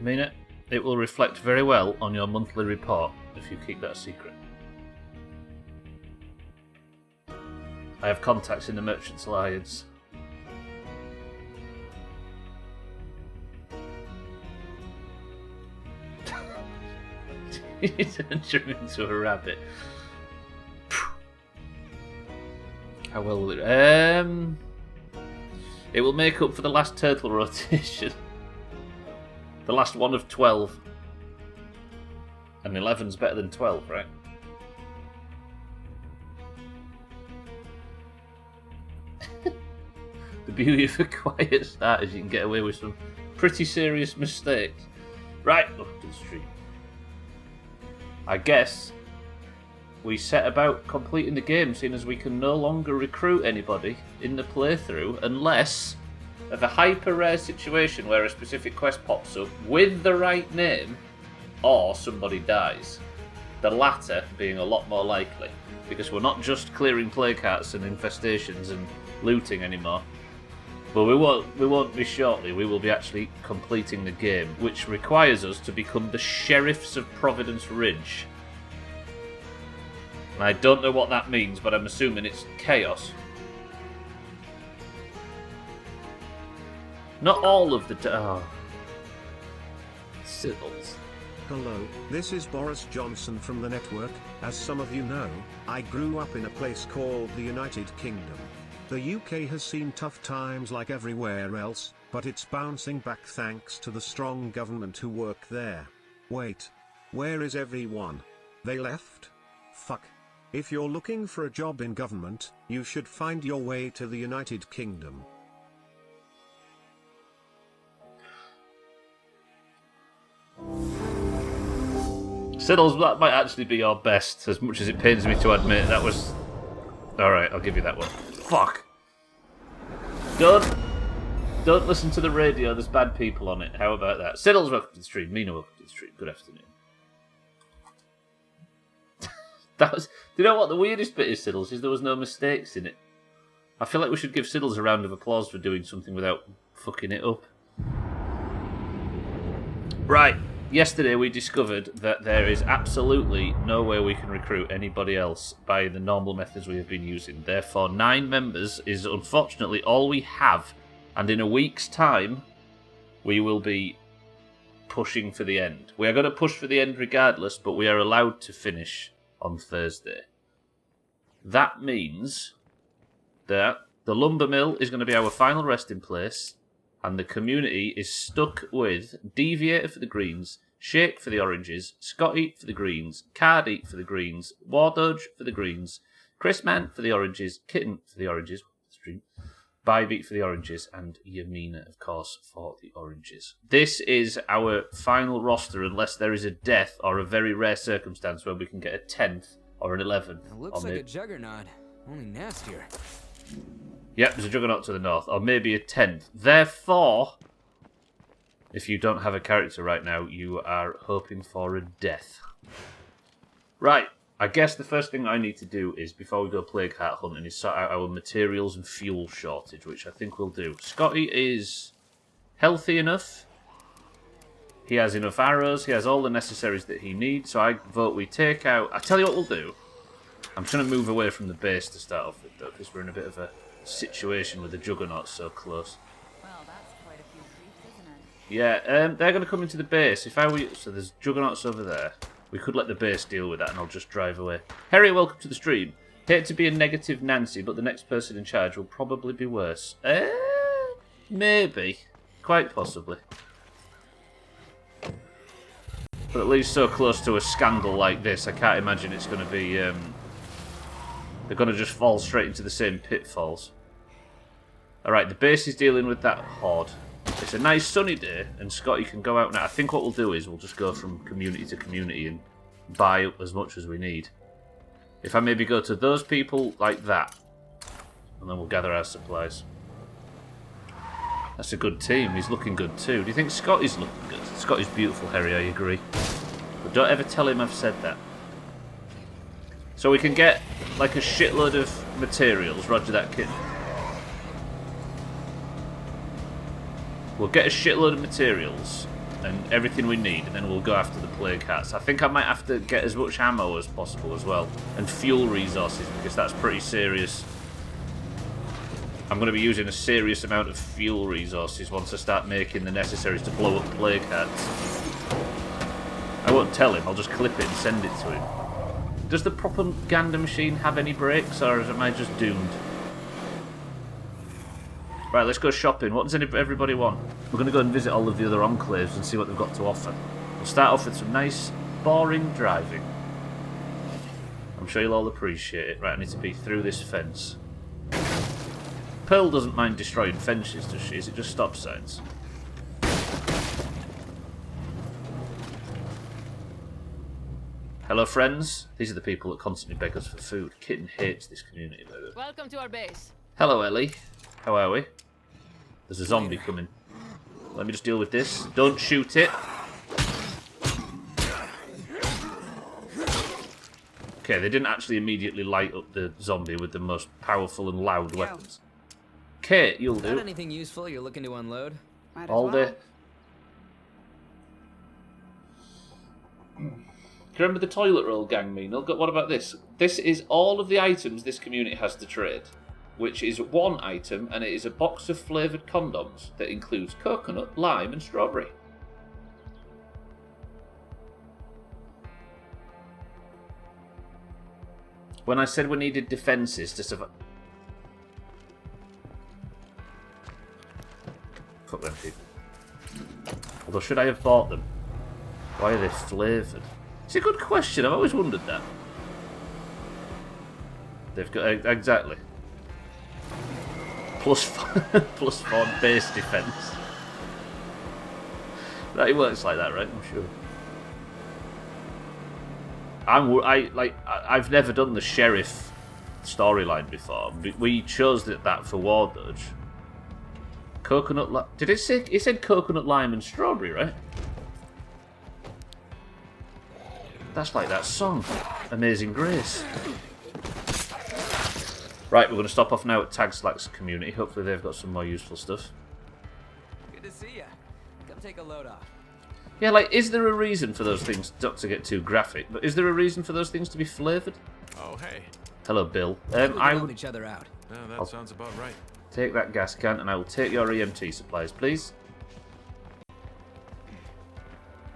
Mina, it will reflect very well on your monthly report if you keep that a secret. I have contacts in the Merchants Alliance. He turned him into a rabbit. How well will it? It will make up for the last turtle rotation. The last one of 12. And 11's better than 12, right? The beauty of a quiet start is you can get away with some pretty serious mistakes. Right, up to the street. I guess we set about completing the game, seeing as we can no longer recruit anybody in the playthrough unless of a hyper rare situation where a specific quest pops up with the right name or somebody dies. The latter being a lot more likely, because we're not just clearing plague hearts and infestations and looting anymore. But we won't be shortly. We will be actually completing the game, which requires us to become the sheriffs of Providence Ridge. And I don't know what that means, but I'm assuming it's chaos. Not all of the... Sizzles. Hello, this is Boris Johnson from the network. As some of you know, I grew up in a place called the United Kingdom. The UK has seen tough times like everywhere else, but it's bouncing back thanks to the strong government who work there. Wait. Where is everyone? They left? Fuck. If you're looking for a job in government, you should find your way to the United Kingdom. Siddles, that might actually be your best, as much as it pains me to admit. That was... Alright, I'll give you that one. Fuck. Don't listen to the radio, there's bad people on it. How about that? Siddles, welcome to the stream. Mina, welcome to the stream. Good afternoon. That was... Do you know what the weirdest bit is, Siddles, is there was no mistakes in it. I feel like we should give Siddles a round of applause for doing something without fucking it up. Right. Yesterday we discovered that there is absolutely no way we can recruit anybody else by the normal methods we have been using. Therefore, 9 members is unfortunately all we have. And in a week's time, we will be pushing for the end. We are going to push for the end regardless, but we are allowed to finish on Thursday. That means that the lumber mill is going to be our final resting place. And the community is stuck with Deviator for the greens, Shake for the oranges, Scott Eat for the greens, Card Eat for the greens, War Dodge for the greens, Chris Man for the oranges, Kitten for the oranges, Bybeat for the oranges, and Yamina, of course, for the oranges. This is our final roster unless there is a death or a very rare circumstance where we can get a 10th or an 11th. It looks like a juggernaut, only nastier. Yep, there's a juggernaut to the north, or maybe a 10th. Therefore, if you don't have a character right now, you are hoping for a death. Right, I guess the first thing I need to do is, before we go plague heart hunting, is sort out our materials and fuel shortage, which I think we'll do. Scotty is healthy enough. He has enough arrows. He has all the necessaries that he needs, so I vote we take out... I tell you what we'll do. I'm trying to move away from the base to start off with, though, because we're in a bit of a situation with the juggernaut so close. Well, that's quite a few creeps, isn't it? Yeah, they're going to come into the base. If I were you, so there's juggernauts over there. We could let the base deal with that, and I'll just drive away. Harry, welcome to the stream. Hate to be a negative Nancy, but the next person in charge will probably be worse. Maybe, quite possibly. But at least so close to a scandal like this, I can't imagine it's going to be. They're going to just fall straight into the same pitfalls. Alright, the base is dealing with that horde. It's a nice sunny day, and Scotty can go out now. I think what we'll do is we'll just go from community to community and buy up as much as we need. If I maybe go to those people like that, and then we'll gather our supplies. That's a good team. He's looking good too. Do you think Scotty's looking good? Scotty's beautiful, Harry, I agree. But don't ever tell him I've said that. So we can get like a shitload of materials. Roger that, kid. We'll get a shitload of materials, and everything we need, and then we'll go after the plague cats. I think I might have to get as much ammo as possible as well, and fuel resources, because that's pretty serious. I'm going to be using a serious amount of fuel resources once I start making the necessaries to blow up plague cats. I won't tell him, I'll just clip it and send it to him. Does the propaganda machine have any brakes, or am I just doomed? Right, let's go shopping. What does everybody want? We're going to go and visit all of the other enclaves and see what they've got to offer. We'll start off with some nice, boring driving. I'm sure you'll all appreciate it. Right, I need to be through this fence. Pearl doesn't mind destroying fences, does she? Is it just stop signs? Hello, friends. These are the people that constantly beg us for food. Kitten hates this community, by the way. Welcome to our base. Hello, Ellie. How are we? There's a zombie coming. Let me just deal with this. Don't shoot it. Okay, they didn't actually immediately light up the zombie with the most powerful and loud weapons. Kate, you'll do. Got anything useful you're looking to unload? Might All as well. day. Do you remember the toilet roll gang mean? What about this? This is all of the items this community has to trade, which is one item, and it is a box of flavoured condoms that includes coconut, lime, and strawberry. When I said we needed defences to survive... Fuck them people. Although, should I have bought them? Why are they flavoured? It's a good question, I've always wondered that. They've got... Exactly. Plus 4 base defense. That it works like that, right? I'm sure. I've never done the sheriff storyline before. We chose that for War Dodge. Coconut. Did it say? It said coconut, lime, and strawberry, right? That's like that song, Amazing Grace. Right, we're going to stop off now at Tag Slack's community. Hopefully they've got some more useful stuff. Good to see ya. Come take a load off. Yeah, like, is there a reason for those things, not to get too graphic, but is there a reason for those things to be flavoured? Oh, hey. Hello, Bill. I would each other out. No, that sounds about right. Take that gas can, and I will take your EMT supplies, please.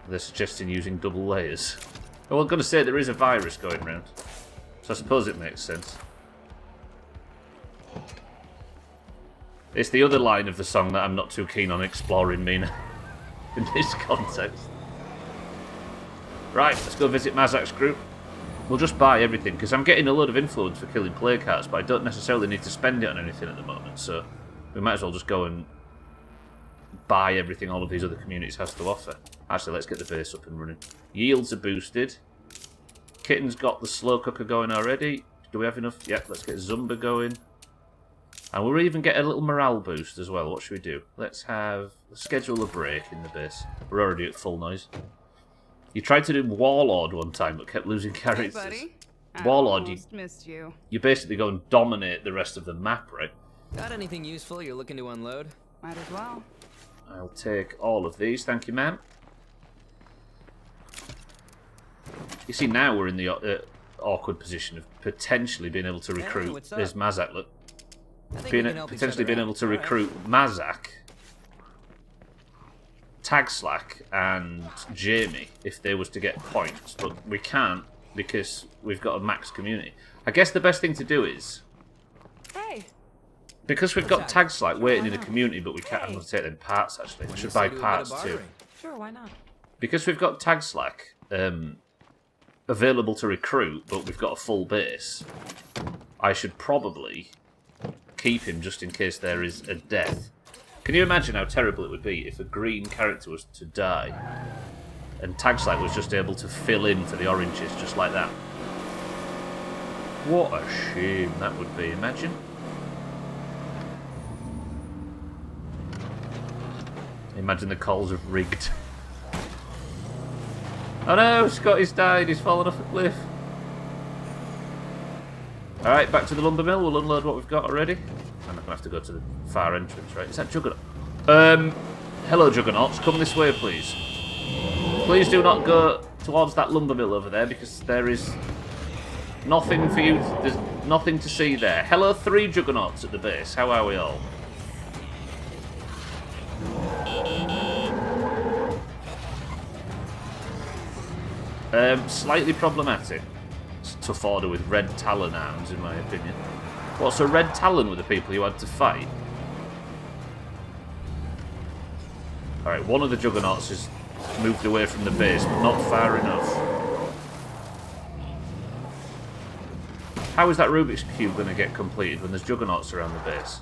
They're suggesting using double layers. Oh, I'm going to say there is a virus going around, so I suppose it makes sense. It's the other line of the song that I'm not too keen on exploring, Mina, in this context. Right, let's go visit Mazak's group. We'll just buy everything, because I'm getting a load of influence for killing plague cats, but I don't necessarily need to spend it on anything at the moment, so we might as well just go and buy everything all of these other communities has to offer. Actually, let's get the base up and running. Yields are boosted. Kitten's got the slow cooker going already. Do we have enough? Yep, let's get Zumba going. And we'll even get a little morale boost as well. What should we do? Let's schedule a break in the base. We're already at full noise. You tried to do Warlord one time, but kept losing characters. Hey, buddy. Warlord, I almost missed you. you basically go and dominate the rest of the map, right? Got anything useful you're looking to unload? Might as well. I'll take all of these, thank you, ma'am. You see, now we're in the awkward position of potentially being able to recruit. what's up? There's Mazak, look. I think we can help each Potentially other being out. able to All right. recruit Mazak, Tag Slack, and Jamie if they was to get points, but we can't because we've got a max community. I guess the best thing to do is, Hey. because we've got Tag Slack waiting in a community, but we can't. I'm going to take them parts actually. I should buy parts too. Sure, why not? Because we've got Tag Slack available to recruit, but we've got a full base, I should probably keep him just in case there is a death. Can you imagine how terrible it would be if a green character was to die and Tag Slack was just able to fill in for the oranges just like that? What a shame that would be, imagine. Imagine the calls of rigged. Oh no, Scotty's died, he's fallen off a cliff. Alright, back to the lumber mill, we'll unload what we've got already. I'm not going to have to go to the far entrance, right? Is that Juggernaut? Hello Juggernauts, come this way please. Please do not go towards that lumber mill over there because there is nothing for you. There's nothing to see there. Hello, 3 juggernauts at the base. How are we all? Slightly problematic. It's a tough order with red talon arms, in my opinion. What, so red talon were the people you had to fight? Alright, one of the juggernauts has moved away from the base, but not far enough. How is that Rubik's Cube going to get completed when there's juggernauts around the base?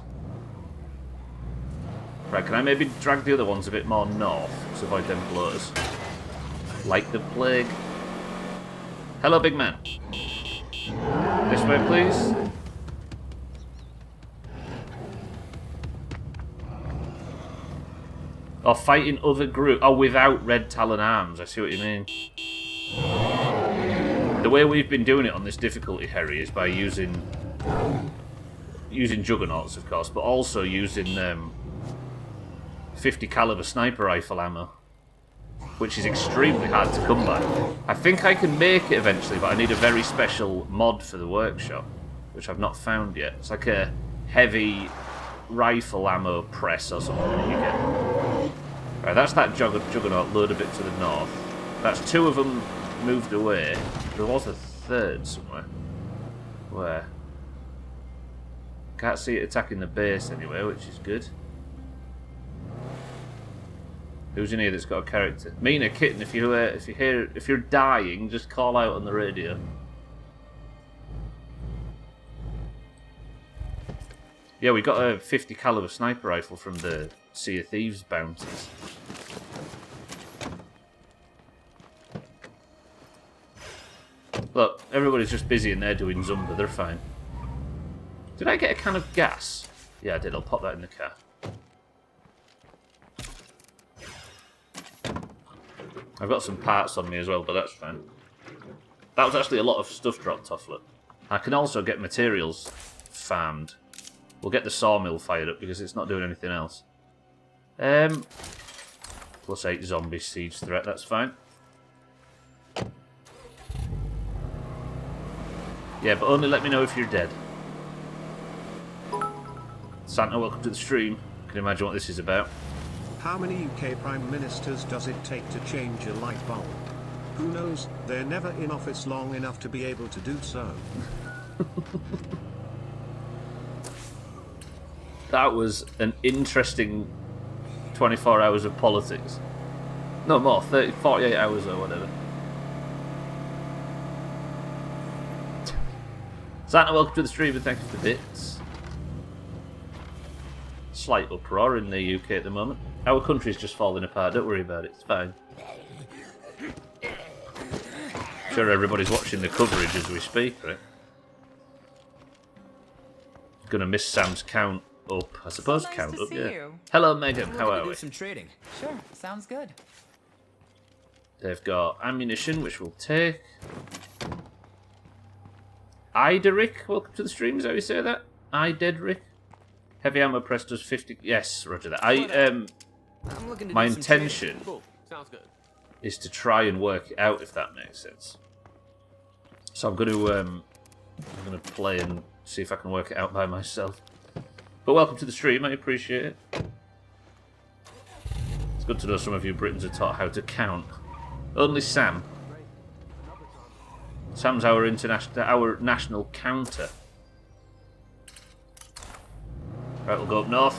Right, can I maybe drag the other ones a bit more north to avoid them blows? Like the plague. Hello, big man. This way, please. Or fighting other groups. Oh, without red talon arms. I see what you mean. The way we've been doing it on this difficulty, Harry, is by using juggernauts, of course, but also using 50 caliber sniper rifle ammo, which is extremely hard to come by. I think I can make it eventually, but I need a very special mod for the workshop, which I've not found yet. It's like a heavy rifle ammo press or something that you get. Right, that's that juggernaut load a bit to the north. That's 2 of them moved away. There was a 3rd somewhere. Where? Can't see it attacking the base anywhere, which is good. Who's in here that's got a character? Mina, kitten. If you're dying, just call out on the radio. Yeah, we got a 50 caliber sniper rifle from the Sea of Thieves bounties. Look, everybody's just busy and they're doing Zumba. They're fine. Did I get a can of gas? Yeah, I did. I'll pop that in the car. I've got some parts on me as well, but that's fine. That was actually a lot of stuff dropped off, look. I can also get materials farmed. We'll get the sawmill fired up because it's not doing anything else. Plus 8 zombie siege threat, that's fine. Yeah, but only let me know if you're dead. Santa, welcome to the stream. Can you imagine what this is about? How many UK Prime Ministers does it take to change a light bulb? Who knows, they're never in office long enough to be able to do so. That was an interesting 24 hours of politics. No more, 48 hours or whatever. Santa, welcome to the stream and thank you for the bits. Slight uproar in the UK at the moment. Our country's just falling apart, don't worry about it, it's fine. I'm sure everybody's watching the coverage as we speak, right? Gonna miss Sam's count up, I suppose. So nice count to up, see yeah. you. Hello, Megan, I'm how looking are to we? do some trading. Sure, sounds good. They've got ammunition, which we'll take. Ideric, welcome to the stream, is that how you say that? Idedric? Heavy ammo press does 50... Yes, roger that. I'm looking to My do some intention trading. Cool. Sounds good. is to try and work it out, if that makes sense. So I'm going to play and see if I can work it out by myself. But welcome to the stream, I appreciate it. It's good to know some of you Britons are taught how to count. Only Sam. Sam's our national counter. Right, we'll go up north.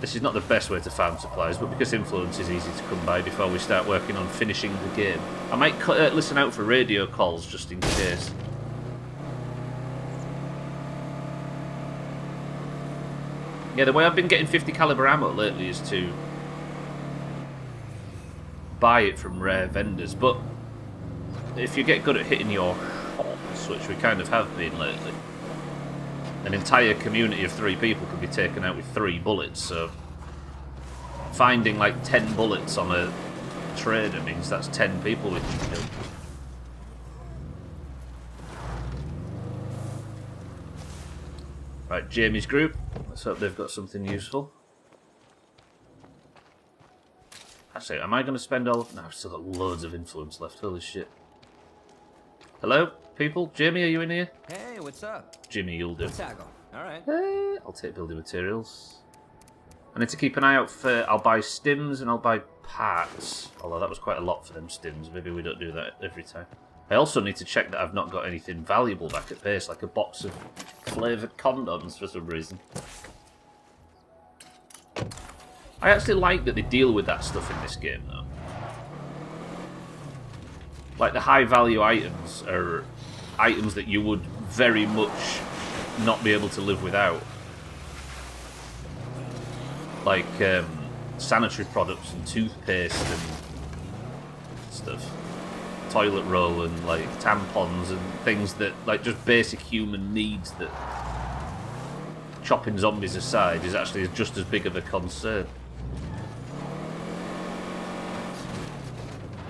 This is not the best way to farm supplies, but because influence is easy to come by before we start working on finishing the game. I might listen out for radio calls just in case. Yeah, the way I've been getting 50 caliber ammo lately is to buy it from rare vendors, but if you get good at hitting your shots, which we kind of have been lately, an entire community of 3 people could be taken out with 3 bullets, so finding like 10 bullets on a trader means that's 10 people we can kill. Right, Jamie's group. Let's hope they've got something useful. say, am I going to spend all... No, I've still got loads of influence left. Holy shit. Hello, people? Jamie, are you in here? Hey, what's up? Jimmy, you'll do. Tackle. All right. I'll take building materials. I need to keep an eye out for... I'll buy stims and I'll buy parts. Although that was quite a lot for them stims. Maybe we don't do that every time. I also need to check that I've not got anything valuable back at base, like a box of flavoured condoms for some reason. I actually like that they deal with that stuff in this game, though. Like, the high-value items are items that you would very much not be able to live without. Like, sanitary products and toothpaste and stuff. Toilet roll and, like, tampons and things that, like, just basic human needs that, chopping zombies aside, is actually just as big of a concern.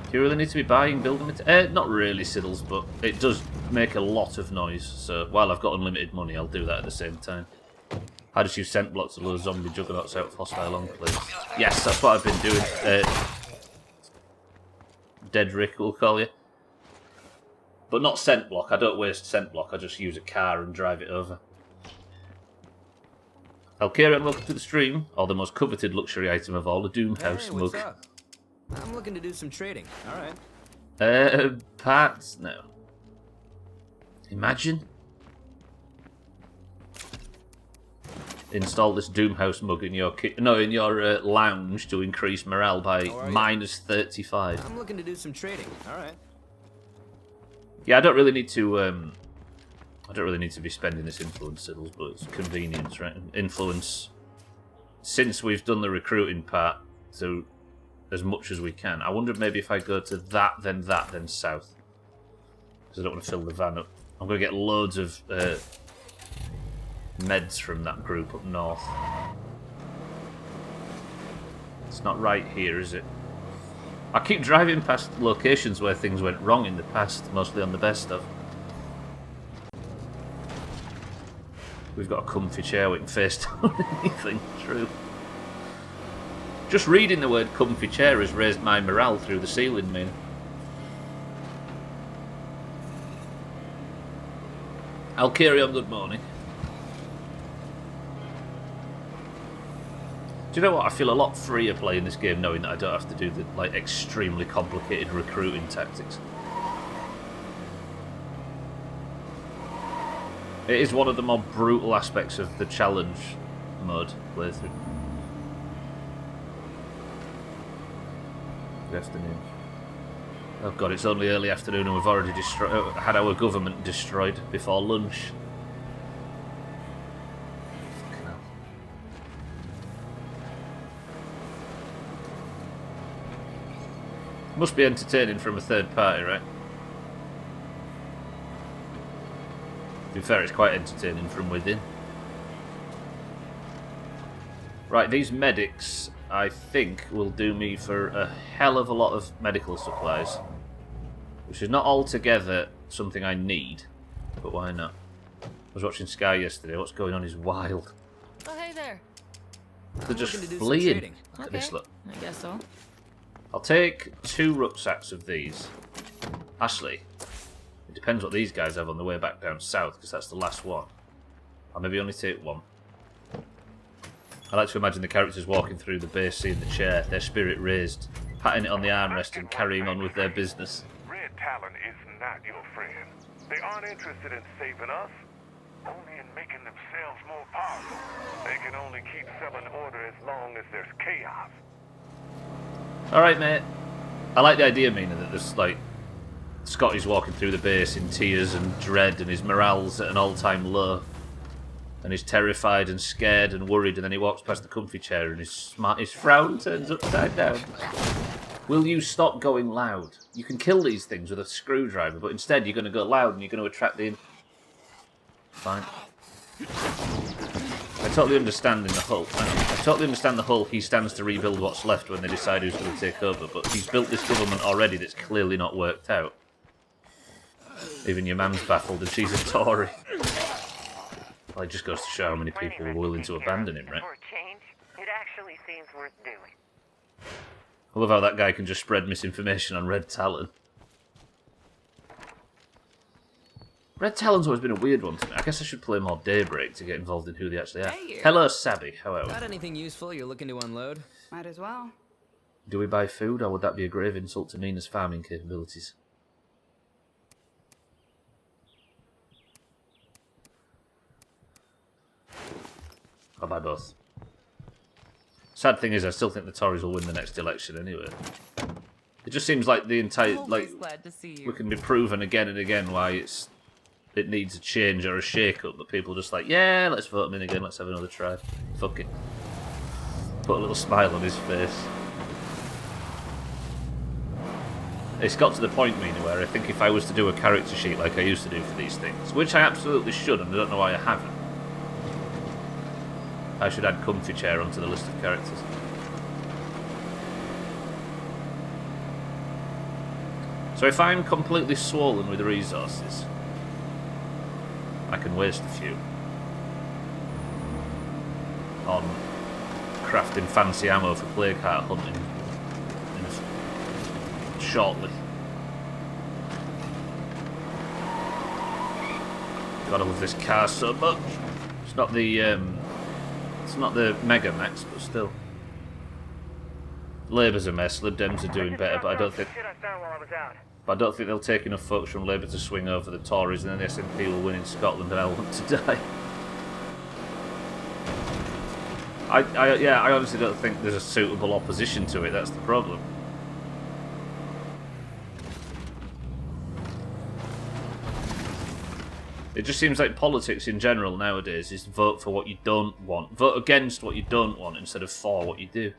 Do you really need to be buying building materials? Not really, Siddles, but it does make a lot of noise. So while I've got unlimited money, I'll do that at the same time. I just use scent blocks to lure zombie juggernauts out of hostile enclaves. Yes, that's what I've been doing. Dead Rick, we'll call you. But not scent block. I don't waste scent block. I just use a car and drive it over. Alkarian, welcome to the stream. Or the most coveted luxury item of all, the Doomhaus Hey, mug. what's up? I'm looking to do some trading. All right. Parts? No. Imagine. Install this Doomhaus mug in your lounge to increase morale by minus 35. I'm looking to do some trading. All right. Yeah, I don't really need to. I don't really need to be spending this influence, Siddles, but it's convenience, right? Influence. Since we've done the recruiting part, so as much as we can. I wonder maybe if I go to that, then south, because I don't want to fill the van up. I'm going to get loads of meds from that group up north. It's not right here, is it? I keep driving past locations where things went wrong in the past, mostly on the best stuff. We've got a comfy chair we can face down anything. True. Just reading the word comfy chair has raised my morale through the ceiling, man. I'll carry on, good morning. Do you know what? I feel a lot freer playing this game knowing that I don't have to do the like extremely complicated recruiting tactics. It is one of the more brutal aspects of the challenge mode playthrough. Good afternoon. Oh god, it's only early afternoon and we've already had our government destroyed before lunch. Fucking hell. Must be entertaining from a third party, right? To be fair, it's quite entertaining from within. Right, these medics, I think, will do me for a hell of a lot of medical supplies. Which is not altogether something I need, but why not? I was watching Sky yesterday, what's going on is wild. Oh, hey there. They're just looking to do some fleeing. trading. Look at this, look. I guess so. I'll take 2 rucksacks of these. Actually, it depends what these guys have on the way back down south, because that's the last one. I'll maybe only take 1. I like to imagine the characters walking through the base, seeing the chair, their spirit raised, patting it on the armrest and carrying on with their business. Red Talon is not your friend. They aren't interested in saving us, only in making themselves more powerful. They can only keep selling order as long as there's chaos. Alright, mate. I like the idea, Mina, that there's, like, Scotty's walking through the base in tears and dread and his morale's at an all-time low. And he's terrified and scared and worried, and then he walks past the comfy chair and his frown turns upside down. Will you stop going loud? You can kill these things with a screwdriver, but instead you're going to go loud and you're going to attract the... Fine. I totally understand in the hull. I totally understand the hull. He stands to rebuild what's left when they decide who's going to take over, but he's built this government already that's clearly not worked out. Even your man's baffled and she's a Tory. Well, it just goes to show how many people were willing to abandon him, right? For a change, it actually seems worth doing. I love how that guy can just spread misinformation on Red Talon. Red Talon's always been a weird one to me. I guess I should play more Daybreak to get involved in who they actually are. Hey, you. Hello, Sabby. However, Got anything useful you're looking to unload? Might as well. do we buy food, or would that be a grave insult to Nina's farming capabilities? I'll buy both. Sad thing is, I still think the Tories will win the next election anyway. It just seems like the entire Glad to see you. we can be proven again and again why it needs a change or a shake-up, but people are just like, yeah, let's vote him in again, let's have another try. Fuck it. Put a little smile on his face. It's got to the point, Mina, where I think if I was to do a character sheet like I used to do for these things, which I absolutely should, and I don't know why I haven't, I should add Comfy Chair onto the list of characters. So if I'm completely swollen with resources, I can waste a few on crafting fancy ammo for plague heart hunting shortly. God, I love this car so much. It's not the Mega Max, but still. Labour's a mess. Lib Dems are doing better, but I don't think they'll take enough votes from Labour to swing over the Tories, and then the SNP will win in Scotland, and I'll want to die. I honestly don't think there's a suitable opposition to it. That's the problem. It just seems like politics in general nowadays is vote for what you don't want. Vote against what you don't want instead of for what you do.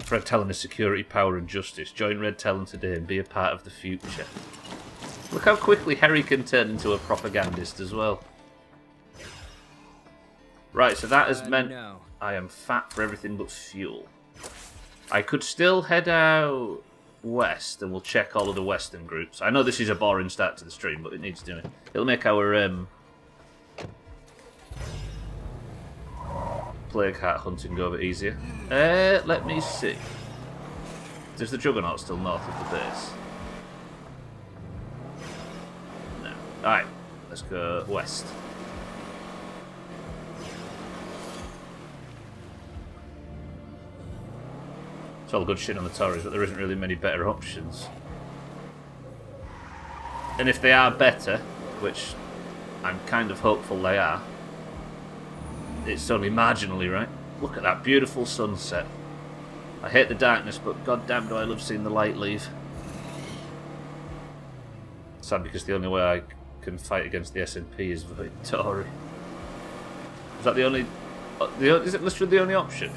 Red Talon is security, power and justice. Join Red Talon today and be a part of the future. Look how quickly Harry can turn into a propagandist as well. Right, so that has meant No. I am fat for everything but fuel. I could still head out west and we'll check all of the western groups. I know this is a boring start to the stream, but it needs doing. It'll make our plague heart hunting go a bit easier. Let me see. Is the Juggernaut still north of the base? No. Alright, let's go west. It's all good shit on the Tories, but there isn't really many better options. And if they are better, which I'm kind of hopeful they are, it's only marginally right. Look at that beautiful sunset. I hate the darkness, but goddamn do I love seeing the light leave. Sad because the only way I can fight against the SNP is voting Tory. Is that the only... is it literally the only option?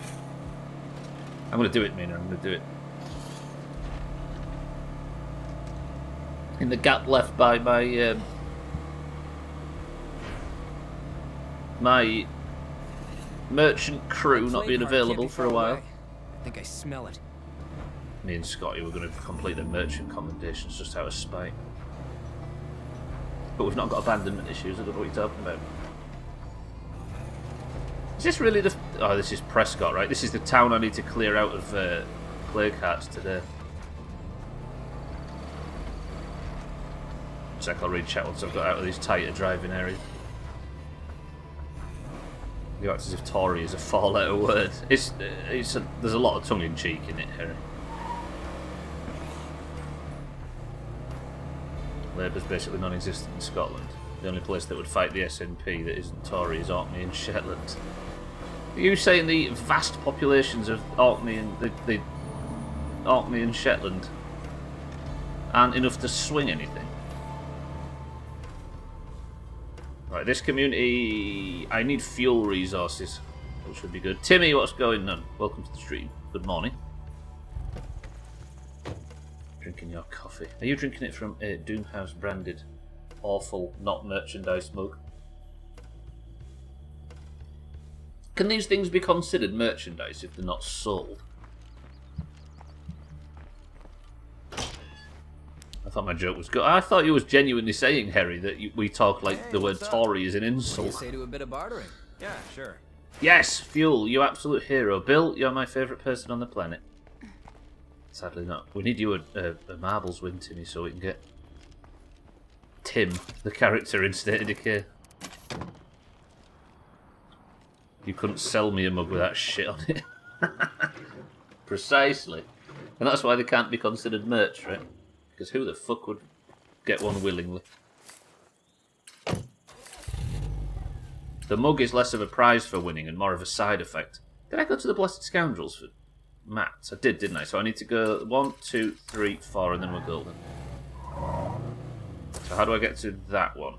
I'm going to do it, Mina. I'm going to do it. In the gap left by my... my merchant crew not being available for a while. I think I smell it. Me and Scotty were going to complete the merchant commendations just out of spite. But we've not got abandonment issues. I don't know what you're talking about. Is this really the... oh, this is Prescott, right? This is the town I need to clear out of plague hearts today. Check, I'll read chat once I've got out of these tighter driving areas. You act as if Tory is a four-letter word. There's a lot of tongue-in-cheek in it, Harry. Labour's basically non-existent in Scotland. The only place that would fight the SNP that isn't Tory is Orkney and Shetland. Are you saying the vast populations of Orkney and the Orkney and Shetland aren't enough to swing anything? Right, this community... I need fuel resources, which would be good. Timmy, what's going on? Welcome to the stream. Good morning. Drinking your coffee. Are you drinking it from a Doomhaus branded awful not merchandise mug? Can these things be considered merchandise if they're not sold? I thought my joke was good. I thought you was genuinely saying, Harry, that we talk like the word Tory is an What do you insult. say to a bit of bartering? Yeah, sure. Yes, Fuel, you absolute hero. Bill, you're my favourite person on the planet. Sadly not. We need you a marbles win, Timmy, so we can get Tim, the character in State of Decay. You couldn't sell me a mug with that shit on it. Precisely. And that's why they can't be considered merch, right? Because who the fuck would get one willingly? The mug is less of a prize for winning and more of a side effect. Did I go to the Blessed Scoundrels for mats? I did, didn't I? So I need to go 1, 2, 3, 4, and then we're golden. So how do I get to that one?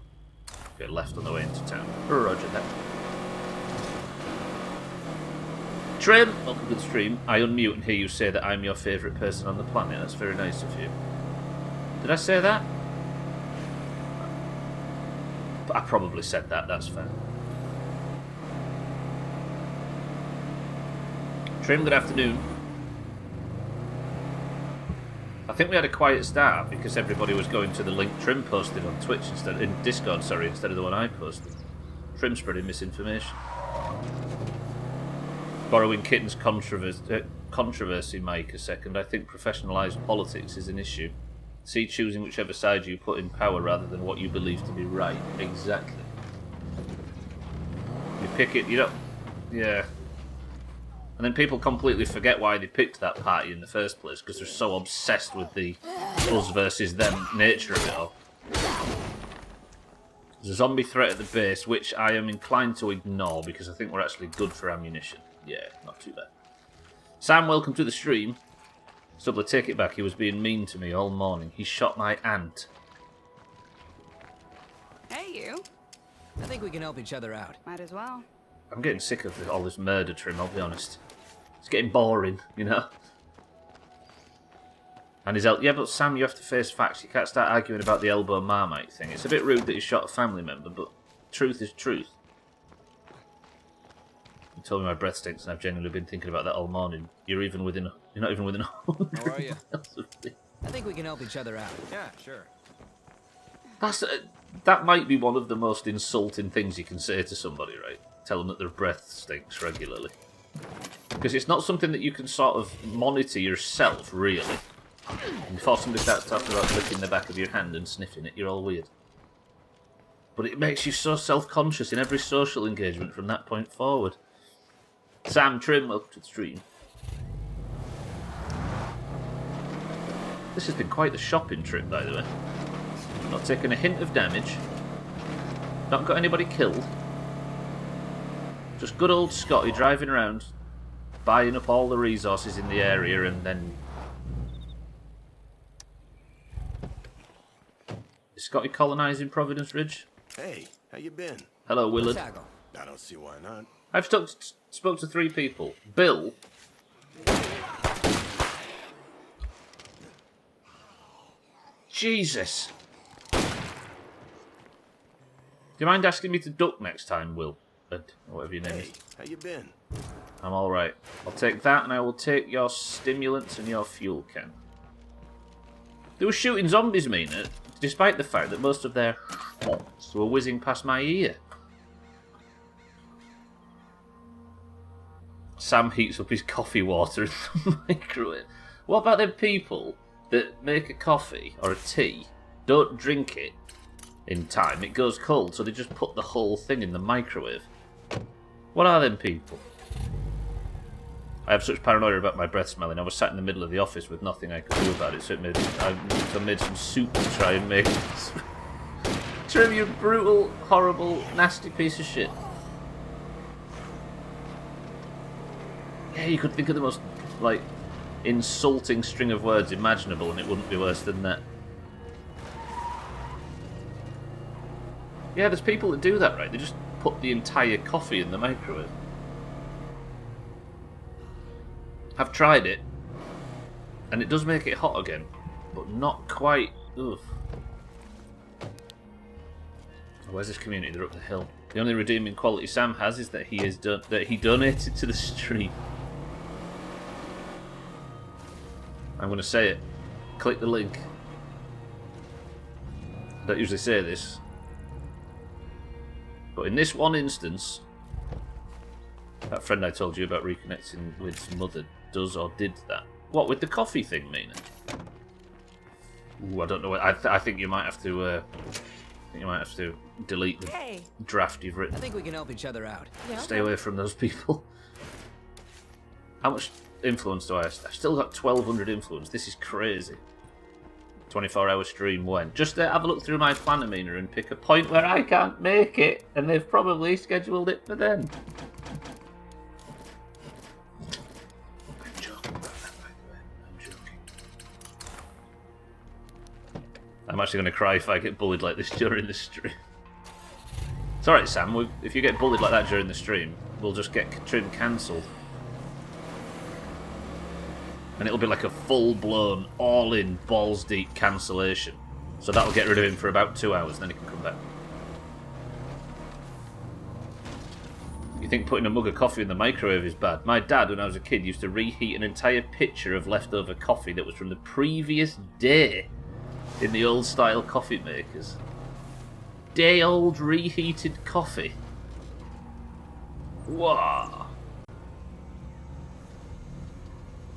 Okay, left on the way into town. Roger that. Trim, welcome to the stream. I unmute and hear you say that I'm your favourite person on the planet. That's very nice of you. Did I say that? I probably said that, that's fair. Trim, good afternoon. I think we had a quiet start because everybody was going to the link Trim posted on Twitch in Discord, instead of the one I posted. Trim spreading misinformation. Borrowing Kitten's controversy, Mike, a second. I think professionalised politics is an issue. See, choosing whichever side you put in power rather than what you believe to be right. Exactly. You pick it, you don't... Yeah. And then people completely forget why they picked that party in the first place, because they're so obsessed with the us versus them nature of it all. There's a zombie threat at the base, which I am inclined to ignore, because I think we're actually good for ammunition. Yeah, not too bad. Sam, welcome to the stream. Stubbler, take it back. He was being mean to me all morning. He shot my aunt. Hey, you. I think we can help each other out. Might as well. I'm getting sick of all this murder, Trim, I'll be honest. It's getting boring, you know? And he's like, yeah, but Sam, you have to face facts. You can't start arguing about the elbow Marmite thing. It's a bit rude that he shot a family member, but truth is truth. You told me my breath stinks, and I've genuinely been thinking about that all morning. You're not even within 100 How are you? miles of me. I think we can help each other out. Yeah, sure. That might be one of the most insulting things you can say to somebody, right? Tell them that their breath stinks regularly. Because it's not something that you can sort of monitor yourself, really. And before somebody starts talking about licking the back of your hand and sniffing it, you're all weird. But it makes you so self-conscious in every social engagement from that point forward. Sam, Trim, welcome to the stream. This has been quite the shopping trip, by the way. Not taken a hint of damage. Not got anybody killed. Just good old Scotty driving around, buying up all the resources in the area, and then... Is Scotty colonising Providence Ridge? Hey, how you been? Hello, Willard. Tackle. I don't see why not. I've spoke to 3 people. Bill. Jesus. Do you mind asking me to duck next time, Will? Or whatever your name Hey, is. how you been? I'm alright. I'll take that, and I will take your stimulants and your fuel can. They were shooting zombies, Mina, despite the fact that most of their shots were whizzing past my ear. Sam heats up his coffee water in the microwave. What about them people that make a coffee or a tea, don't drink it in time, it goes cold, so they just put the whole thing in the microwave? What are them people? I have such paranoia about my breath smelling. I was sat in the middle of the office with nothing I could do about it, so I made some soup to try and make it. Trim, you brutal, horrible, nasty piece of shit. Yeah, you could think of the most, like, insulting string of words imaginable, and it wouldn't be worse than that. Yeah, there's people that do that, right? They just put the entire coffee in the microwave. I've tried it, and it does make it hot again, but not quite. Ugh. Where's this community? They're up the hill. The only redeeming quality Sam has is that he donated to the stream. I'm going to say it. Click the link. I don't usually say this, but in this one instance, that friend I told you about reconnecting with his mother does or did that. What, with the coffee thing, Mina? Ooh, I don't know. I think you might have to. Delete the Hey. draft you've I written. think we can help each other out. Yeah. Stay away from those people. How much influence do I have? I've still got 1,200 influence. This is crazy. 24-hour stream when? Just have a look through my planner, Mina, and pick a point where I can't make it, and they've probably scheduled it for then. I'm joking about that, by the way. I'm joking. I'm actually going to cry if I get bullied like this during the stream. It's alright, Sam. If you get bullied like that during the stream, we'll just get Trim cancelled. And it'll be like a full-blown, all-in, balls-deep cancellation. So that'll get rid of him for about 2 hours, then he can come back. You think putting a mug of coffee in the microwave is bad? My dad, when I was a kid, used to reheat an entire pitcher of leftover coffee that was from the previous day in the old-style coffee makers. Day-old reheated coffee. Wow.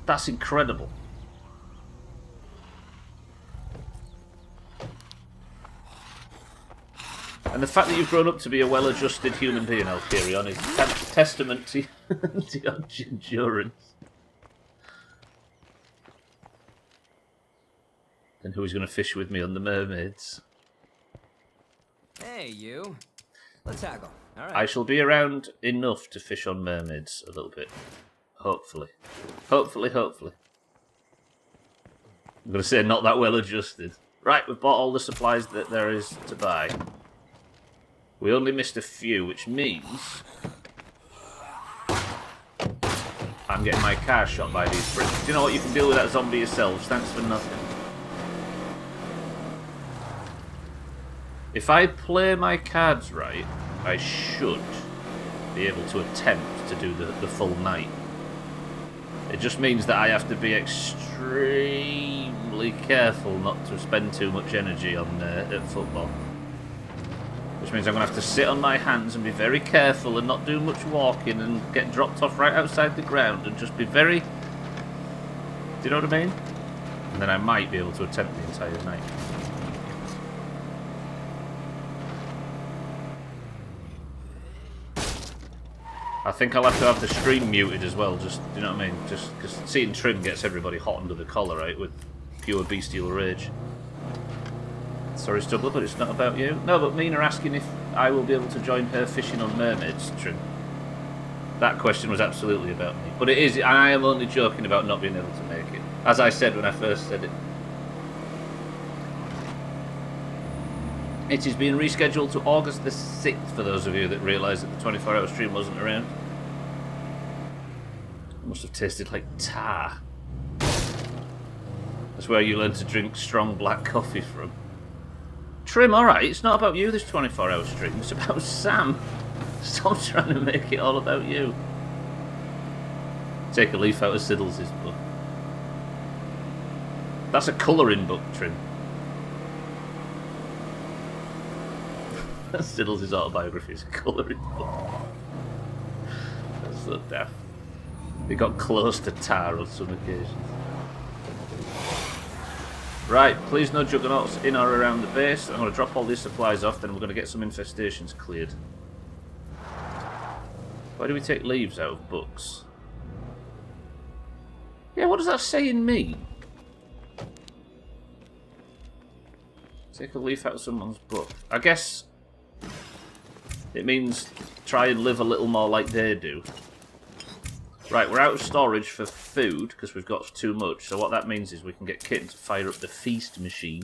That's incredible. And the fact that you've grown up to be a well-adjusted human being, Alkirion, is a testament to your endurance. Then who's going to fish with me on the mermaids? Hey, you. Let's tackle. All right. I shall be around enough to fish on mermaids a little bit. Hopefully. Hopefully. I'm going to say not that well adjusted. Right, we've bought all the supplies that there is to buy. We only missed a few, which means I'm getting my car shot by these bricks. Do you know what? You can deal with that zombie yourselves. Thanks for nothing. If I play my cards right, I should be able to attempt to do the full night. It just means that I have to be extremely careful not to spend too much energy on at football. Which means I'm going to have to sit on my hands and be very careful and not do much walking and get dropped off right outside the ground and just be very... Do you know what I mean? And then I might be able to attempt the entire night. I think I'll have to have the stream muted as well, just, you know what I mean? Just because seeing Trim gets everybody hot under the collar, right, with pure bestial rage. Sorry, Stubbler, but it's not about you. No, but Mina asking if I will be able to join her fishing on mermaids, Trim. That question was absolutely about me. But it is, and I am only joking about not being able to make it. As I said when I first said it. It is being rescheduled to August the 6th for those of you that realise that the 24-hour stream wasn't around. It must have tasted like tar. That's where you learn to drink strong black coffee from. Trim, alright, it's not about you this 24-hour stream, it's about Sam. Stop trying to make it all about you. Take a leaf out of Siddles' book. That's a colouring book, Trim. Siddles' autobiography is a colouring book. That's so daft. They got close to tar on some occasions. Right, please no juggernauts in or around the base. I'm going to drop all these supplies off, then we're going to get some infestations cleared. Why do we take leaves out of books? Yeah, what does that saying mean? Take a leaf out of someone's book. I guess it means try and live a little more like they do. Right, we're out of storage for food because we've got too much. So what that means is we can get Kitten to fire up the feast machine.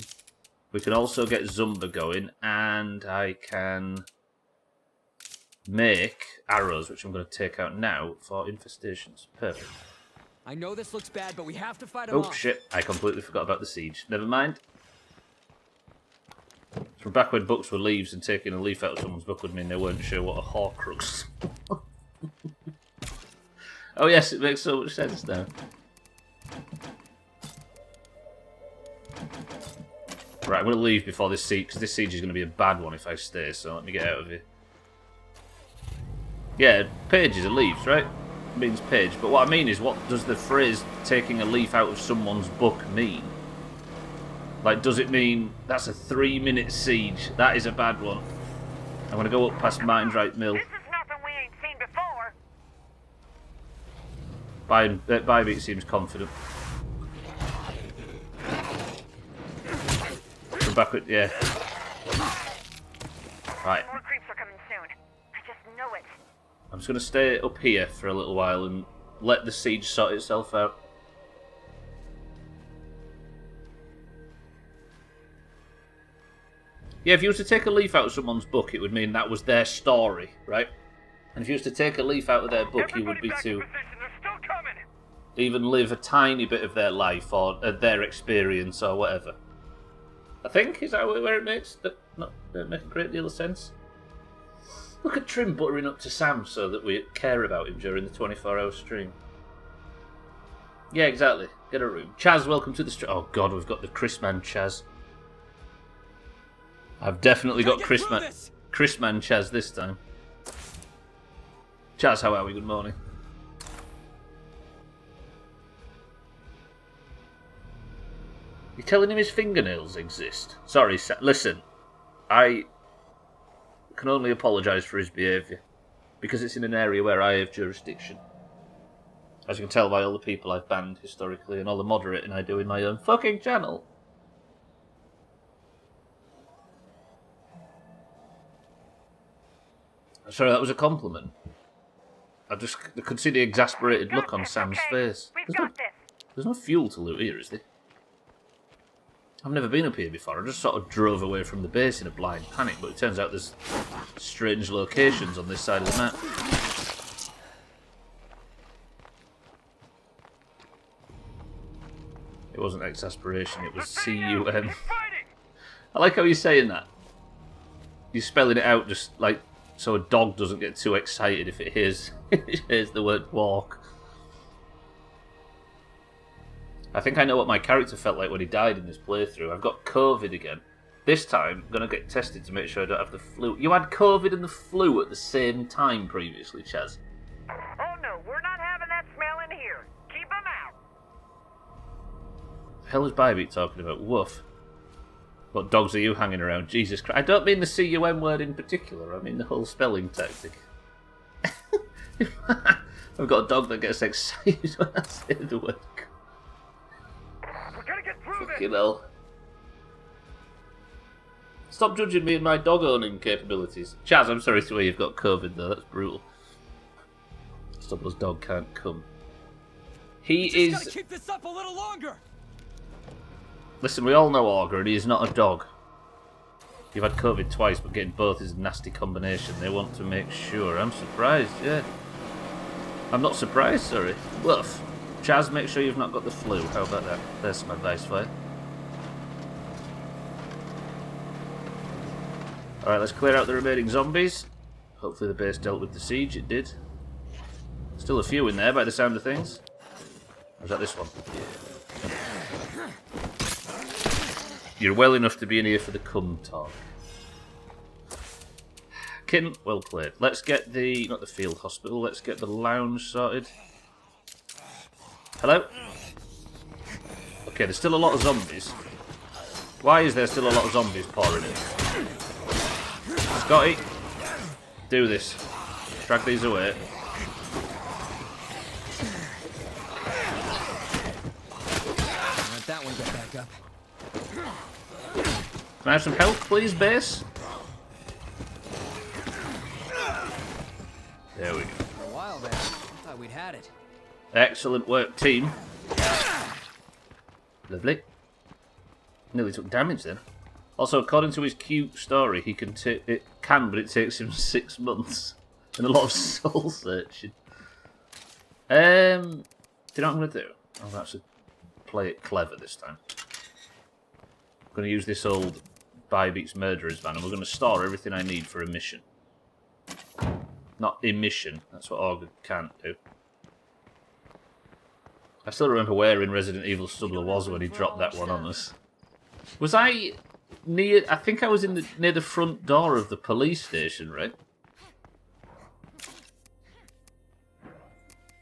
We can also get Zumba going, and I can make arrows, which I'm going to take out now for infestations. Perfect. I know this looks bad, but we have to fight them off. Oh shit, I completely forgot about the siege. Never mind. From back when books were leaves and taking a leaf out of someone's book would mean they weren't sure what a Horcrux. Oh yes, it makes so much sense now. Right, I'm going to leave before this siege, because this siege is going to be a bad one if I stay, so let me get out of here. Yeah, pages are leaves, right? means page, but what I mean is, what does the phrase taking a leaf out of someone's book mean? Like, does it mean that's a 3-minute siege? That is a bad one. I'm going to go up past Martin's Right Mill. This is nothing we ain't seen before. Bybeat seems confident. Come back with, yeah. Right. More creeps are coming soon. I just know it. I'm just going to stay up here for a little while and let the siege sort itself out. Yeah, if you were to take a leaf out of someone's book, it would mean that was their story, right? And if you were to take a leaf out of their book, it would be to even live a tiny bit of their life or their experience or whatever. I think, is that where it makes don't make a great deal of sense? Look at Trim buttering up to Sam so that we care about him during the 24-hour stream. Yeah, exactly. Get a room. Chaz, welcome to the stream. Oh god, we've got the Chrisman Chaz. I've definitely got Chrisman Chaz this time. Chaz, how are we? Good morning. You're telling him his fingernails exist? Sorry, listen. I can only apologise for his behaviour. Because it's in an area where I have jurisdiction. As you can tell by all the people I've banned historically and all the moderating I do in my own fucking channel. Sorry, that was a compliment. I could see the exasperated look on Sam's face. There's no fuel to loot here, is there? I've never been up here before. I just sort of drove away from the base in a blind panic, but it turns out there's strange locations on this side of the map. It wasn't exasperation, it was C-U-M. I like how you're saying that. You're spelling it out just like so a dog doesn't get too excited if it hears the word walk. I think I know what my character felt like when he died in this playthrough. I've got COVID again. This time, I'm going to get tested to make sure I don't have the flu. You had COVID and the flu at the same time previously, Chaz. Oh no, we're not having that smell in here. Keep them out. The hell is Bybeat talking about? Woof. What dogs are you hanging around? Jesus Christ. I don't mean the C-U-M word in particular. I mean the whole spelling tactic. I've got a dog that gets excited when I say the word. We're gonna get through this. Fucking hell. Stop judging me and my dog owning capabilities. Chaz, I'm sorry to hear you've got COVID though. That's brutal. Stubbler's dog can't come. He is. Gotta keep this up a little longer. Listen, we all know Augur, and he is not a dog. You've had COVID twice, but getting both is a nasty combination. They want to make sure. I'm surprised, yeah. I'm not surprised, sorry. Woof. Chaz, make sure you've not got the flu. How about that? There's some advice for you. Alright, let's clear out the remaining zombies. Hopefully the base dealt with the siege. It did. Still a few in there by the sound of things. Or is that this one? Yeah. You're well enough to be in here for the cum talk. Kitten, well played. Let's get the, not the field hospital, let's get the lounge sorted. Hello? Okay, there's still a lot of zombies. Why is there still a lot of zombies pouring in? Scotty, do this. Drag these away. Let that one get back up. Can I have some help, please, base? There we go. For a while there, I thought we'd had it. Excellent work, team. Lovely. Nearly took damage then. Also, according to his cute story, he can it can, but it takes him 6 months and a lot of soul searching. Do you know what I'm going to do? I'm going to actually play it clever this time. I'm going to use this old Bybeat's Murderer's van, and we're going to store everything I need for a mission. Not emission. That's what Augur can't do. I still remember where in Resident Evil Stubbler was when he dropped that one on us. Was I near... I think I was near the front door of the police station, right?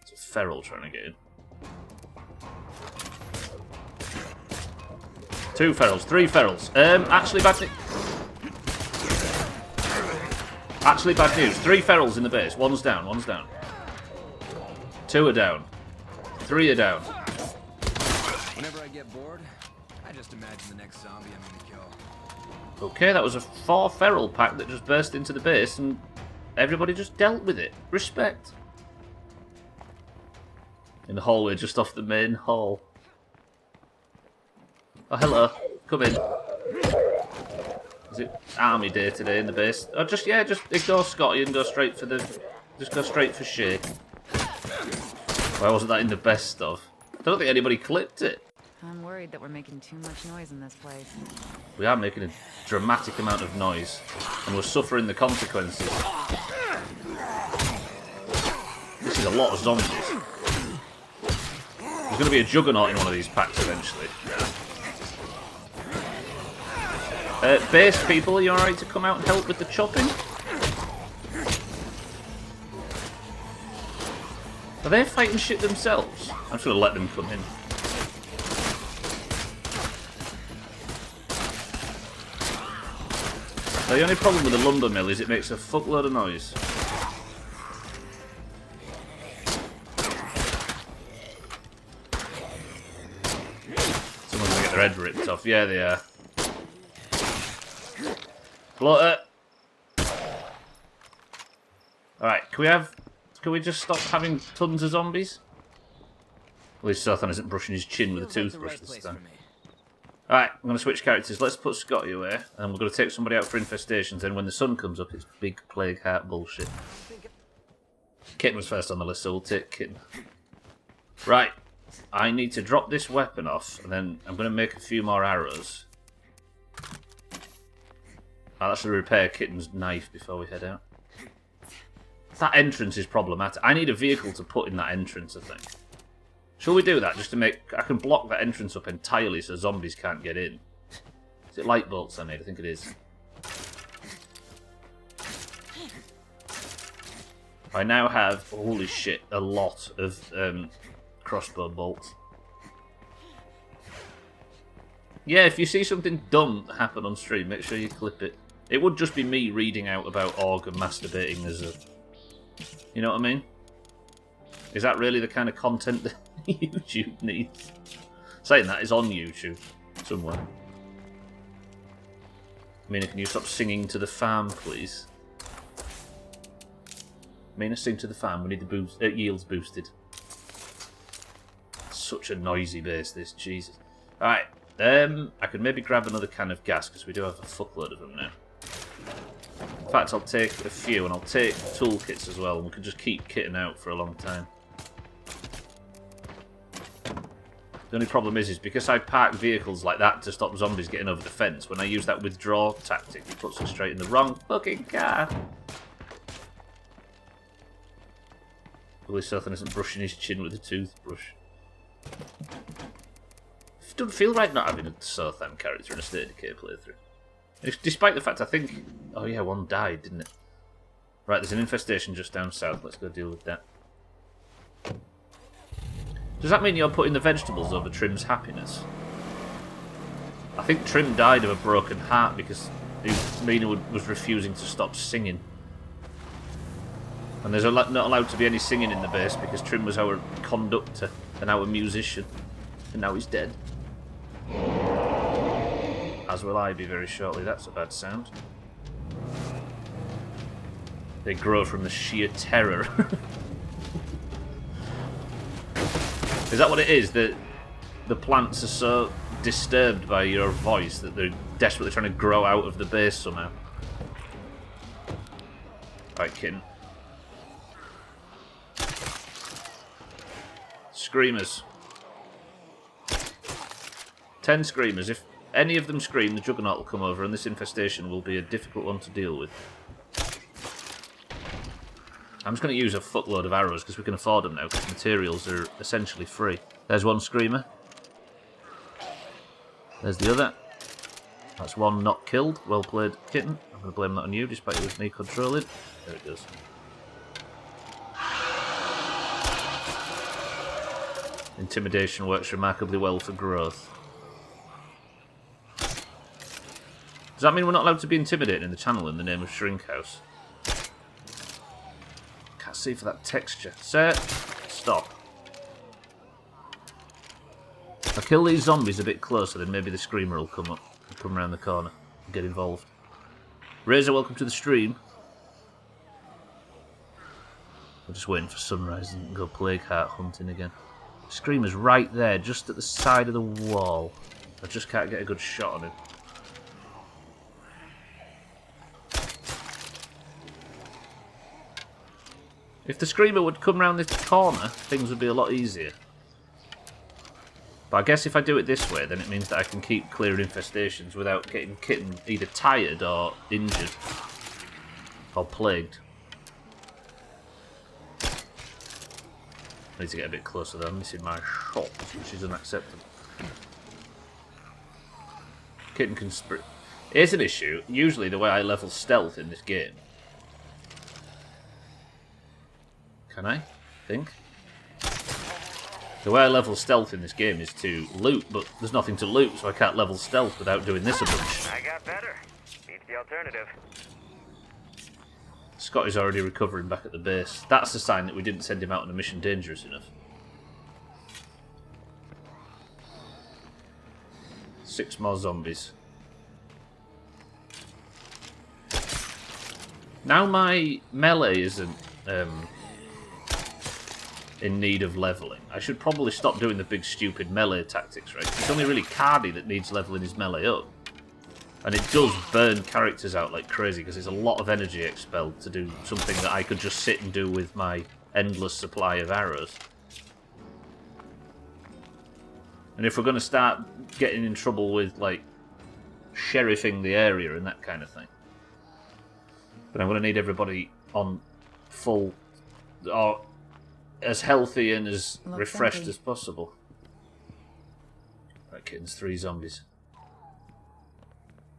It's feral trying to get in. 2 ferals, 3 ferals. Actually bad news. 3 ferals in the base. One's down, one's down. 2 are down. 3 are down. Whenever I get bored, I just imagine the next zombie I'm gonna kill. Okay, that was a 4 feral pack that just burst into the base and everybody just dealt with it. Respect. In the hallway just off the main hall. Oh, hello. Come in. Is it army day today in the base? Oh, just ignore Scotty and go straight for Shay. Why wasn't that in the best of? I don't think anybody clipped it. I'm worried that we're making too much noise in this place. We are making a dramatic amount of noise, and we're suffering the consequences. This is a lot of zombies. There's going to be a juggernaut in one of these packs eventually. Base people, are you alright to come out and help with the chopping? Are they fighting shit themselves? I'm just going to let them come in. The only problem with the lumber mill is it makes a fuckload of noise. Someone's going to get their head ripped off. Yeah, they are. Bloater. Alright, can we just stop having tons of zombies? At least Sothan isn't brushing his chin with a toothbrush this time. Alright, I'm going to switch characters. Let's put Scotty away, and we're going to take somebody out for infestations, then when the sun comes up, it's big plague heart bullshit. Kitten was first on the list, so we'll take Kitten. Right, I need to drop this weapon off, and then I'm going to make a few more arrows. I'll actually repair Kitten's knife before we head out. That entrance is problematic. I need a vehicle to put in that entrance, I think. Shall we do that, just to make... I can block that entrance up entirely so zombies can't get in. Is it light bolts I need? I think it is. I now have, holy shit, a lot of crossbow bolts. Yeah, if you see something dumb happen on stream, make sure you clip it. It would just be me reading out about Org and masturbating as a... You know what I mean? Is that really the kind of content that YouTube needs? Saying that is on YouTube somewhere. Mina, can you stop singing to the farm, please? Mina, sing to the farm. We need the boost, yields boosted. Such a noisy base, this. Jesus. Alright. I could maybe grab another can of gas, because we do have a fuckload of them now. In fact, I'll take a few, and I'll take toolkits as well, and we can just keep kitting out for a long time. The only problem is because I park vehicles like that to stop zombies getting over the fence, when I use that withdraw tactic, it puts us straight in the wrong fucking car. Willie Sothan isn't brushing his chin with a toothbrush. It doesn't feel right not having a Sothan character in a State of Decay playthrough. Despite the fact I think... Oh yeah, one died, didn't it? Right, there's an infestation just down south. Let's go deal with that. Does that mean you're putting the vegetables over Trim's happiness? I think Trim died of a broken heart because Mina was refusing to stop singing. And there's not allowed to be any singing in the base because Trim was our conductor and our musician. And now he's dead. As will I be very shortly. That's a bad sound. They grow from the sheer terror. Is that what it is? The plants are so disturbed by your voice that they're desperately trying to grow out of the base somehow. Right, kitten. Screamers. 10 screamers. If any of them scream, the Juggernaut will come over and this infestation will be a difficult one to deal with. I'm just going to use a fuckload of arrows because we can afford them now because materials are essentially free. There's one screamer. There's the other. That's one not killed. Well played, kitten. I'm going to blame that on you despite it was me controlling. There it goes. Intimidation works remarkably well for growth. Does that mean we're not allowed to be intimidated in the channel in the name of Shrink House? Can't see for that texture. Sir, stop. If I kill these zombies a bit closer, then maybe the screamer will come up and come around the corner and get involved. Razor, welcome to the stream. I'm just waiting for sunrise and go plague heart hunting again. Screamer's right there, just at the side of the wall. I just can't get a good shot on him. If the Screamer would come round this corner, things would be a lot easier. But I guess if I do it this way, then it means that I can keep clearing infestations without getting Kitten either tired or injured. Or plagued. I need to get a bit closer though, I'm missing my shot, which is unacceptable. Kitten can sprint. Here's an issue. Usually the way I level stealth in this game. Can I? Think? The way I level stealth in this game is to loot, but there's nothing to loot, so I can't level stealth without doing this a bunch. I got better. Beats the alternative. Scott is already recovering back at the base. That's a sign that we didn't send him out on a mission dangerous enough. 6 more zombies. Now my melee isn't in need of leveling. I should probably stop doing the big stupid melee tactics, right? It's only really Cardi that needs leveling his melee up. And it does burn characters out like crazy because there's a lot of energy expelled to do something that I could just sit and do with my endless supply of arrows. And if we're going to start getting in trouble with, like, sheriffing the area and that kind of thing, then I'm going to need everybody on full, or as healthy and as refreshed as possible. Right, kittens, 3 zombies.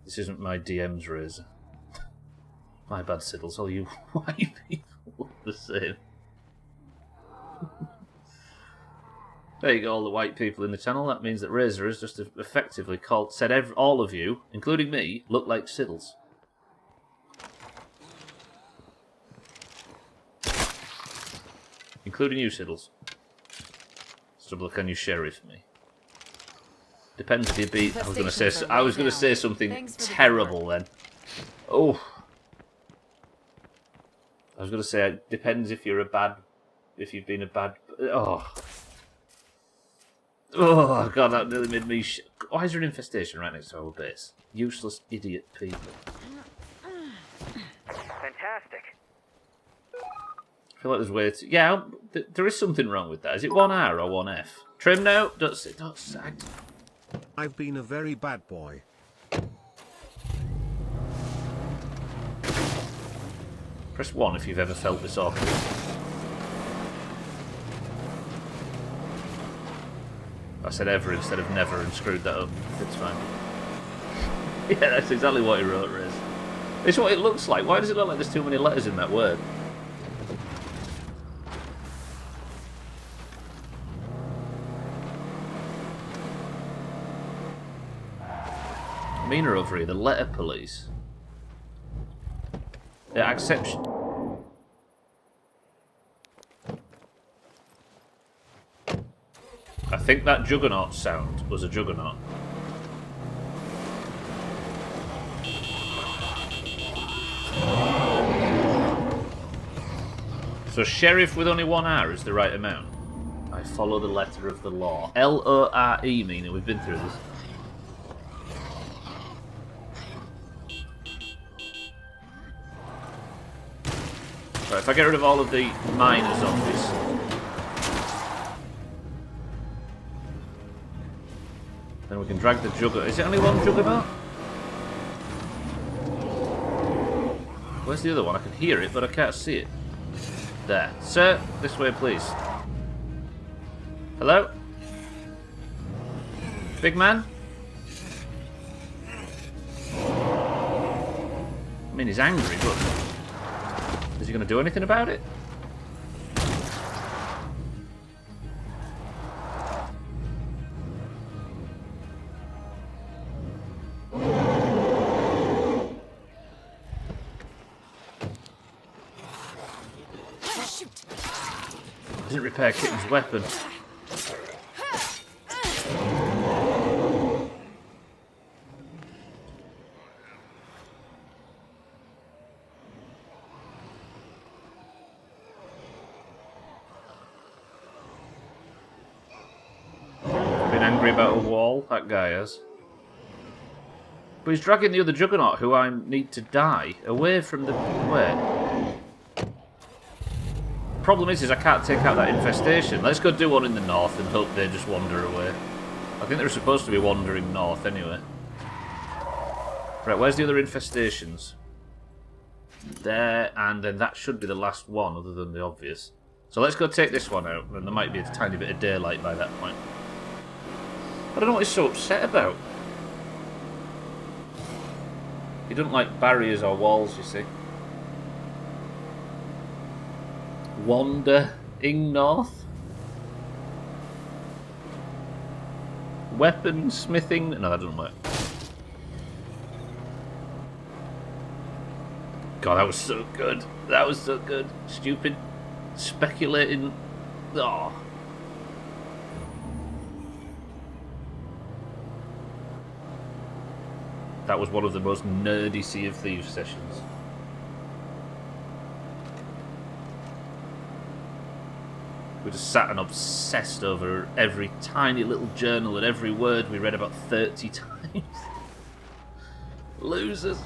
This isn't my DM's razor. My bad, Siddles. All you white people look the same. There you go, all the white people in the channel. That means that Razor has just effectively said all of you, including me, look like Siddles. Including you, Siddles. Stubbler, can you sheriff me? Depends if you beat. I was going to say something terrible then. Oh. I was going to say it depends if you're if you've been a bad. Oh. Oh god, that nearly made me. Why is there an infestation right next to our base? Useless idiot people. Fantastic. I feel like there's way to. Yeah, there is something wrong with that. Is it 1R or 1F? Trim now. Don't sag. I've been a very bad boy. Press 1 if you've ever felt this awkward. I said ever instead of never and screwed that up. It's fine. Yeah, that's exactly what he wrote, Riz. This is what it looks like. Why does it look like there's too many letters in that word? Mina over here, the letter police. The exception. I think that juggernaut sound was a juggernaut. So sheriff with only 1R is the right amount. I follow the letter of the law. L-O-R-E, Mina, we've been through this. Right, if I get rid of all of the minor zombies, then we can drag the juggernaut. Is it only one juggernaut? Where's the other one? I can hear it, but I can't see it. There. Sir, this way, please. Hello? Big man? I mean, he's angry, but is he going to do anything about it? I didn't repair Kitten's weapon. Been angry about a wall? That guy has. But he's dragging the other Juggernaut, who I need to die, away from the... Where? Problem is I can't take out that infestation. Let's go do one in the north and hope they just wander away. I think they're supposed to be wandering north anyway. Right, where's the other infestations? There, and then that should be the last one, other than the obvious. So let's go take this one out, and there might be a tiny bit of daylight by that point. I don't know what he's so upset about. He doesn't like barriers or walls, you see. Wandering north? Weapon smithing? No, that doesn't work. God, that was so good. That was so good. Stupid. Speculating. Oh. That was one of the most nerdy Sea of Thieves sessions. We just sat and obsessed over every tiny little journal and every word we read about 30 times. Losers.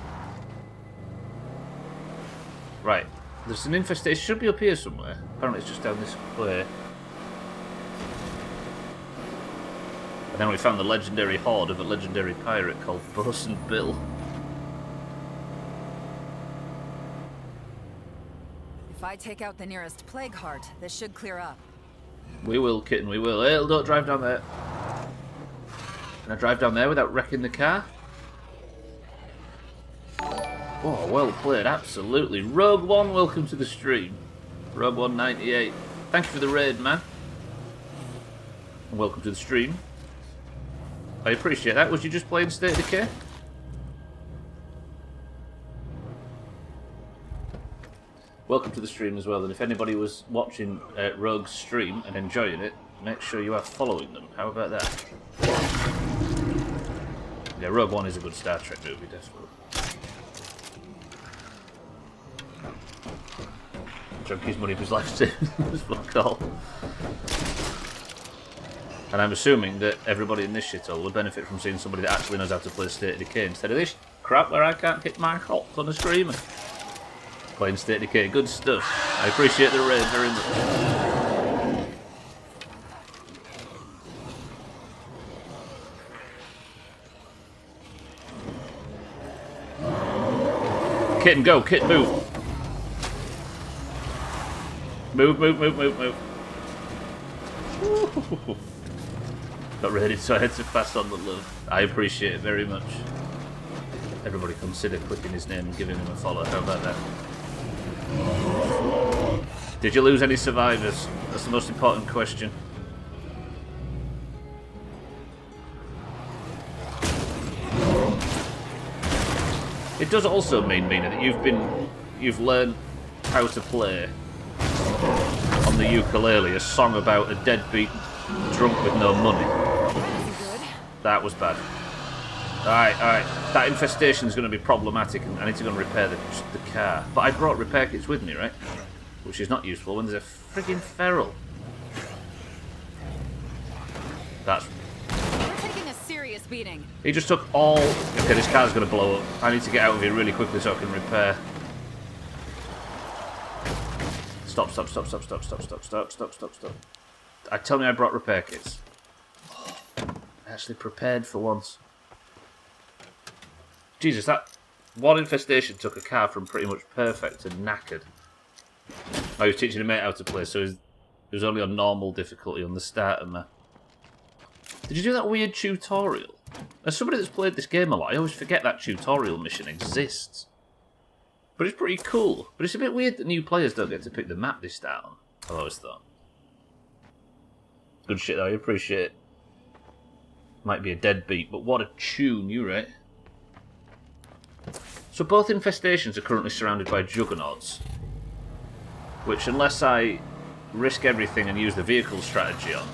Right, there's an infestation. It should be up here somewhere. Apparently it's just down this way. And then we found the legendary horde of a legendary pirate called Bosun Bill. If I take out the nearest plague heart, this should clear up. We will, Kitten, we will. Hey, don't drive down there. Can I drive down there without wrecking the car? Oh, well played, absolutely. Rogue One, welcome to the stream. Rogue 198. Thank you for the raid, man. And welcome to the stream. I appreciate that. Was you just playing State of Decay? Welcome to the stream as well, and if anybody was watching Rogue's stream and enjoying it, make sure you are following them. How about that? Yeah, Rogue One is a good Star Trek movie, definitely. Junkie's money for his life savings. Fuck all. And I'm assuming that everybody in this shithole would benefit from seeing somebody that actually knows how to play State of Decay instead of this crap where I can't hit my hops on a screamer. Playing State of Decay, good stuff. I appreciate the raid very much. Kitten, go. Kitten, move. Move, move, move, move, move. Ooh. Got ready, so I had to pass on the love. I appreciate it very much. Everybody consider clicking his name and giving him a follow. How about that? Did you lose any survivors? That's the most important question. It does also mean, Mina, that you've learned how to play on the ukulele a song about a deadbeat drunk with no money. That was bad. Alright. That infestation is going to be problematic, and I need to go and repair the car. But I brought repair kits with me, right? Which is not useful when there's a friggin' feral. That's... We're taking a serious beating. He just took all... Okay, this car's going to blow up. I need to get out of here really quickly so I can repair. Stop. Tell me I brought repair kits. Oh, I actually prepared for once. Jesus, that one infestation took a car from pretty much perfect to knackered. I was teaching a mate how to play, so it was only on normal difficulty on the starter map. Did you do that weird tutorial? As somebody that's played this game a lot, I always forget that tutorial mission exists. But it's pretty cool. But it's a bit weird that new players don't get to pick the map they start on, I've always thought. Good shit though, I appreciate it. Might be a deadbeat, but what a tune, you right? So both infestations are currently surrounded by juggernauts. Which, unless I risk everything and use the vehicle strategy on,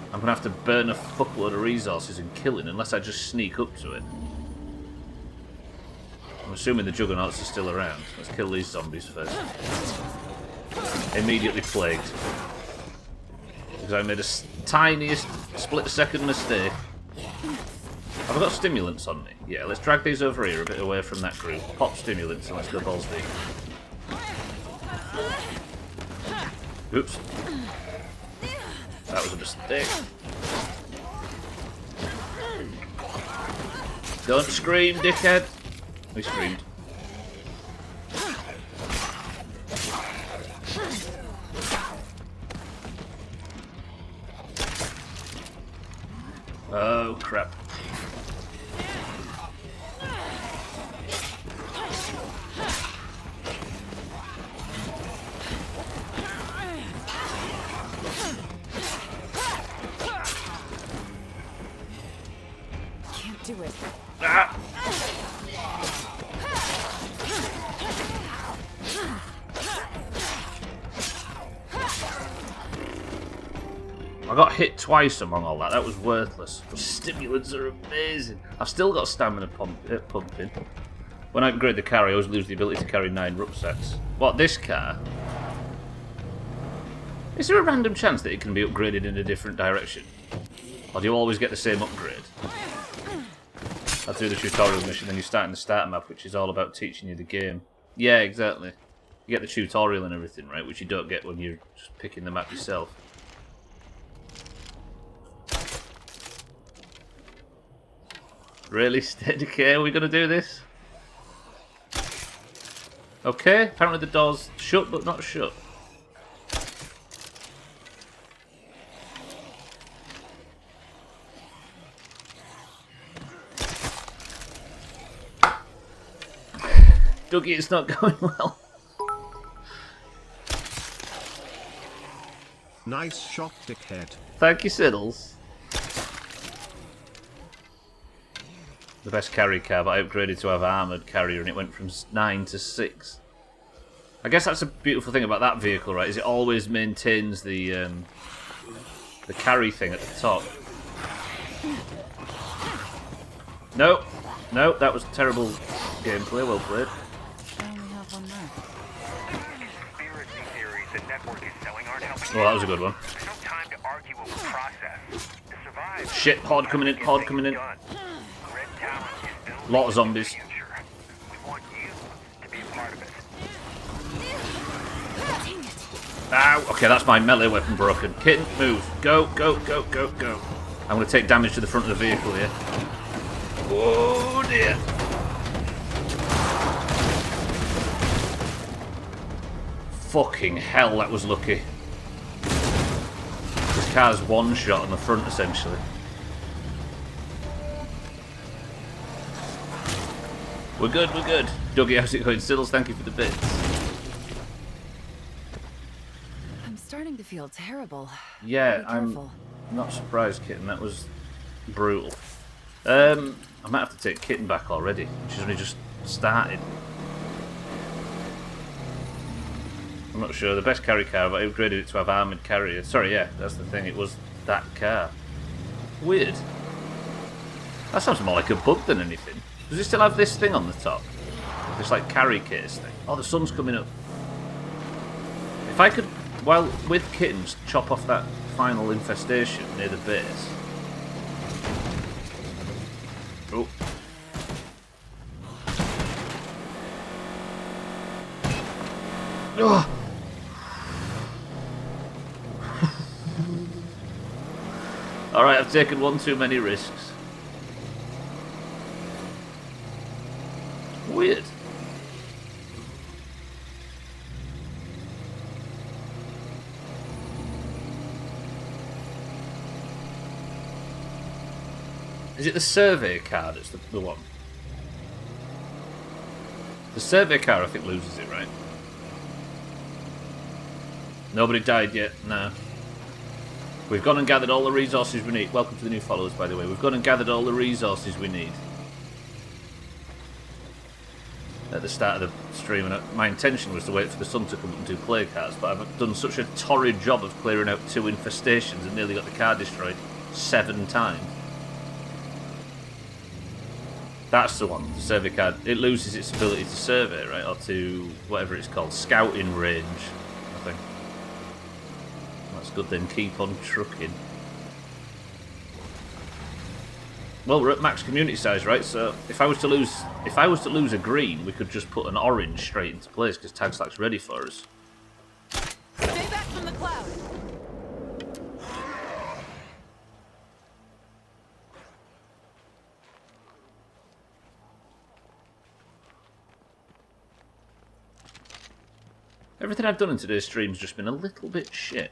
I'm going to have to burn a fuckload of resources and kill it unless I just sneak up to it. I'm assuming the Juggernauts are still around. Let's kill these zombies first. Immediately plagued. Because I made a tiniest split-second mistake. Have I got stimulants on me? Yeah, let's drag these over here a bit away from that group. Pop stimulants and let's go balls deep. Oops. That was a mistake. Don't scream, dickhead. We screamed. Oh, crap. Can't do it. Ah! I got hit twice among all that. That was worthless. But stimulants are amazing. I've still got stamina pumping. When I upgrade the car, I always lose the ability to carry 9 rucksacks. What, this car? Is there a random chance that it can be upgraded in a different direction? Or do you always get the same upgrade? I do the tutorial mission, then you start in the starter map, which is all about teaching you the game. Yeah, exactly. You get the tutorial and everything, right? Which you don't get when you're just picking the map yourself. Really? Decay? Are we going to do this? Okay, apparently the door's shut, but not shut. Dougie, it's not going well. Nice shot, dickhead. Thank you, Siddles. The best carry car, but I upgraded to have armoured carrier and it went from 9 to 6. I guess that's a beautiful thing about that vehicle, right? Is it always maintains the carry thing at the top. No, no, that was terrible gameplay. Well played. I only have one left. Conspiracy theories the network is selling aren't helping. Well, that was a good one. There's no time to argue over process. To survive. Shit, horde coming in, horde coming in. Lot of zombies. We want you to be a part of it. Ow! Okay, that's my melee weapon broken. Kitten, move. Go, go, go, go, go. I'm going to take damage to the front of the vehicle here. Oh dear. Fucking hell, that was lucky. This car's one shot on the front, essentially. We're good, we're good. Dougie, how's it going? Siddles, thank you for the bits. I'm starting to feel terrible. Yeah, Be I'm careful. not surprised, Kitten. That was brutal. I might have to take Kitten back already. She's only just started. I'm not sure. The best carry car, but I upgraded it to have armoured carrier. Sorry, yeah, that's the thing. It was that car. Weird. That sounds more like a bug than anything. Does it still have this thing on the top? This like carry case thing. Oh, the sun's coming up. If I could, while with Kittens, chop off that final infestation near the base. Oh. Oh. Alright, I've taken one too many risks. Weird. Is it the survey car that's the one? The survey car, I think, loses it, right? Nobody died yet, no. We've gone and gathered all the resources we need. Welcome to the new followers, by the way. We've gone and gathered all the resources we need. at the start of the stream, and my intention was to wait for the sun to come up and do plague cards, but I've done such a torrid job of clearing out 2 infestations and nearly got the car destroyed 7 times. That's the one, the survey card. It loses its ability to survey, right? Or to whatever it's called, scouting range, I think. That's good then, keep on trucking. Well, we're at max community size, right? So if I was to lose a green, we could just put an orange straight into place because Tag Slack's ready for us. Stay back from the cloud. Everything I've done in today's stream's just been a little bit shit.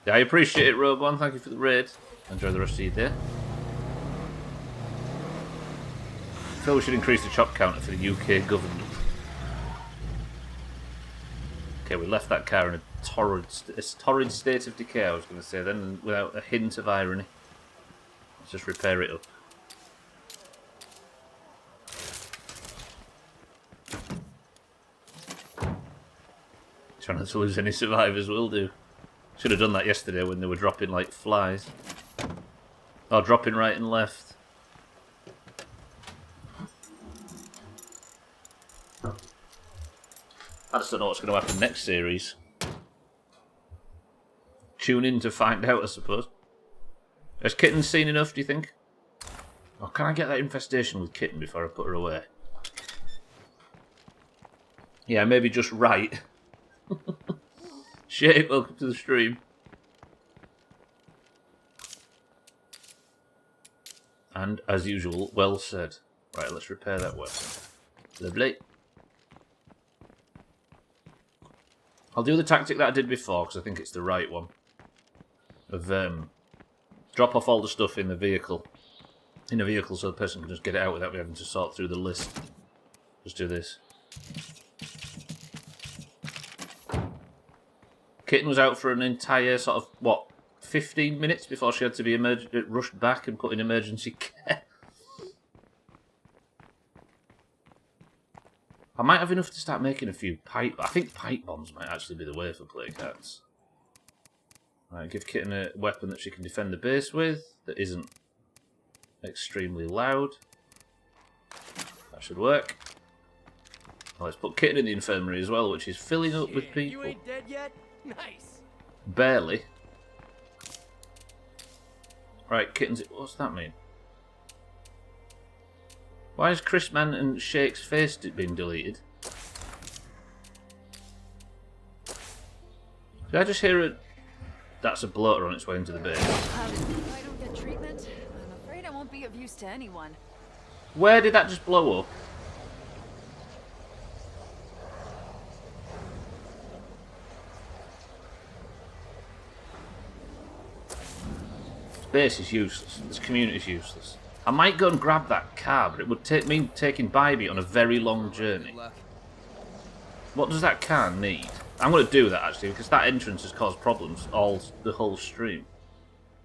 Yeah, I appreciate it, Rogue One. Thank you for the raid. Enjoy the rest of your day. I feel we should increase the chop counter for the UK government. Okay, we left that car in a torrid state of decay, I was going to say then, without a hint of irony. Let's just repair it up. Trying not to lose any survivors will do. Should have done that yesterday when they were dropping like flies. Or dropping right and left. I just don't know what's going to happen next series. Tune in to find out, I suppose. Has Kitten seen enough, do you think? Or can I get that infestation with Kitten before I put her away? Yeah, maybe just right. Shane, welcome to the stream. And, as usual, well said. Right, let's repair that weapon. Lovely. I'll do the tactic that I did before, because I think it's the right one. Of, drop off all the stuff in the vehicle. In a vehicle so the person can just get it out without me having to sort through the list. Just do this. Kitten was out for an entire sort of, what, 15 minutes before she had to be rushed back and put in emergency care. I might have enough to start making a few pipe... I think pipe bombs might actually be the way for plague cards. Right, give Kitten a weapon that she can defend the base with, that isn't extremely loud. That should work. Well, let's put Kitten in the infirmary as well, which is filling up with people. You ain't dead yet? Nice. Barely. Right, Kittens. What's that mean? Why is Chrisman and Shake's face being deleted? Did I just hear a... That's a bloater on its way into the base. If I don't get treatment, I'm afraid I won't be of use to anyone. Where did that just blow up? Base is useless. This community is useless. I might go and grab that car, but it would mean taking Bybee on a very long journey. What does that car need? I'm going to do that actually, because that entrance has caused problems the whole stream.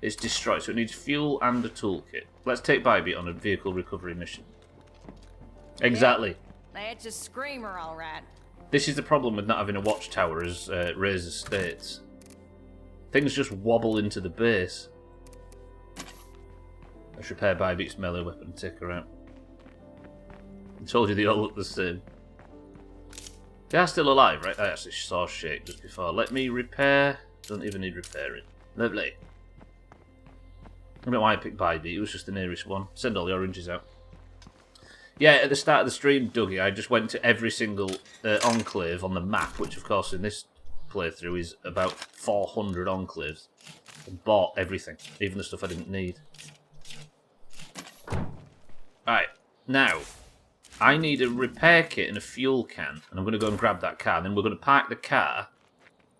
It's destroyed, so it needs fuel and a toolkit. Let's take Bybee on a vehicle recovery mission. Exactly. That's a screamer, all right. This is the problem with not having a watchtower, as Razor states. Things just wobble into the base. Let's repair Bybee's melee weapon and take her out. I told you they all look the same. They are still alive, right? I actually saw Shake just before. Let me repair. Don't even need repairing. Lovely. I don't know why I picked Bybee. It was just the nearest one. Send all the oranges out. Yeah, at the start of the stream, Dougie, I just went to every single enclave on the map, which of course in this playthrough is about 400 enclaves, and bought everything, even the stuff I didn't need. Right, now, I need a repair kit and a fuel can, and I'm going to go and grab that car, and then we're going to park the car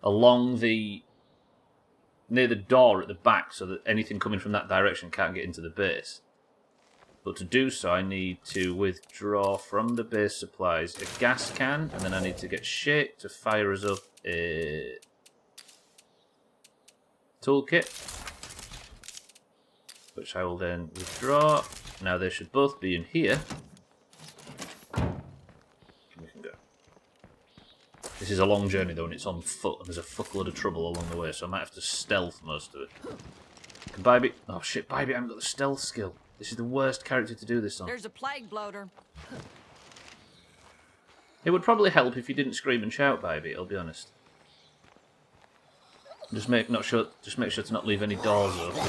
along near the door at the back, so that anything coming from that direction can't get into the base. But to do so, I need to withdraw from the base supplies a gas can, and then I need to get Shake to fire us up a toolkit. which I will then withdraw. Now they should both be in here. We can go. This is a long journey though, and it's on foot, and there's a fuckload of trouble along the way, so I might have to stealth most of it. Can Bybee... Oh shit, Bybee, I haven't got the stealth skill. This is the worst character to do this on. There's a plague bloater. It would probably help if you didn't scream and shout, Bybee, I'll be honest. Just make sure to not leave any doors open.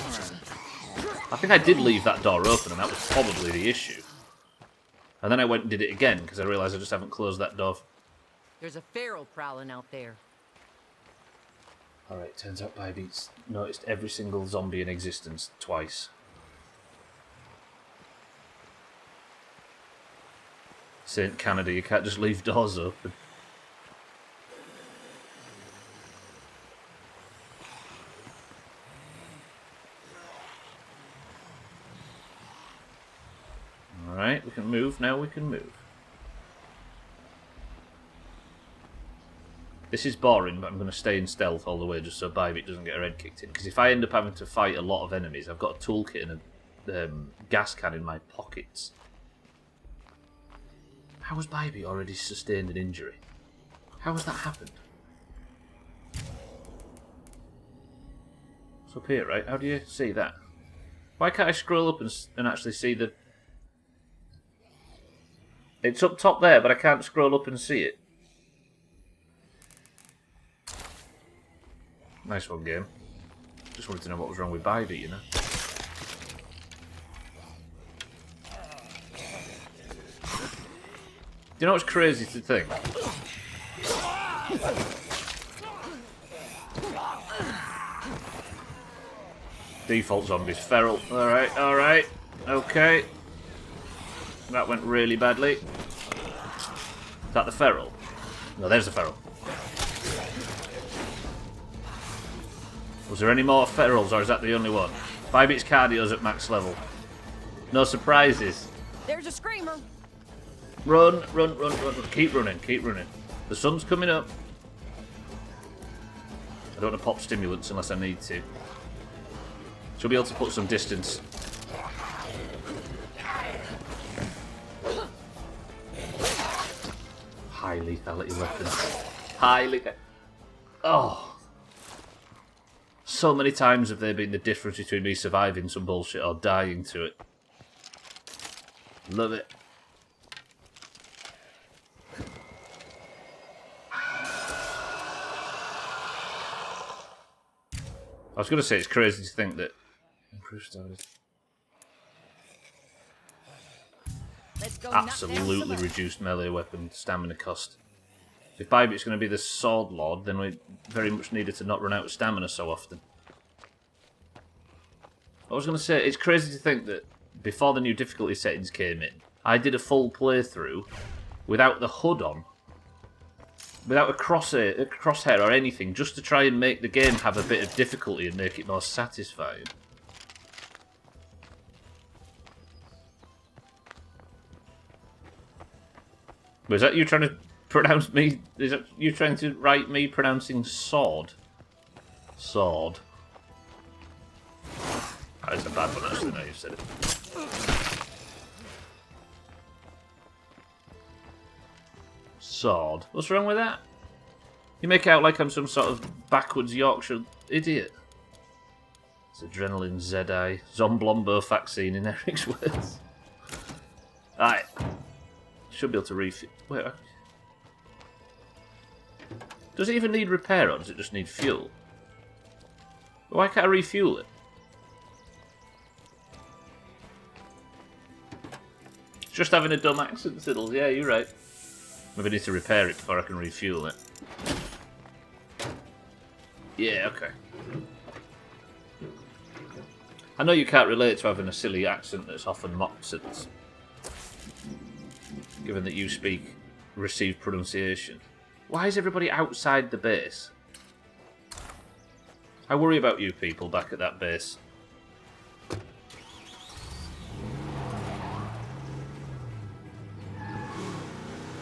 I think I did leave that door open, and that was probably the issue. And then I went and did it again, because I realised I just haven't closed that door. There's a feral prowling out there. Alright, turns out Bybee's noticed every single zombie in existence twice. St. Canada, you can't just leave doors open. Alright, we can move, now we can move. This is boring, but I'm going to stay in stealth all the way just so Bybee doesn't get her head kicked in. Because if I end up having to fight a lot of enemies, I've got a toolkit and a gas can in my pockets. How has Bybee already sustained an injury? How has that happened? It's up here, right? How do you see that? Why can't I scroll up and actually see the... It's up top there, but I can't scroll up and see it. Nice one, game. Just wanted to know what was wrong with Bybee, you know? Do you know what's crazy to think? Default zombies. Feral. Alright, alright. Okay. That went really badly. Is that the feral? No, there's the feral. Was there any more ferals, or is that the only one? Bybee's cardio's at max level. No surprises. There's a screamer. Run, run, run, run, run. Keep running, keep running. The sun's coming up. I don't want to pop stimulants unless I need to. She'll be able to put some distance. High lethality weapons. High lethality. Oh. So many times have there been the difference between me surviving some bullshit or dying to it. Love it. I was going to say it's crazy to think that... Absolutely reduced melee weapon stamina cost. If Bybee's going to be the Sword Lord, then we very much needed to not run out of stamina so often. I was going to say, it's crazy to think that before the new difficulty settings came in, I did a full playthrough without the HUD on. Without a crosshair or anything, just to try and make the game have a bit of difficulty and make it more satisfying. Was that you trying to pronounce me? Is that you trying to write me pronouncing sword? Sword. That is a bad one, actually, now you've said it. Sword. What's wrong with that? You make out like I'm some sort of backwards Yorkshire idiot. It's adrenaline Zedi. Zomblombo vaccine in Eric's words. Alright. Should be able to refuel. Wait. Does it even need repair or does it just need fuel? Why can't I refuel it? It's just having a dumb accent, Siddles. Yeah, you're right. Maybe I need to repair it before I can refuel it. Yeah, okay. I know you can't relate to having a silly accent that's often mocked, Siddles. Given that you speak received pronunciation. Why is everybody outside the base? I worry about you people back at that base.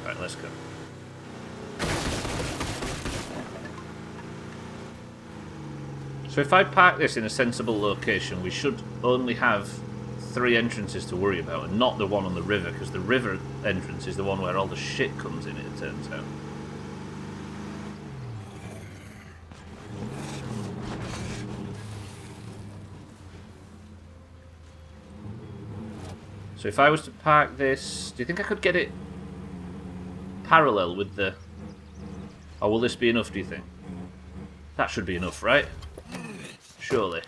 Right, let's go. So if I park this in a sensible location, we should only have 3 entrances to worry about, and not the one on the river, because the river entrance is the one where all the shit comes in, it turns out. So if I was to park this, do you think I could get it parallel with the... Or will this be enough, do you think? That should be enough, right? Surely.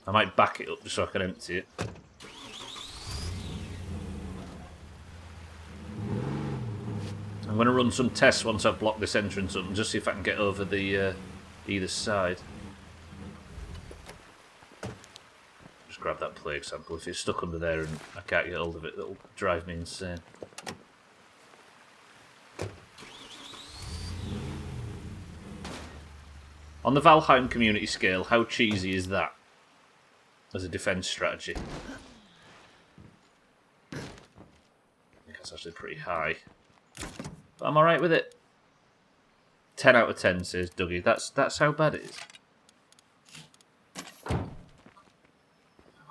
I might back it up just so I can empty it. I'm going to run some tests once I've blocked this entrance up and just see if I can get over the either side. Just grab that plague sample. If it's stuck under there and I can't get hold of it, it'll drive me insane. On the Valheim community scale, how cheesy is that as a defense strategy? I think that's actually pretty high. But I'm alright with it. 10 out of 10, says Dougie. That's how bad it is.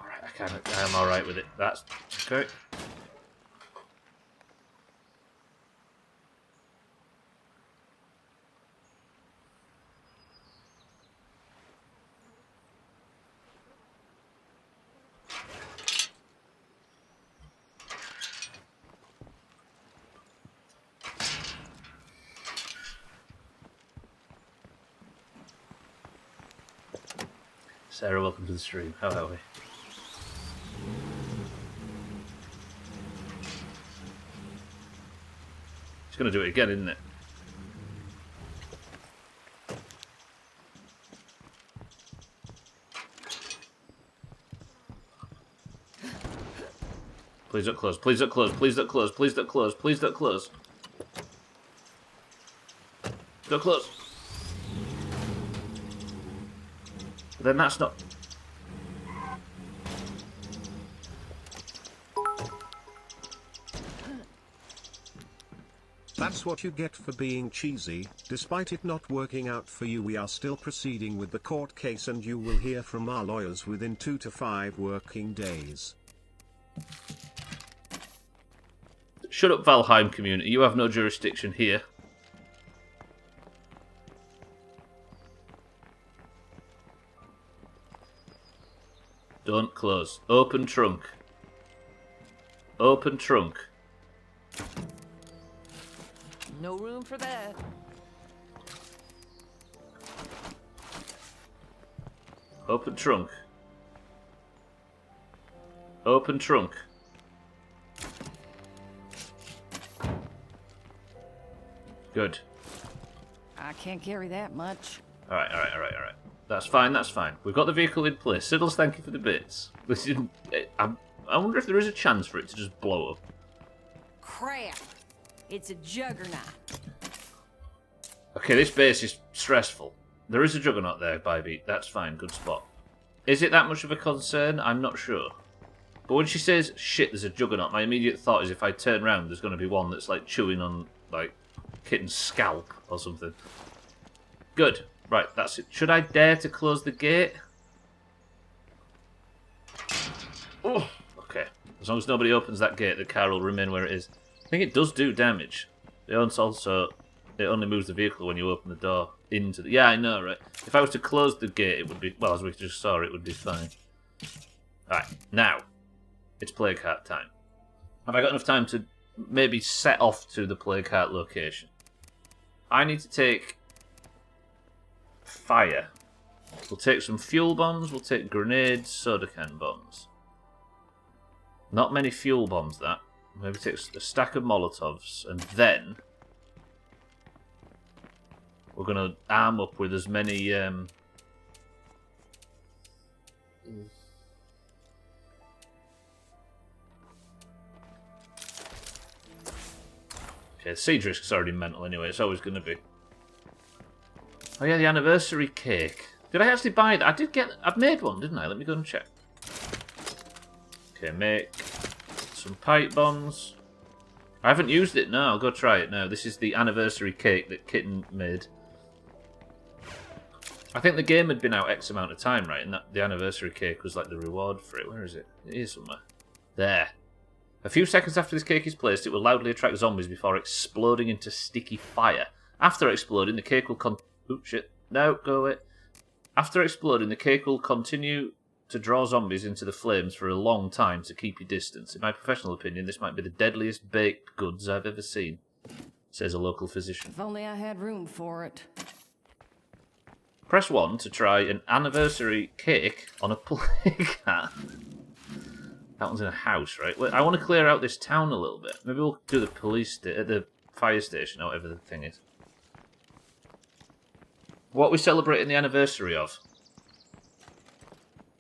Alright, I'm alright with it. That's okay. Sarah, welcome to the stream. How are we? It's going to do it again, isn't it? Please don't close. Please don't close. Please don't close. Please don't close. Please don't close. Don't close. Then that's not... That's what you get for being cheesy. Despite it not working out for you, we are still proceeding with the court case and you will hear from our lawyers within 2 to 5 working days. Shut up, Valheim community. You have no jurisdiction here. Don't close. Open trunk. Open trunk. No room for that. Open trunk. Open trunk. Good. I can't carry that much. Alright. That's fine, that's fine. We've got the vehicle in place. Siddles, thank you for the bits. This isn't... I wonder if there is a chance for it to just blow up. Crap! It's a juggernaut. Okay, this base is stressful. There is a juggernaut there, Bybeat. That's fine, good spot. Is it that much of a concern? I'm not sure. But when she says, shit, there's a juggernaut, my immediate thought is if I turn around, there's going to be one that's like chewing on, like, Kitten's scalp or something. Good. Right, that's it. Should I dare to close the gate? Oh, okay. As long as nobody opens that gate, the car will remain where it is. I think it does do damage. It only moves the vehicle when you open the door into the... Yeah, I know, right? If I was to close the gate, it would be... Well, as we just saw, it would be fine. Alright, now. It's Plague Heart time. Have I got enough time to maybe set off to the Plague Heart location? I need to take... fire. We'll take some fuel bombs, we'll take grenades, soda can bombs. Not many fuel bombs, that. Maybe take a stack of Molotovs, and then we're going to arm up with as many... Okay, the siege risk's already mental anyway, it's always going to be. Oh yeah, the anniversary cake. Did I actually buy that? I've made one, didn't I? Let me go and check. Okay, make some pipe bombs. I haven't used it, no. I'll go try it now. This is the anniversary cake that Kitten made. I think the game had been out X amount of time, right? And the anniversary cake was like the reward for it. Where is it? It is somewhere. There. A few seconds after this cake is placed, it will loudly attract zombies before exploding into sticky fire. After exploding, the cake will Oops, shit. No, go away. After exploding, the cake will continue to draw zombies into the flames for a long time to keep your distance. In my professional opinion, this might be the deadliest baked goods I've ever seen, says a local physician. If only I had room for it. Press 1 to try an anniversary cake on a plague hat. That one's in a house, right? Well, I want to clear out this town a little bit. Maybe we'll do the the fire station or whatever the thing is. What are we celebrating the anniversary of?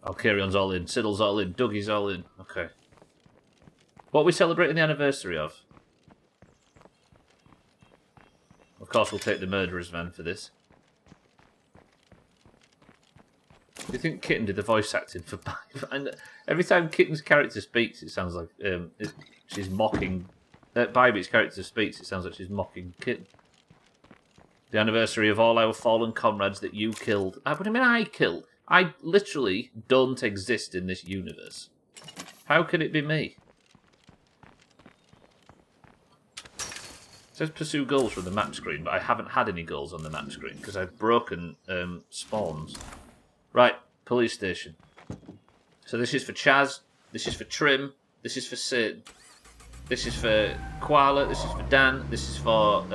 Oh, Carry-on's all in. Siddle's all in. Dougie's all in. Okay. What are we celebrating the anniversary of? Of course, we'll take the murderer's van for this. Do you think Kitten did the voice acting for Bybie? And every time Kitten's character speaks, it sounds like she's mocking... Bybie's character speaks, it sounds like she's mocking Kitten. The anniversary of all our fallen comrades that you killed. What do you mean I killed? I literally don't exist in this universe. How can it be me? It says pursue goals from the map screen, but I haven't had any goals on the map screen because I've broken spawns. Right, police station. So this is for Chaz, this is for Trim, this is for Sid, this is for Koala, this is for Dan, this is for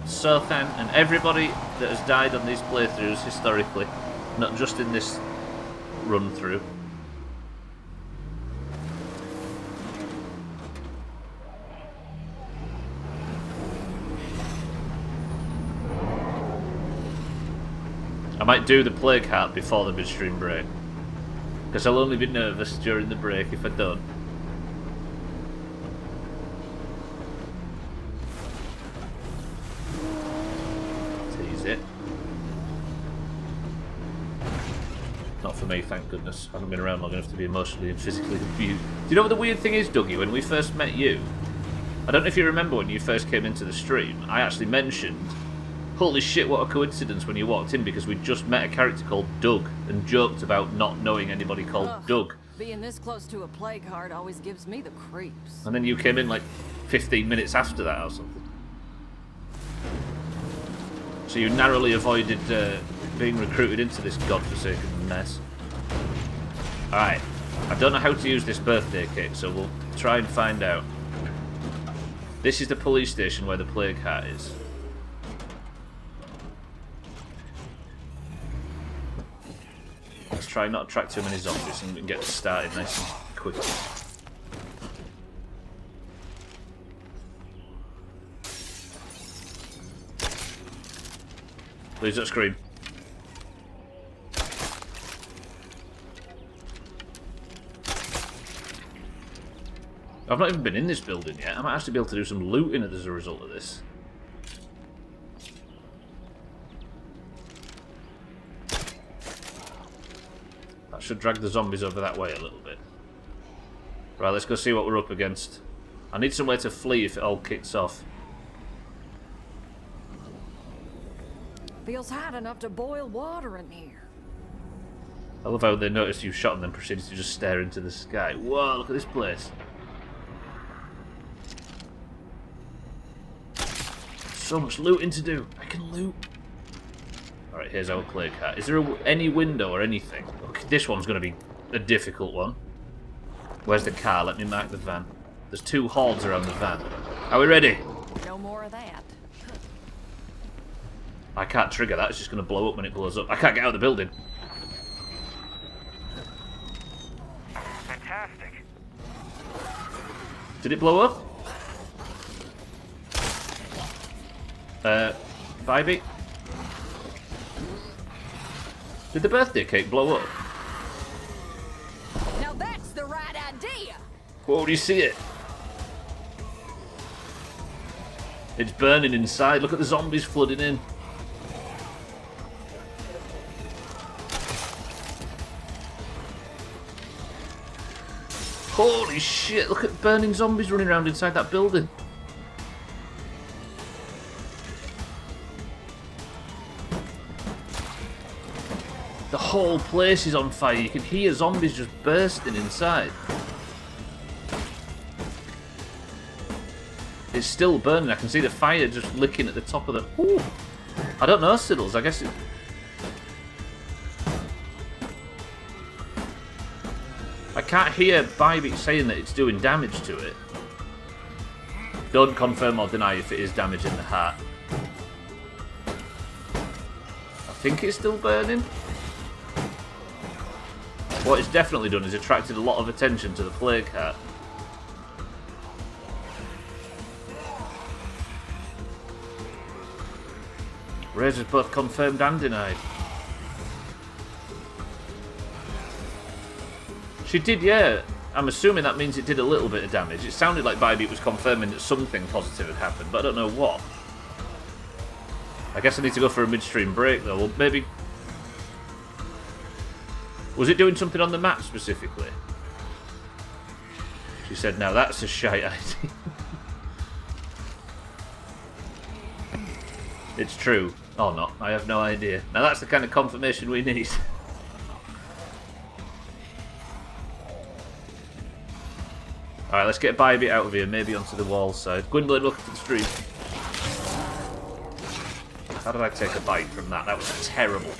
Sothan, and everybody that has died on these playthroughs historically, not just in this run through. I might do the plague heart before the midstream break, because I'll only be nervous during the break if I don't. Tease it. Not for me, thank goodness. I haven't been around long enough to be emotionally and physically abused. Do you know what the weird thing is, Dougie? When we first met you, I don't know if you remember when you first came into the stream, I actually mentioned, holy shit, what a coincidence when you walked in, because we'd just met a character called Doug and joked about not knowing anybody called Doug. Being this close to a plague heart always gives me the creeps. And then you came in like 15 minutes after that or something. So you narrowly avoided being recruited into this godforsaken mess. Alright, I don't know how to use this birthday cake, so we'll try and find out. This is the police station where the plague heart is. Let's try not to attract too many zombies and we can get started nice and quickly. Please don't scream. I've not even been in this building yet. I might actually be able to do some looting as a result of this. That should drag the zombies over that way a little bit. Right, let's go see what we're up against. I need somewhere to flee if it all kicks off. Feels hot enough to boil water in here. I love how they noticed you shot and then proceeded to just stare into the sky. Whoa, look at this place. So much looting to do. I can loot. Alright, here's our plague heart. Is there any window or anything? Okay, this one's going to be a difficult one. Where's the car? Let me mark the van. There's two hordes around the van. Are we ready? No more of that. I can't trigger that. It's just going to blow up when it blows up. I can't get out of the building. Fantastic. Did it blow up? Bybie? Did the birthday cake blow up? Now that's the right idea. Whoa, do you see it? It's burning inside. Look at the zombies flooding in. Holy shit, look at burning zombies running around inside that building. The whole place is on fire. You can hear zombies just bursting inside. It's still burning. I can see the fire just licking at the top of the... Ooh. I don't know, Siddles. I guess it... I can't hear Bybit saying that it's doing damage to it. Don't confirm or deny if it is damaging the heart. I think it's still burning. What it's definitely done is attracted a lot of attention to the plague heart. Razor's both confirmed and denied. She did, yeah. I'm assuming that means it did a little bit of damage. It sounded like Bybit was confirming that something positive had happened, but I don't know what. I guess I need to go for a midstream break, though. Well, maybe... Was it doing something on the map, specifically? She said, now that's a shite idea. It's true. Or not. I have no idea. Now that's the kind of confirmation we need. Alright, let's get Bybit out of here, maybe onto the wall side. Gwynblade, look at the stream. How did I take a bite from that? That was terrible.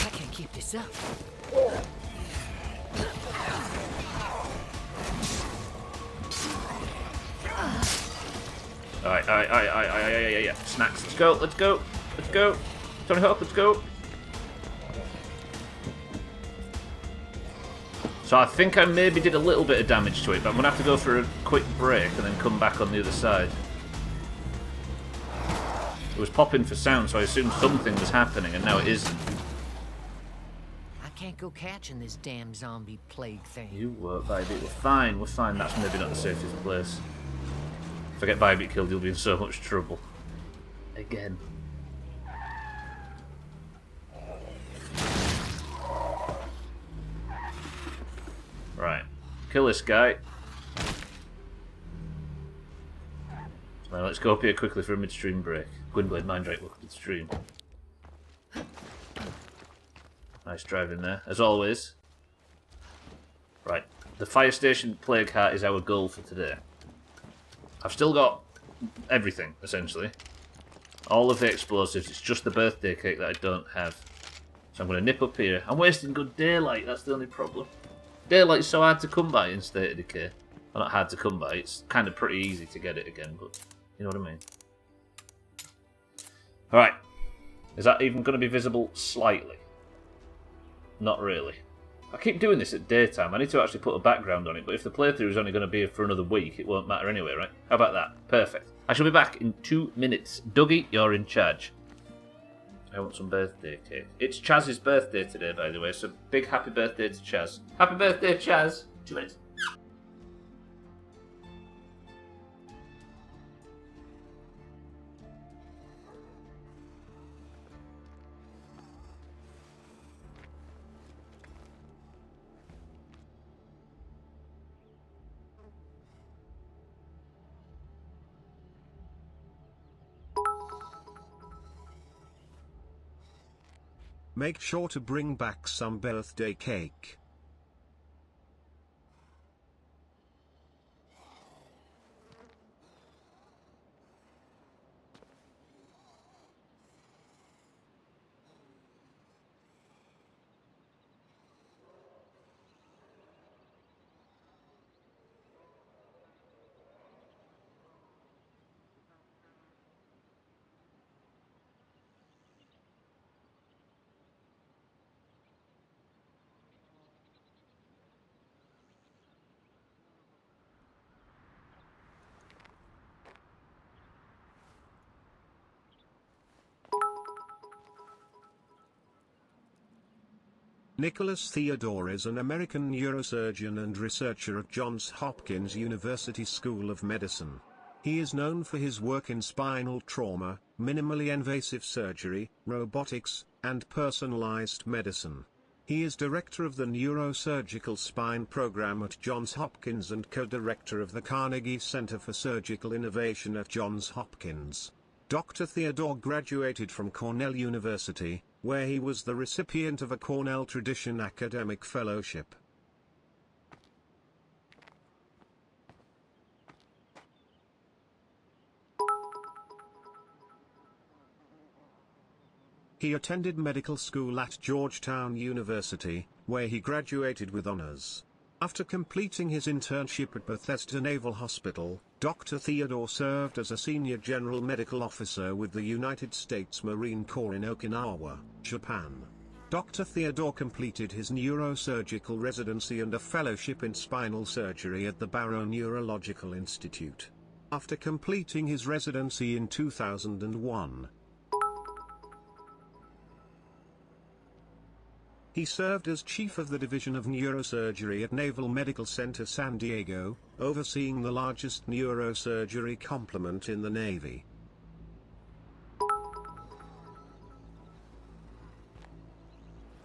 I can't keep this up. Alright, snacks. Let's go, let's go, let's go. Tony Hawk, let's go. So I think I maybe did a little bit of damage to it, but I'm going to have to go for a quick break and then come back on the other side. It was popping for sound, so I assumed something was happening, and now it isn't. I can't go catching this damn zombie plague thing. You were, Bybit. We're fine, we're fine. That's maybe not the safest place. If I get Bybit killed, you'll be in so much trouble. Again. Right. Kill this guy. Well, let's go up here quickly for a midstream break. Gwynblade, Mindrake, look at the stream. Nice driving there, as always. Right. The fire station plague heart is our goal for today. I've still got everything, essentially. All of the explosives. It's just the birthday cake that I don't have. So I'm going to nip up here. I'm wasting good daylight, that's the only problem. Daylight's so hard to come by in State of Decay. Well, not hard to come by, it's kind of pretty easy to get it again, but you know what I mean. Alright. Is that even going to be visible slightly? Not really. I keep doing this at daytime. I need to actually put a background on it, but if the playthrough is only going to be for another week, it won't matter anyway, right? How about that? Perfect. I shall be back in 2 minutes. Dougie, you're in charge. I want some birthday cake. It's Chaz's birthday today, by the way, so big happy birthday to Chaz. Happy birthday, Chaz. 2 minutes. Make sure to bring back some birthday cake. Nicholas Theodore is an American neurosurgeon and researcher at Johns Hopkins University School of Medicine. He is known for his work in spinal trauma, minimally invasive surgery, robotics, and personalized medicine. He is director of the Neurosurgical Spine Program at Johns Hopkins and co-director of the Carnegie Center for Surgical Innovation at Johns Hopkins. Dr. Theodore graduated from Cornell University, where he was the recipient of a Cornell Tradition Academic Fellowship. He attended medical school at Georgetown University, where he graduated with honors. After completing his internship at Bethesda Naval Hospital, Dr. Theodore served as a senior general medical officer with the United States Marine Corps in Okinawa, Japan. Dr. Theodore completed his neurosurgical residency and a fellowship in spinal surgery at the Barrow Neurological Institute. After completing his residency in 2001, he served as chief of the Division of Neurosurgery at Naval Medical Center San Diego, overseeing the largest neurosurgery complement in the Navy.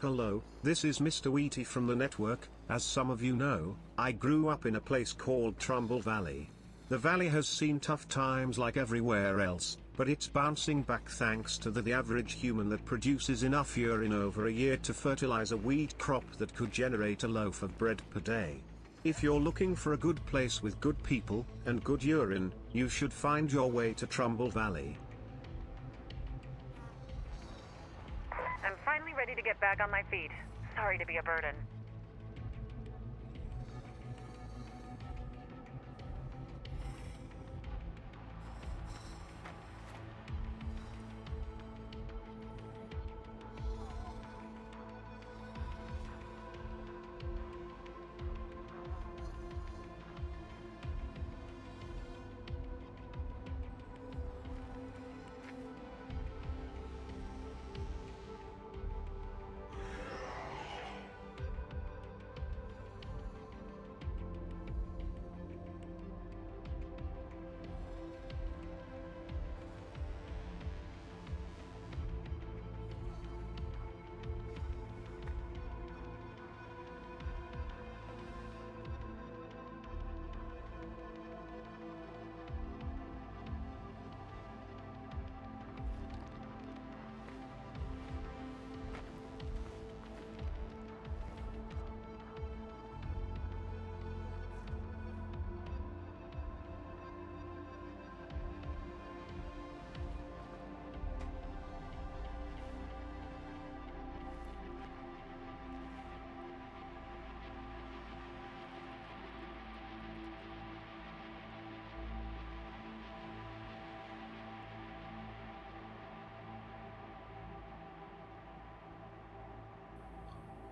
Hello, this is Mr. Wheaty from the network. As some of you know, I grew up in a place called Trumbull Valley. The valley has seen tough times like everywhere else, but it's bouncing back thanks to the average human that produces enough urine over a year to fertilize a wheat crop that could generate a loaf of bread per day. If you're looking for a good place with good people and good urine, you should find your way to Trumbull Valley. I'm finally ready to get back on my feet. Sorry to be a burden.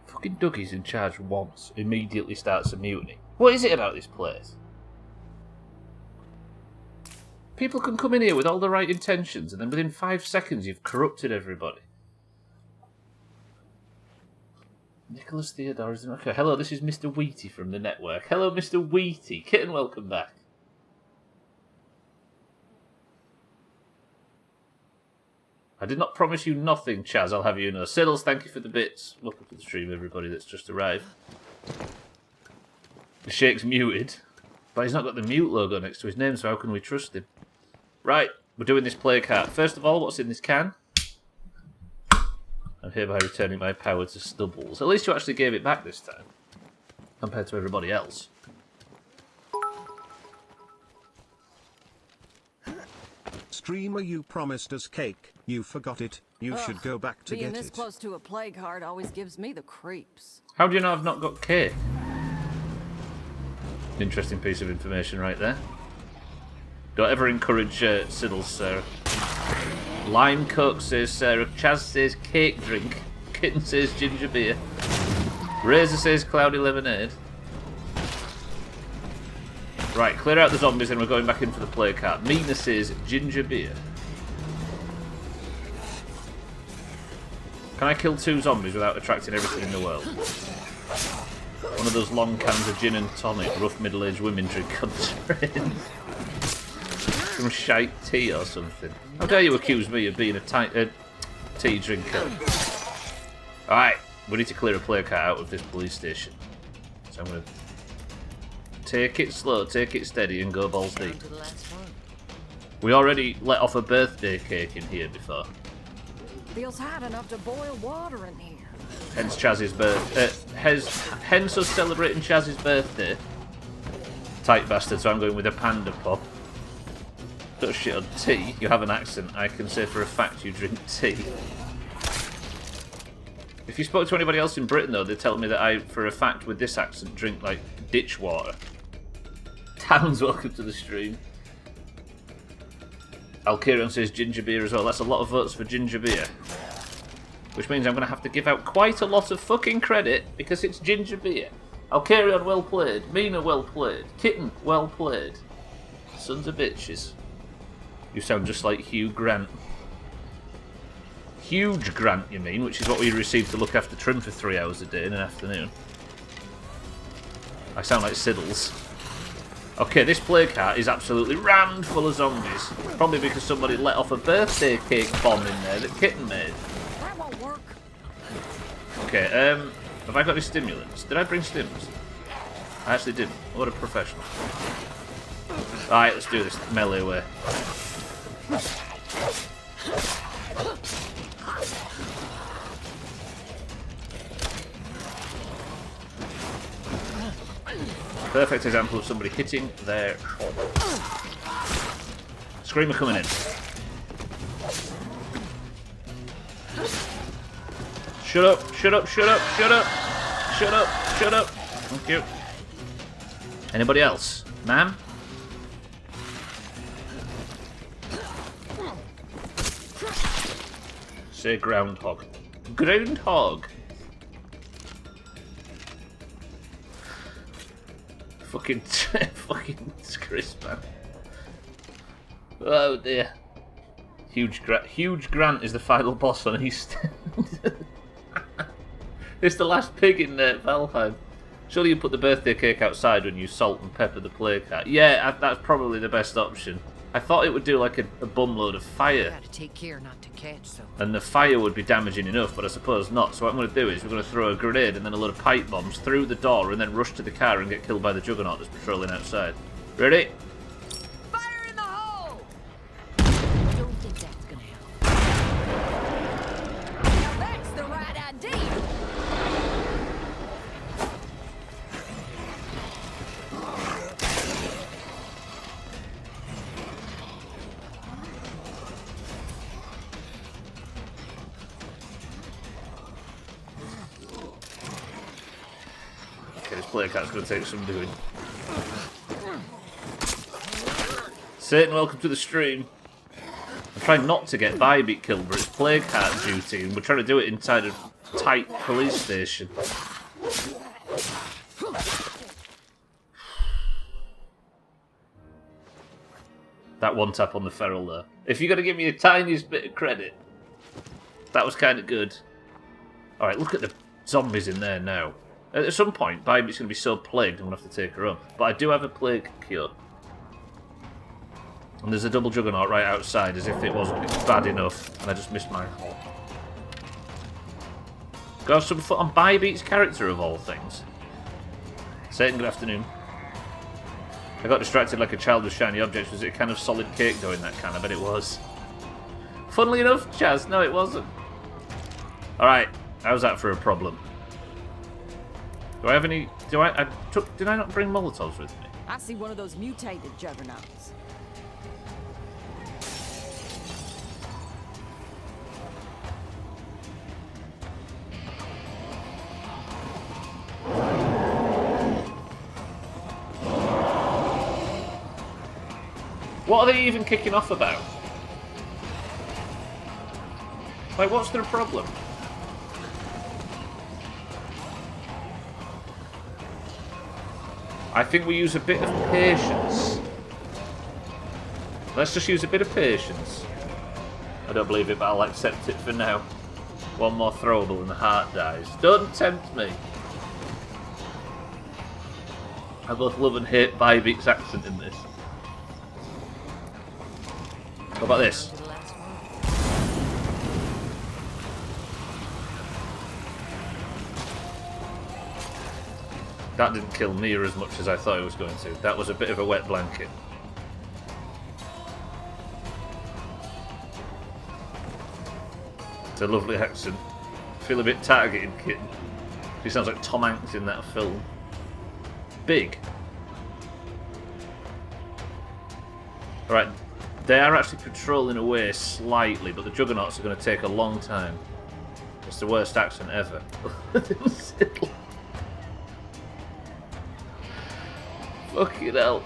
Fucking Dougie's in charge once, immediately starts a mutiny. What is it about this place? People can come in here with all the right intentions, and then within 5 seconds you've corrupted everybody. Nicholas Theodore is... Okay, hello, this is Mr. Wheaty from the network. Hello, Mr. Wheaty. Kitten, welcome back. I did not promise you nothing, Chaz, I'll have you know. Siddles, thank you for the bits. Welcome to the stream, everybody that's just arrived. The Shake's muted, but he's not got the mute logo next to his name, so how can we trust him? Right, we're doing this play card. First of all, what's in this can? I'm hereby returning my power to Stubbles. At least you actually gave it back this time, compared to everybody else. Streamer, you promised us cake. You forgot it. You should go back to being get this it. close to a plague heart always gives me the creeps. How do you know I've not got cake? Interesting piece of information right there. Don't ever encourage Siddles, Sarah. Lime Coke says Sarah. Chaz says cake drink. Kitten says ginger beer. Razor says cloudy lemonade. Right, clear out the zombies and we're going back in for the play card. Mina says ginger beer. Can I kill 2 zombies without attracting everything in the world? One of those long cans of gin and tonic rough middle-aged women drink on trains. Can some shite tea or something. How dare you accuse me of being a tea drinker? Alright, we need to clear a plague cart out of this police station. So I'm going to take it slow, take it steady, and go balls deep. We already let off a birthday cake in here before. Feels hot enough to boil water in here. Hence Chaz's hence us celebrating Chaz's birthday. Tight bastard, so I'm going with a panda pop. Don't shit on tea. You have an accent. I can say for a fact you drink tea. If you spoke to anybody else in Britain, though, they'd tell me that I, for a fact, with this accent, drink, like, ditch water. Towns, welcome to the stream. Alkirion says ginger beer as well. That's a lot of votes for ginger beer. Which means I'm going to have to give out quite a lot of fucking credit because it's ginger beer. Alkirion, well played. Mina, well played. Kitten, well played. Sons of bitches. You sound just like Hugh Grant. Huge Grant, you mean, which is what we received to look after Trim for 3 hours a day in an afternoon. I sound like Siddles. Okay, this plague cart is absolutely rammed full of zombies. Probably because somebody let off a birthday cake bomb in there that Kitten made. That won't work. Okay, have I got any stimulants? Did I bring stims? I actually didn't. What a professional. Alright, let's do this melee way. Perfect example of somebody hitting their Screamer coming in. Shut up, shut up, shut up, shut up, shut up, shut up. Thank you. Anybody else? Ma'am? Say groundhog. Groundhog. Fucking Chris, man. Oh dear. Huge Grant is the final boss on East. It's the last pig in Valheim. Surely you put the birthday cake outside when you salt and pepper the plague cat. Yeah, that's probably the best option. I thought it would do like a bumload of fire. Gotta take care not to catch something. And the fire would be damaging enough, but I suppose not. So what I'm going to do is we're going to throw a grenade and then a load of pipe bombs through the door and then rush to the car and get killed by the Juggernaut that's patrolling outside. Ready? Fire in the hole! I don't think that's gonna help. Now that's the right idea. Okay, this plague cat's going to take some doing. Satan, welcome to the stream. I'm trying not to get Bybeat killed, but it's plague cat duty, and we're trying to do it inside a tight police station. That one tap on the feral there. If you're going to give me a tiniest bit of credit, that was kind of good. Alright, look at the zombies in there now. At some point, Bybeat's going to be so plagued I'm going to have to take her home. But I do have a plague cure. And there's a double Juggernaut right outside, as if it wasn't bad enough. And I just missed my... Got some foot on Bybeat's character, of all things. Satan, good afternoon. I got distracted like a child with shiny objects. Was it a kind of solid cake doing that kind? I bet it was. Funnily enough, Chaz, no it wasn't. Alright, how's that for a problem? Do I have any... Did I not bring Molotovs with me? I see one of those mutated juggernauts. What are they even kicking off about? Like, what's their problem? I think we use a bit of patience. Let's just use a bit of patience. I don't believe it, but I'll accept it for now. One more throwable and the heart dies. Don't tempt me. I both love and hate Bybeat's accent in this. What about this? Down to the last one. That didn't kill me as much as I thought it was going to. That was a bit of a wet blanket. It's a lovely accent. I feel a bit targeted, kitten. He sounds like Tom Hanks in that film. Big. Alright, they are actually patrolling away slightly, but the Juggernauts are going to take a long time. It's the worst accent ever. Fucking hell.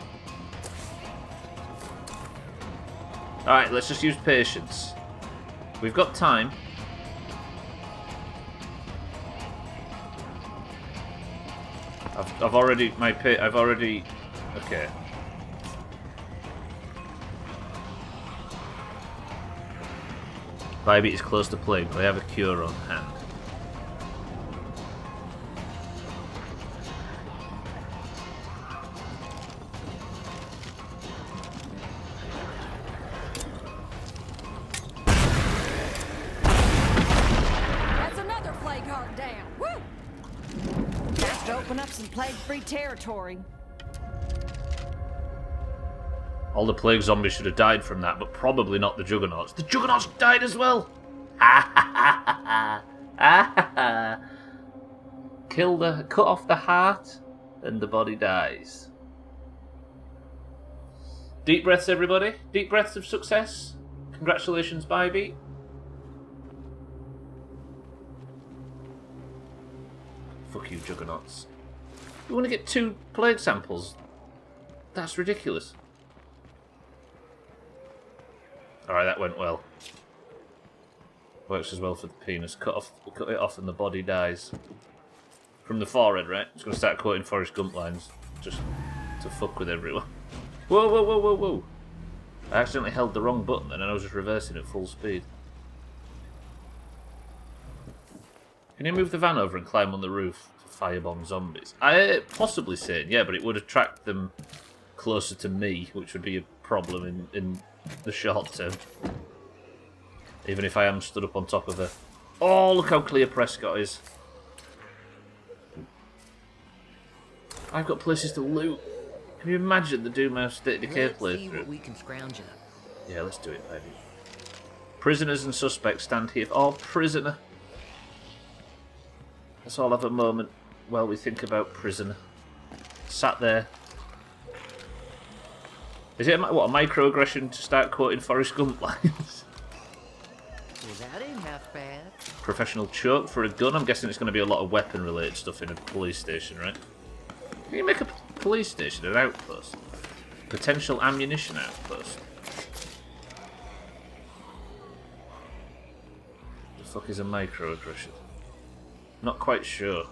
Alright, let's just use patience. We've got time. I've already okay. Diabetes is close to plague, but I have a cure on hand. That's another plague heart down. Woo! That's to open up some plague-free territory. All the plague zombies should have died from that, but probably not the Juggernauts. The Juggernauts died as well! Ha ha ha ha ha ha. Cut off the heart, and the body dies. Deep breaths, everybody. Deep breaths of success. Congratulations, Bybee. Fuck you, Juggernauts. You want to get 2 plague samples? That's ridiculous. Alright, that went well. Works as well for the penis. Cut it off and the body dies. From the forehead, right? It's going to start quoting Forrest Gump lines. Just to fuck with everyone. Whoa, whoa, whoa, whoa, whoa. I accidentally held the wrong button then and I was just reversing at full speed. Can you move the van over and climb on the roof to firebomb zombies? Possibly saying, yeah, but it would attract them closer to me, which would be a problem in the short term. Even if I am stood up on top of her. Oh, look how clear Prescott is. I've got places to loot. Can you imagine the Doomhaus State of Decay Let's see what playthrough? we can scrounge up. Yeah, let's do it, baby. Prisoners and suspects stand here. Oh, prisoner. Let's all have a moment while we think about prisoner. Sat there. Is it a microaggression to start quoting Forrest Gump lines? Well, that ain't half bad. Professional choke for a gun. I'm guessing it's going to be a lot of weapon-related stuff in a police station, right? Can you make a police station an outpost? Potential ammunition outpost. The fuck is a microaggression? Not quite sure.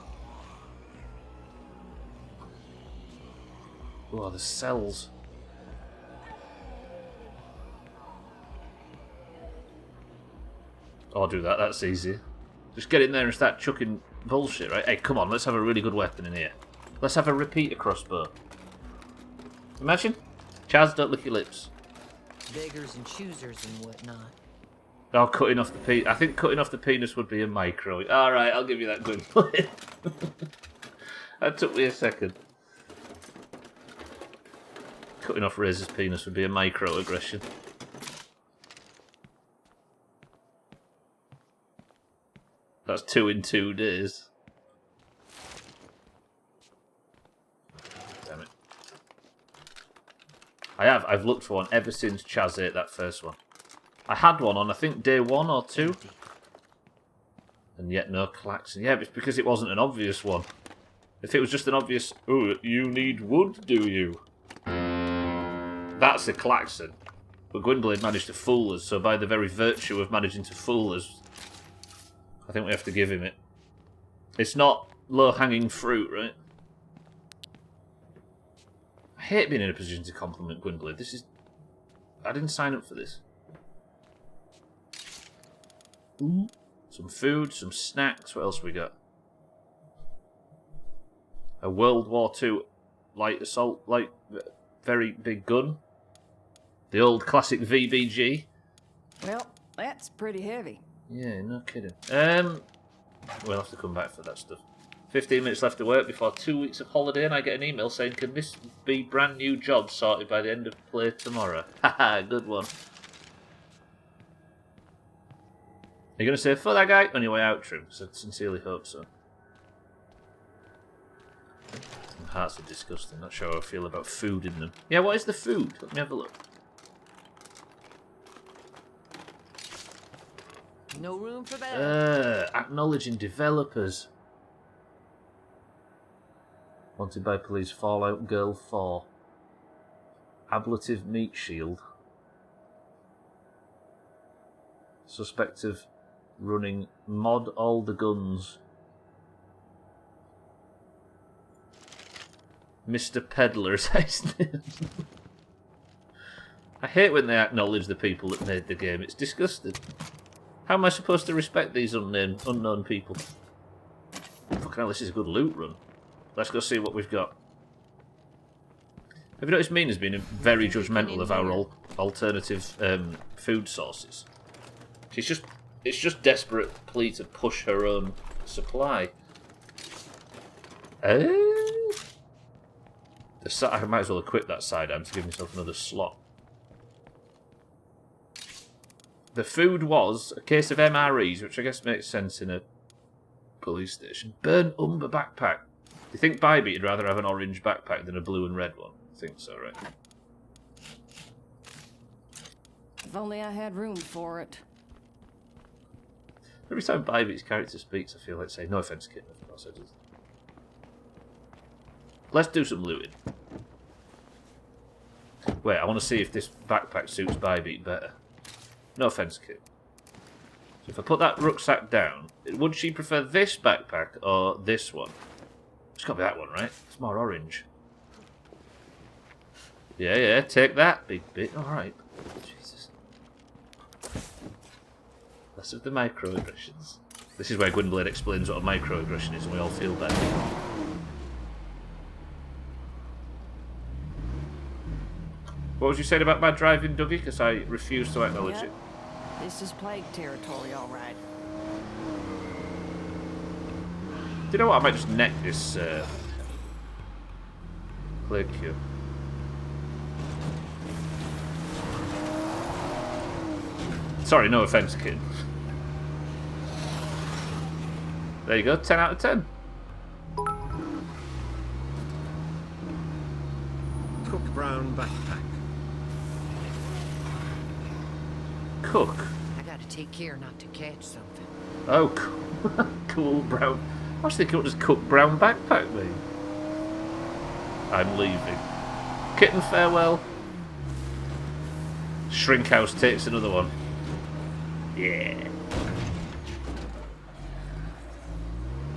Oh, the cells. I'll do that, that's easy. Just get in there and start chucking bullshit, right? Hey, come on, let's have a really good weapon in here. Let's have a repeater crossbow. Imagine? Chaz, don't lick your lips. Beggars and choosers and whatnot. Oh, cutting off the penis. I think cutting off the penis would be a micro. Alright, I'll give you that good point. That took me a second. Cutting off Razor's penis would be a microaggression. That's 2 in 2 days. Damn it. I've looked for one ever since Chaz ate that first one. I had one on, I think, day 1 or 2. And yet no klaxon. Yeah, but it's because it wasn't an obvious one. If it was just an obvious, oh, you need wood, do you? That's a klaxon. But Gwynblade managed to fool us, so by the very virtue of managing to fool us, I think we have to give him it. It's not low-hanging fruit, right? I hate being in a position to compliment Gwynblade. This is... I didn't sign up for this. Ooh. Some food, some snacks. What else we got? A World War II light assault, very big gun. The old classic VBG. Well, that's pretty heavy. Yeah, no kidding. We'll have to come back for that stuff. 15 minutes left to work before 2 weeks of holiday, and I get an email saying, can this be brand new job sorted by the end of play tomorrow? Haha, good one. Are you going to say, fuck that guy, on your way out, Trim? Because I sincerely hope so. My hearts are disgusting. Not sure how I feel about food in them. Yeah, what is the food? Let me have a look. No room for that. Acknowledging developers. Wanted by police, Fallout Girl 4. Ablative meat shield. Suspect of running mod all the guns. Mr. Peddler is his name. I hate when they acknowledge the people that made the game. It's disgusting. How am I supposed to respect these unknown people? Fucking hell, this is a good loot run. Let's go see what we've got. Have you noticed Mina's been very judgmental of our alternative food sources? It's just desperate plea to push her own supply. I might as well equip that sidearm to give myself another slot. The food was a case of MREs, which I guess makes sense in a police station. Burn umber backpack. Do you think Bybee would rather have an orange backpack than a blue and red one? I think so, right? If only I had room for it. Every time Bybee's character speaks, I feel like saying, no offense, kid. Of course I do. Let's do some looting. Wait, I want to see if this backpack suits Bybee better. No offense, kid. So if I put that rucksack down, would she prefer this backpack or this one? It's got to be that one, right? It's more orange. Yeah, take that, big bit. Alright. Jesus. Less of the microaggressions. This is where Gwynblade explains what a microaggression is and we all feel better. What was you saying about my driving, Dougie? Because I refuse to acknowledge it. This is plague territory, all right. Do you know what? I might just neck this plague cure. Sorry, no offense, kid. There you go, 10 out of 10. Cook brown backpack. Cook. I gotta take care not to catch something. Oh, cool brown. I was thinking, what does cook brown backpack mean? I'm leaving. Kitten, farewell. Shrinkhouse takes another one. Yeah.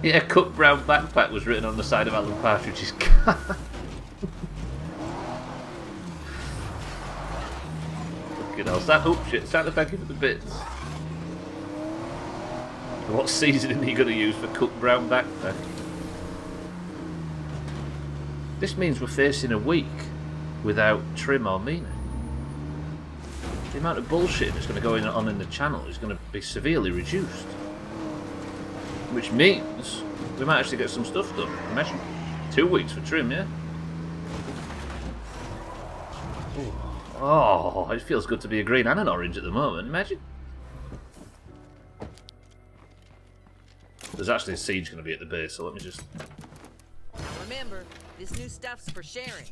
Yeah, cook brown backpack was written on the side of Alan Partridge's car. Fucking hell. Oh shit, Santa, thank you for the bits. What seasoning are you going to use for cooked brown backpack? This means we're facing a week without Trim or Mina. The amount of bullshit that's going to go on in the channel is going to be severely reduced. Which means we might actually get some stuff done. Imagine 2 weeks for Trim, yeah? Oh, it feels good to be a green and an orange at the moment, imagine. There's actually a siege going to be at the base, so let me just... Remember, this new stuff's for sharing.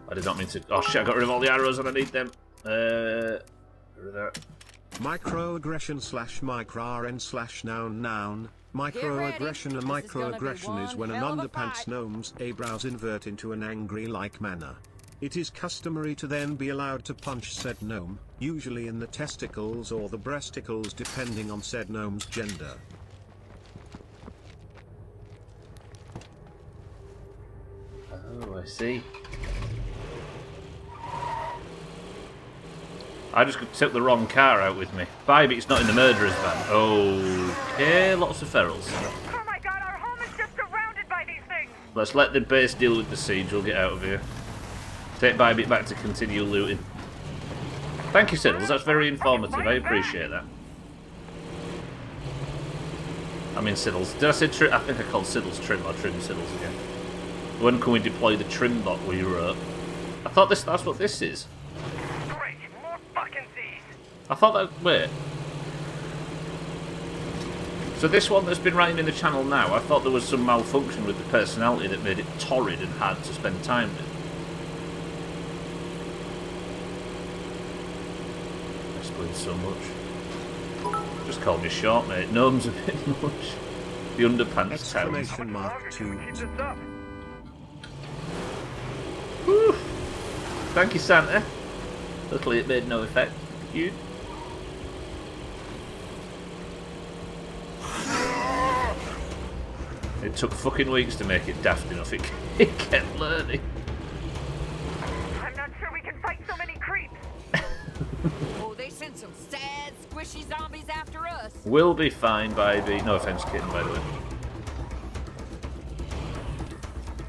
I did not mean to... Oh shit, I got rid of all the arrows and I need them. Rid of that. Microaggression / micro-rn / noun. Microaggression. A microaggression is when an underpants gnome's eyebrows invert into an angry-like manner. It is customary to then be allowed to punch said gnome, usually in the testicles or the breasticles depending on said gnome's gender. Oh, I see. I just took the wrong car out with me. Bybee's not in the murderer's van. Okay, lots of ferals. Oh my god, our home is just surrounded by these things! Let's let the base deal with the siege, we'll get out of here. Take Bybee back to continue looting. Thank you, Siddles. That's very informative. I appreciate that. I mean, Siddles. Did I say trim? I think I called Siddles trim or trim Siddles again. When can we deploy the trim bot we wrote? I thought that's what this is. Great, more fucking Z's. I thought that... Wait. So this one that's been writing in the channel now, I thought there was some malfunction with the personality that made it torrid and hard to spend time with. Explains so much. Just call me short, mate. Gnome's a bit much. The underpants town. Exclamation mark 2. Keep this up. Whew. Thank you, Santa. Luckily it made no effect. You. It took fucking weeks to make it daft enough. It kept learning. I'm not sure we can fight so many creeps. Oh, they sent some sad, squishy zombies after us. We'll be fine, baby. No offense, kitten, by the way.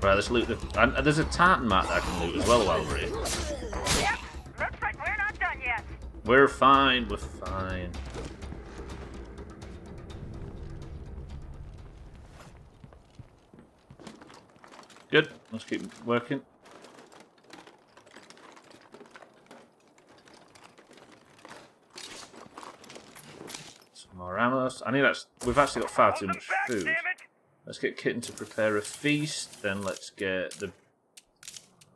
Right, let's loot the... And there's a tartan mat that I can loot as well while we're here. Yep, looks like we're not done yet. We're fine, we're fine. Good, let's keep working. Some more ammo. I need that. We've actually got far too much food. Let's get Kitten to prepare a feast. Then let's get the.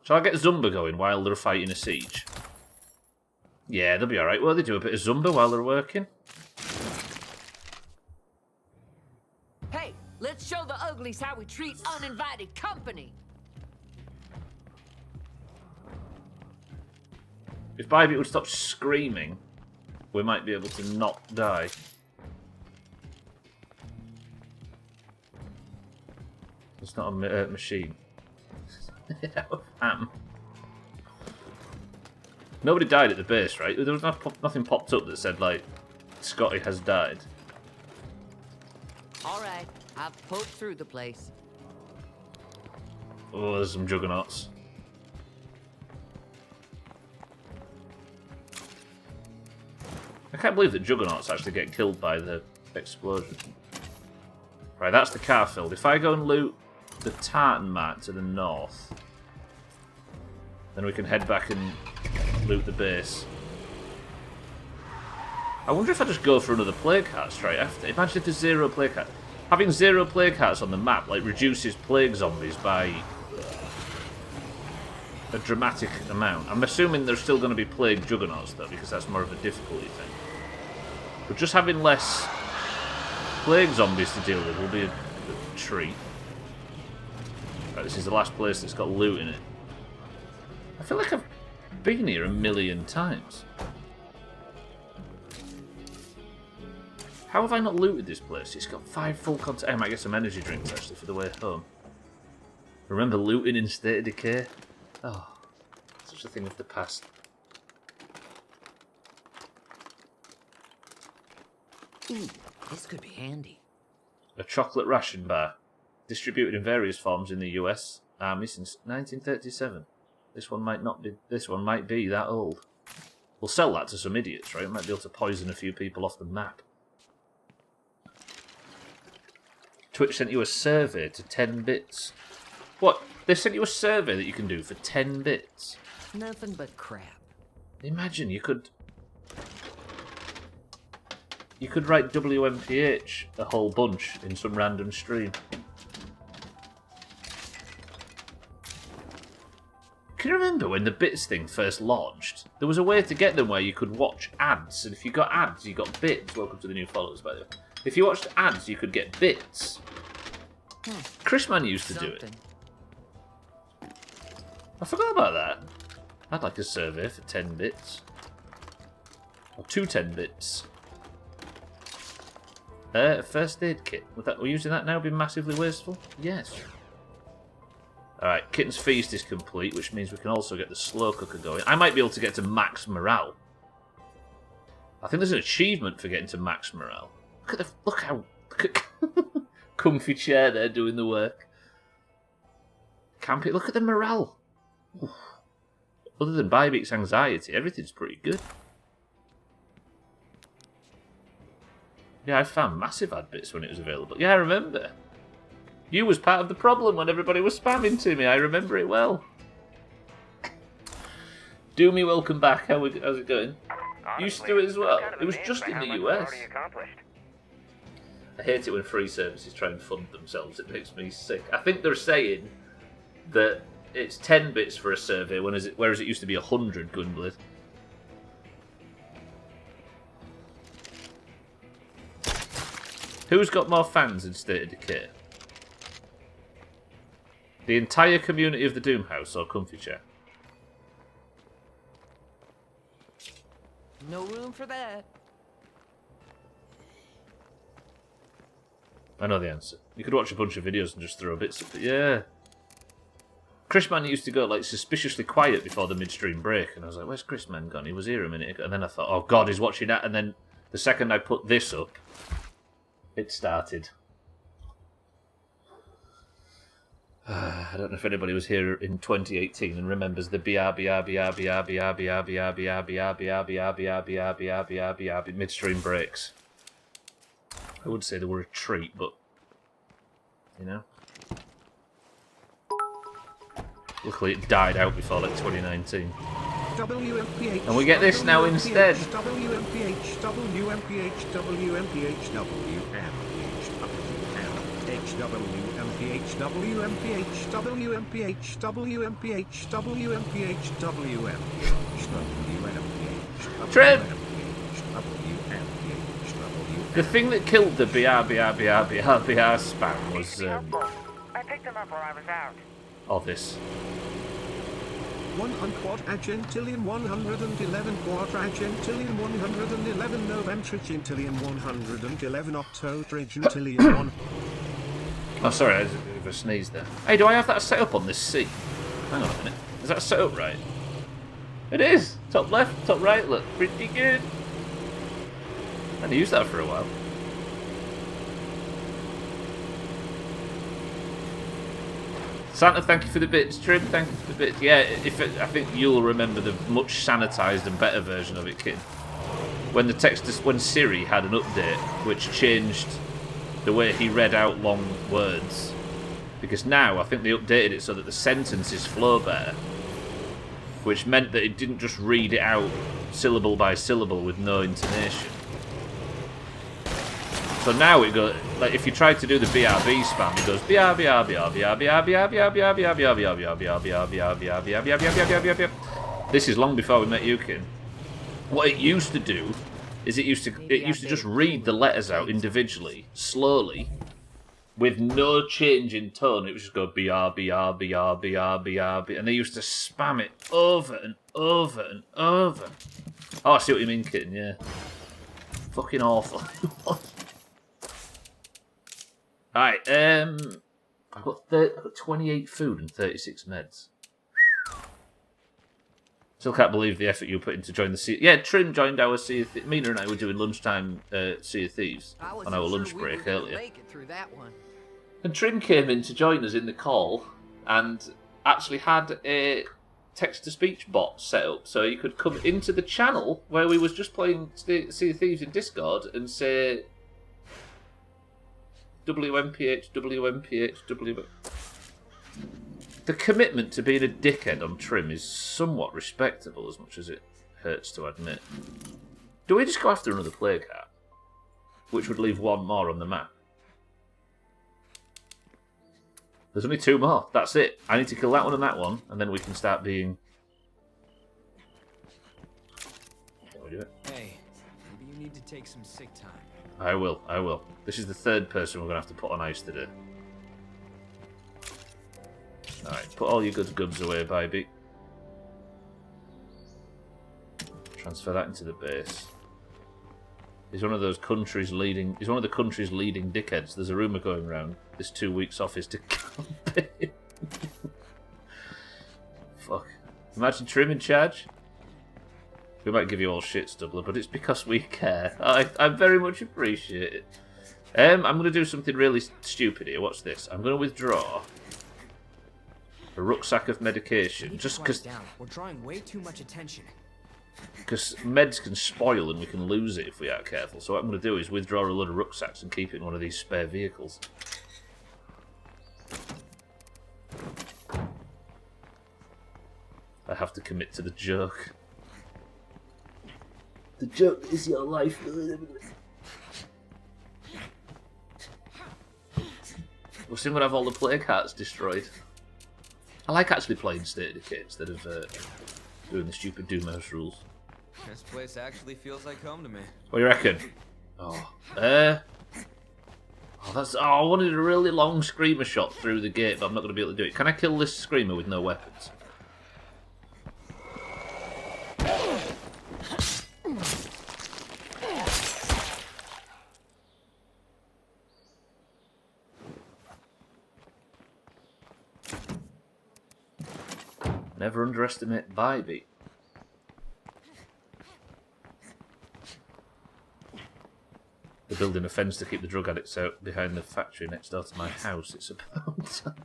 Shall I get Zumba going while they're fighting a siege? Yeah, they'll be alright. Well, they do a bit of Zumba while they're working. Hey, let's show the uglies how we treat uninvited company. If Bybit would stop screaming, we might be able to not die. It's not a machine. Nobody died at the base, right? There was nothing popped up that said, like, Scotty has died. Alright, I've poked through the place. Oh, there's some juggernauts. I can't believe that juggernauts actually get killed by the explosion. Right, that's the car filled. If I go and loot the tartan mat to the north, then we can head back and loot the base. I wonder if I just go for another plague heart straight after. Imagine if there's 0 plague hearts. Having 0 plague hearts on the map like reduces plague zombies by a dramatic amount. I'm assuming there's still going to be plague juggernauts though, because that's more of a difficulty thing. But just having less plague zombies to deal with will be a treat. Right, this is the last place that's got loot in it. I feel like I've been here 1,000,000 times. How have I not looted this place? It's got 5 full containers. I might get some energy drinks actually for the way home. Remember looting in State of Decay? Oh, such a thing of the past. Ooh, this could be handy. A chocolate ration bar, distributed in various forms in the US Army since 1937. This one might not be. This one might be that old. We'll sell that to some idiots, right? Might be able to poison a few people off the map. Twitch sent you a survey to 10 bits. What? They sent you a survey that you can do for 10 bits? Nothing but crap. Imagine you could write WMPH a whole bunch in some random stream. Can you remember when the bits thing first launched? There was a way to get them where you could watch ads, and if you got ads, you got bits. Welcome to the new followers, by the way. If you watched ads, you could get bits. Chrisman used to do it. I forgot about that. I'd like a survey for 10 bits. Or 2 10 bits. A first aid kit. Would that, we're using that now be massively wasteful? Yes. Alright, Kitten's feast is complete, which means we can also get the slow cooker going. I might be able to get to max morale. I think there's an achievement for getting to max morale. Look at comfy chair there doing the work. Look at the morale. Oof. Other than Bybit's anxiety, everything's pretty good. Yeah, I found massive ad bits when it was available. Yeah, I remember. You was part of the problem when everybody was spamming to me. I remember it well. Doomy, welcome back. How's it going? Honestly, Used to do it as well. I'm kind of It was amazed just by in how the much we've US. already accomplished. I hate it when free services try and fund themselves. It makes me sick. I think they're saying that it's 10 bits for a survey, whereas it used to be 100, Gunblade. Who's got more fans in State of Decay? The entire community of the Doomhaus or Comfy Chair? No room for that. I know the answer. You could watch a bunch of videos and just throw bits at it. Yeah. Chrisman used to go like suspiciously quiet before the midstream break, and I was like, "Where's Chrisman gone? He was here a minute ago." And then I thought, "Oh God, he's watching that." And then the second I put this up, it started. I don't know if anybody was here in 2018 and remembers the midstream breaks. I would say they were a treat, but you know. Luckily, it died out before like 2019. WMPH, And we get this now instead. WMPH, WMPH, WMPH, WMPH, WMPH, WMPH, WMPH, WMPH, WMPH, Trip! The thing that killed the BR spam was I picked them up while I was out. this. 1 quadrantillion 111 quadrantillion 111 novemtrigintillion 111 octotrigintillion 1. Oh, sorry, I have a sneeze there. Hey, do I have that set up on this seat? Hang on a minute. Is that set up right? It is! Top left, top right, look pretty good. I hadn't used that for a while. Santa, thank you for the bits. Trim, thank you for the bits. Yeah, I think you'll remember the much sanitised and better version of it, kid. When Siri had an update which changed the way he read out long words. Because now I think they updated it so that the sentences flow better. Which meant that it didn't just read it out syllable by syllable with no intonation. So now it goes, like if you try to do the BRB spam, it goes This is long before we met Yukin. What it used to do is it used to just read the letters out individually, slowly, with no change in tone. It would just go BR, and they used to spam it over and over and over. Oh, I see what you mean, kitten, yeah. Fucking awful. Alright, I've got 28 food and 36 meds. Still can't believe the effort you put in to join the Sea. Yeah, Trim joined our Sea of Thieves. Mina and I were doing lunchtime Sea of Thieves on our lunch break earlier. And Trim came in to join us in the call and actually had a text-to-speech bot set up so you could come into the channel where we was just playing Sea of Thieves in Discord and say WMPH, WMPH, WMPH. The commitment to being a dickhead on Trim is somewhat respectable, as much as it hurts to admit. Do we just go after another plague hat? Which would leave one more on the map. There's only 2 more. That's it. I need to kill that one and that one, and then we can start being... Can we do it? Hey, maybe you need to take some sick time. I will. This is the 3rd person we're going to have to put on ice today. Alright, put all your good goods away, baby. Transfer that into the base. He's one of the country's leading dickheads. There's a rumour going around. This 2 weeks off is to campaign. Fuck. Imagine Trim in charge. We might give you all shit, Stubbler, but it's because we care. I very much appreciate it. I'm going to do something really stupid here. What's this? I'm going to withdraw a rucksack of medication. Just because... We're drawing way too much attention. Because meds can spoil and we can lose it if we aren't careful. So what I'm going to do is withdraw a load of rucksacks and keep it in one of these spare vehicles. I have to commit to the joke. The joke is your life. We're soon going to have all the plague hearts destroyed. I like actually playing State of Decay instead of doing the stupid Doomhaus rules. This place actually feels like home to me. What do you reckon? Oh, that's. Oh, I wanted a really long screamer shot through the gate, but I'm not going to be able to do it. Can I kill this screamer with no weapons? Never underestimate Bybee. They're building a fence to keep the drug addicts out behind the factory next door to my house. It's about time.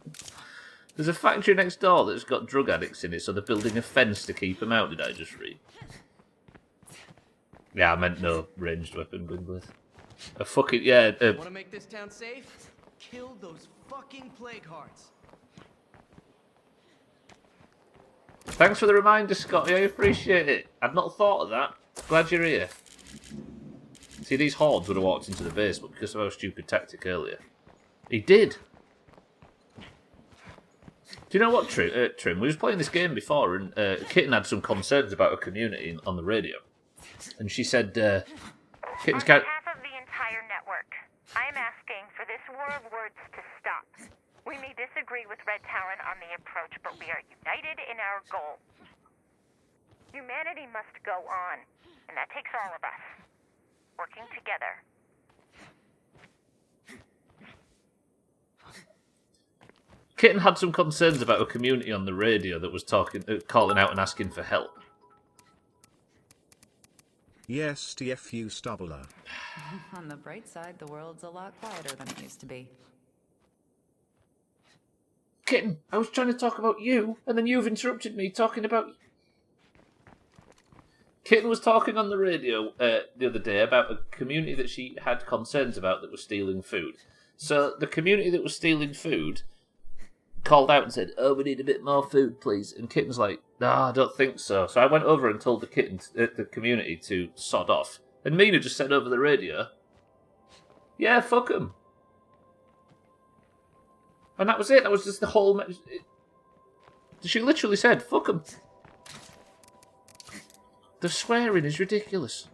There's a factory next door that's got drug addicts in it, so they're building a fence to keep them out, did I just read? Yeah, I meant no ranged weapon, Gwynblith. A fucking, yeah. Want to make this town safe? Kill those fucking plague hearts. Thanks for the reminder, Scotty. I appreciate it. I'd not thought of that. Glad you're here. See, these hordes would have walked into the base, but because of our stupid tactic earlier. He did. Do you know what, Trim? We was playing this game before, and Kitten had some concerns about her community on the radio. And she said, Kitten's On behalf of the entire network, I am asking for this war of words to stop. We may disagree with Red Talon on the approach, but we are united in our goal. Humanity must go on, and that takes all of us. Working together. Kitten had some concerns about a community on the radio that was calling out and asking for help. Yes, TFU Stubbler. On the bright side, the world's a lot quieter than it used to be. Kitten, I was trying to talk about you, and then you've interrupted me talking about... Kitten was talking on the radio the other day about a community that she had concerns about that was stealing food. So the community that was stealing food called out and said, "Oh, we need a bit more food, please." And Kitten's like, "Nah, I don't think so." So I went over and told the community to sod off. And Mina just said over the radio, "Yeah, fuck them." And that was it. That was just the whole... She literally said, "Fuck them." The swearing is ridiculous.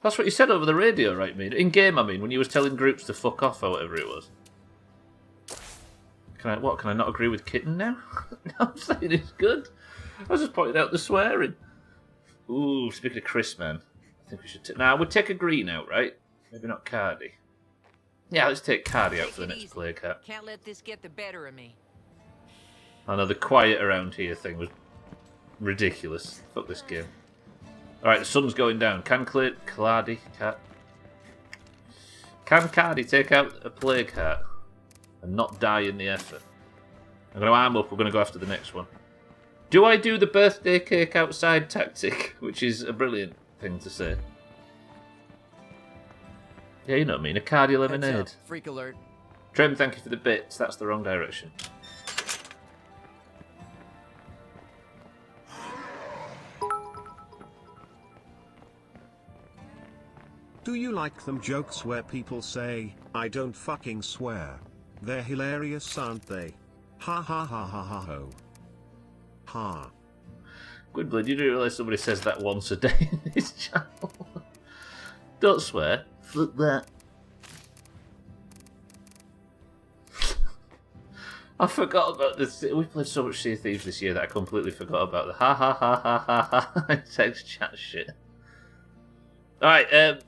That's what you said over the radio, right, Mina? In game, I mean, when you was telling groups to fuck off or whatever it was. Can I not agree with Kitten now? I'm saying it's good. I was just pointing out the swearing. Ooh, speaking of Chris, man. I think we should Nah, we'll take a green out, right? Maybe not Cardi. Yeah, let's take Cardi out for the next plague hat. Can't let this get the better of me. I know the quiet around here thing was ridiculous. Fuck this game. Alright, the sun's going down. Can Cardi take out a plague hat and not die in the effort? I'm going to arm up. We're going to go after the next one. Do I do the birthday cake outside tactic? Which is a brilliant thing to say. Yeah, you know what I mean. A Cardi lemonade. Freak alert. Trim, thank you for the bits. That's the wrong direction. Do you like them jokes where people say, "I don't fucking swear"? They're hilarious, aren't they? Ha ha ha ha ha ho. Ha. Gwynblade, you do realise somebody says that once a day in this channel? Don't swear. Fuck that. I forgot about this. We played so much Sea of Thieves this year that I completely forgot about the ha ha ha ha ha ha text chat shit. Alright,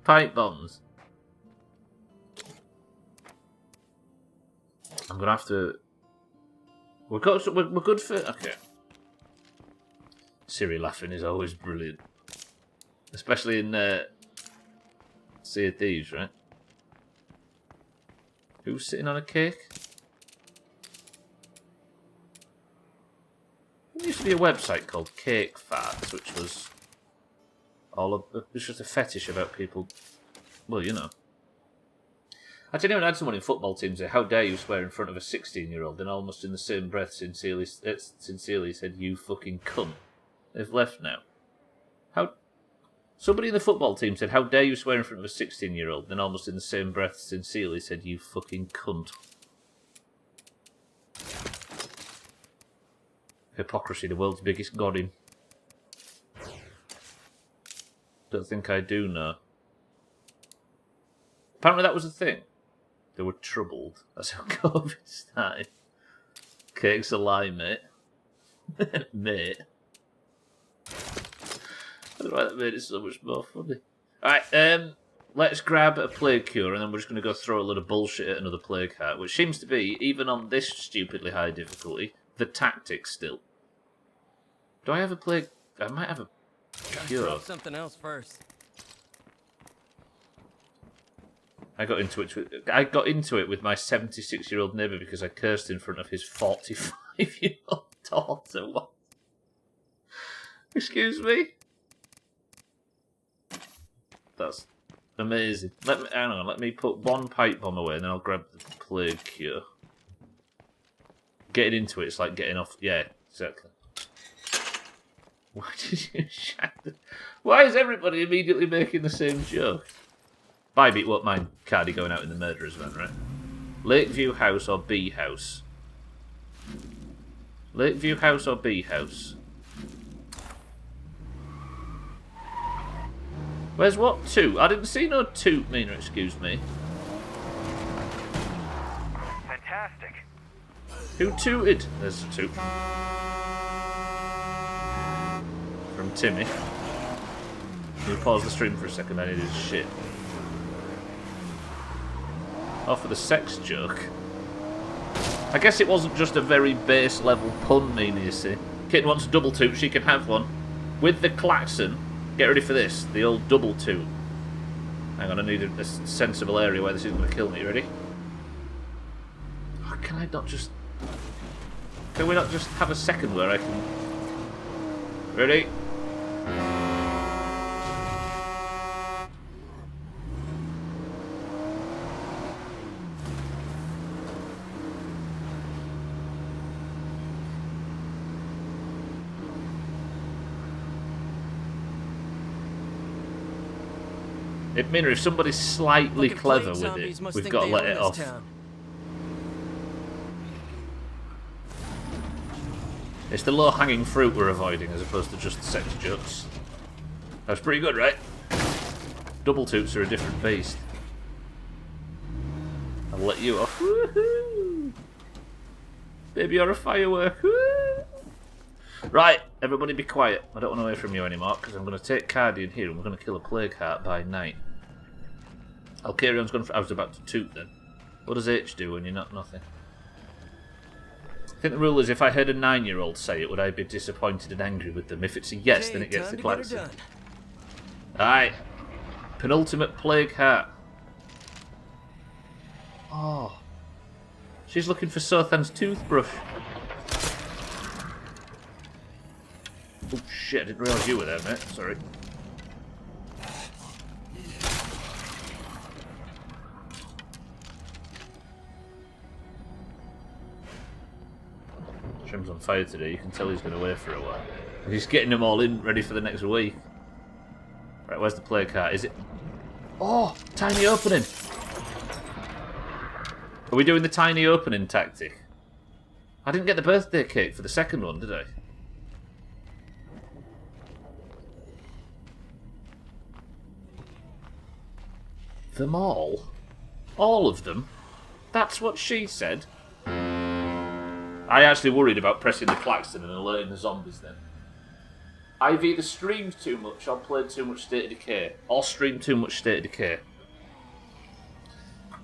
pipe bombs. I'm gonna have to... We're good for... Okay. Siri laughing is always brilliant. Especially in Sea of Thieves, right? Who's sitting on a cake? There used to be a website called Cake Farts, which was it was just a fetish about people. Well, you know. I tell you, I had someone in football teams say, "How dare you swear in front of a 16-year-old?" And almost in the same breath, sincerely said, "You fucking cunt." They've left now. Somebody in the football team said, "How dare you swear in front of a 16-year-old?" Then almost in the same breath, sincerely said, "You fucking cunt." Hypocrisy, the world's biggest godding. Don't think I do know. Apparently that was a thing. They were troubled. That's how COVID started. Cake's a lie, mate. Mate. I don't know why that made it so much more funny. Alright, let's grab a plague cure and then we're just going to go throw a load of bullshit at another plague heart, which seems to be, even on this stupidly high difficulty, the tactic still. Do I have a plague? I might have a cure. Drop something else first. I got into it with my 76-year-old neighbour because I cursed in front of his 45-year-old daughter. What? Excuse me? That's amazing. Hang on, let me put one pipe bomb away and then I'll grab the plague cure. Getting into it's like getting off. Yeah, exactly. Why did you shatter? Why is everybody immediately making the same joke? Bybit won't mind Cardi going out in the murderer's van, right? Lakeview House or B House? Lakeview House or B House? Where's what? 2? I didn't see no toot meaner, excuse me. Fantastic. Who tooted? There's a toot. From Timmy. Can you pause the stream for a second? I need his shit. Oh, for the sex joke. I guess it wasn't just a very base level pun, you see. Kitten wants a double toot, she can have one. With the klaxon, get ready for this, the old double toot. Hang on, I need a sensible area where this isn't going to kill me, you ready? Oh, can I not just... Can we not just have a second where I can... Ready? It means if somebody's slightly clever with it, we've got to let it off. It's the low-hanging fruit we're avoiding as opposed to just the sex jokes. That's pretty good, right? Double toots are a different beast. I'll let you off. Woohoo! Baby, you're a firework. Woo! Right, everybody be quiet. I don't want to hear from you anymore because I'm going to take Cardi in here and we're going to kill a plague heart by night. Alcarion's going for... I was about to toot then. What does H do when you're not nothing? I think the rule is if I heard a 9-year-old say it, would I be disappointed and angry with them? If it's a yes, then it gets the klaxon. Alright. Penultimate plague heart. Oh. She's looking for Sothan's toothbrush. Oh shit, I didn't realise you were there, mate. Sorry. Trim's on fire today. You can tell he's going away for a while. He's getting them all in, ready for the next week. Right, where's the plague heart? Is it... Oh! Tiny opening! Are we doing the tiny opening tactic? I didn't get the birthday cake for the second one, did I? Them all? All of them? That's what she said? I actually worried about pressing the klaxon and alerting the zombies then. I've either streamed too much or played too much State of Decay. Or streamed too much State of Decay.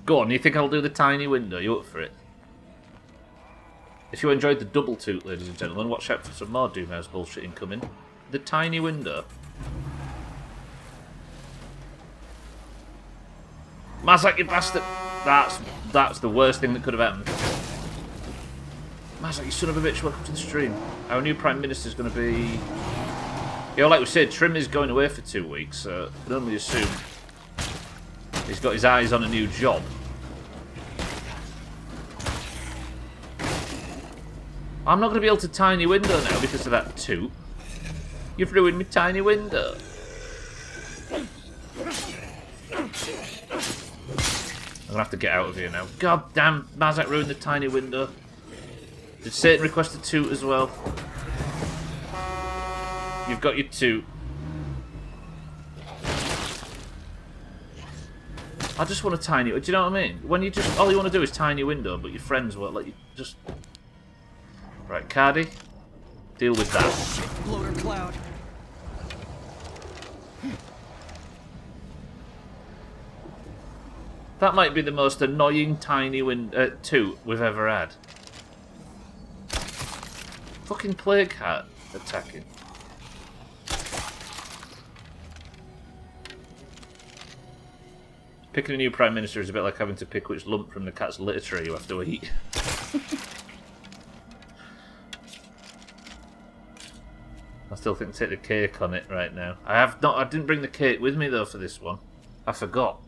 Go on, you think I'll do the tiny window? You up for it? If you enjoyed the double toot, ladies and gentlemen, watch out for some more Doomhaus bullshit incoming. The tiny window. Mazak, you bastard! That's the worst thing that could have happened. Mazak, you son of a bitch, welcome to the stream. Our new Prime Minister's going to be... You know, like we said, Trim is going away for 2 weeks, so I can only assume he's got his eyes on a new job. I'm not going to be able to tiny window now because of that toot. You've ruined my tiny window. I'm going to have to get out of here now. God damn, Mazak ruined the tiny window. Did Satan request a toot as well? You've got your toot. I just want a tiny... Do you know what I mean? When you just... All you want to do is tiny window, but your friends won't let you just... Right, Cardi. Deal with that. Bloater cloud. That might be the most annoying tiny toot we've ever had. Fucking plague hat attacking. Picking a new Prime Minister is a bit like having to pick which lump from the cat's litter tray you have to eat. I still think take the cake on it right now. I didn't bring the cake with me though for this one. I forgot.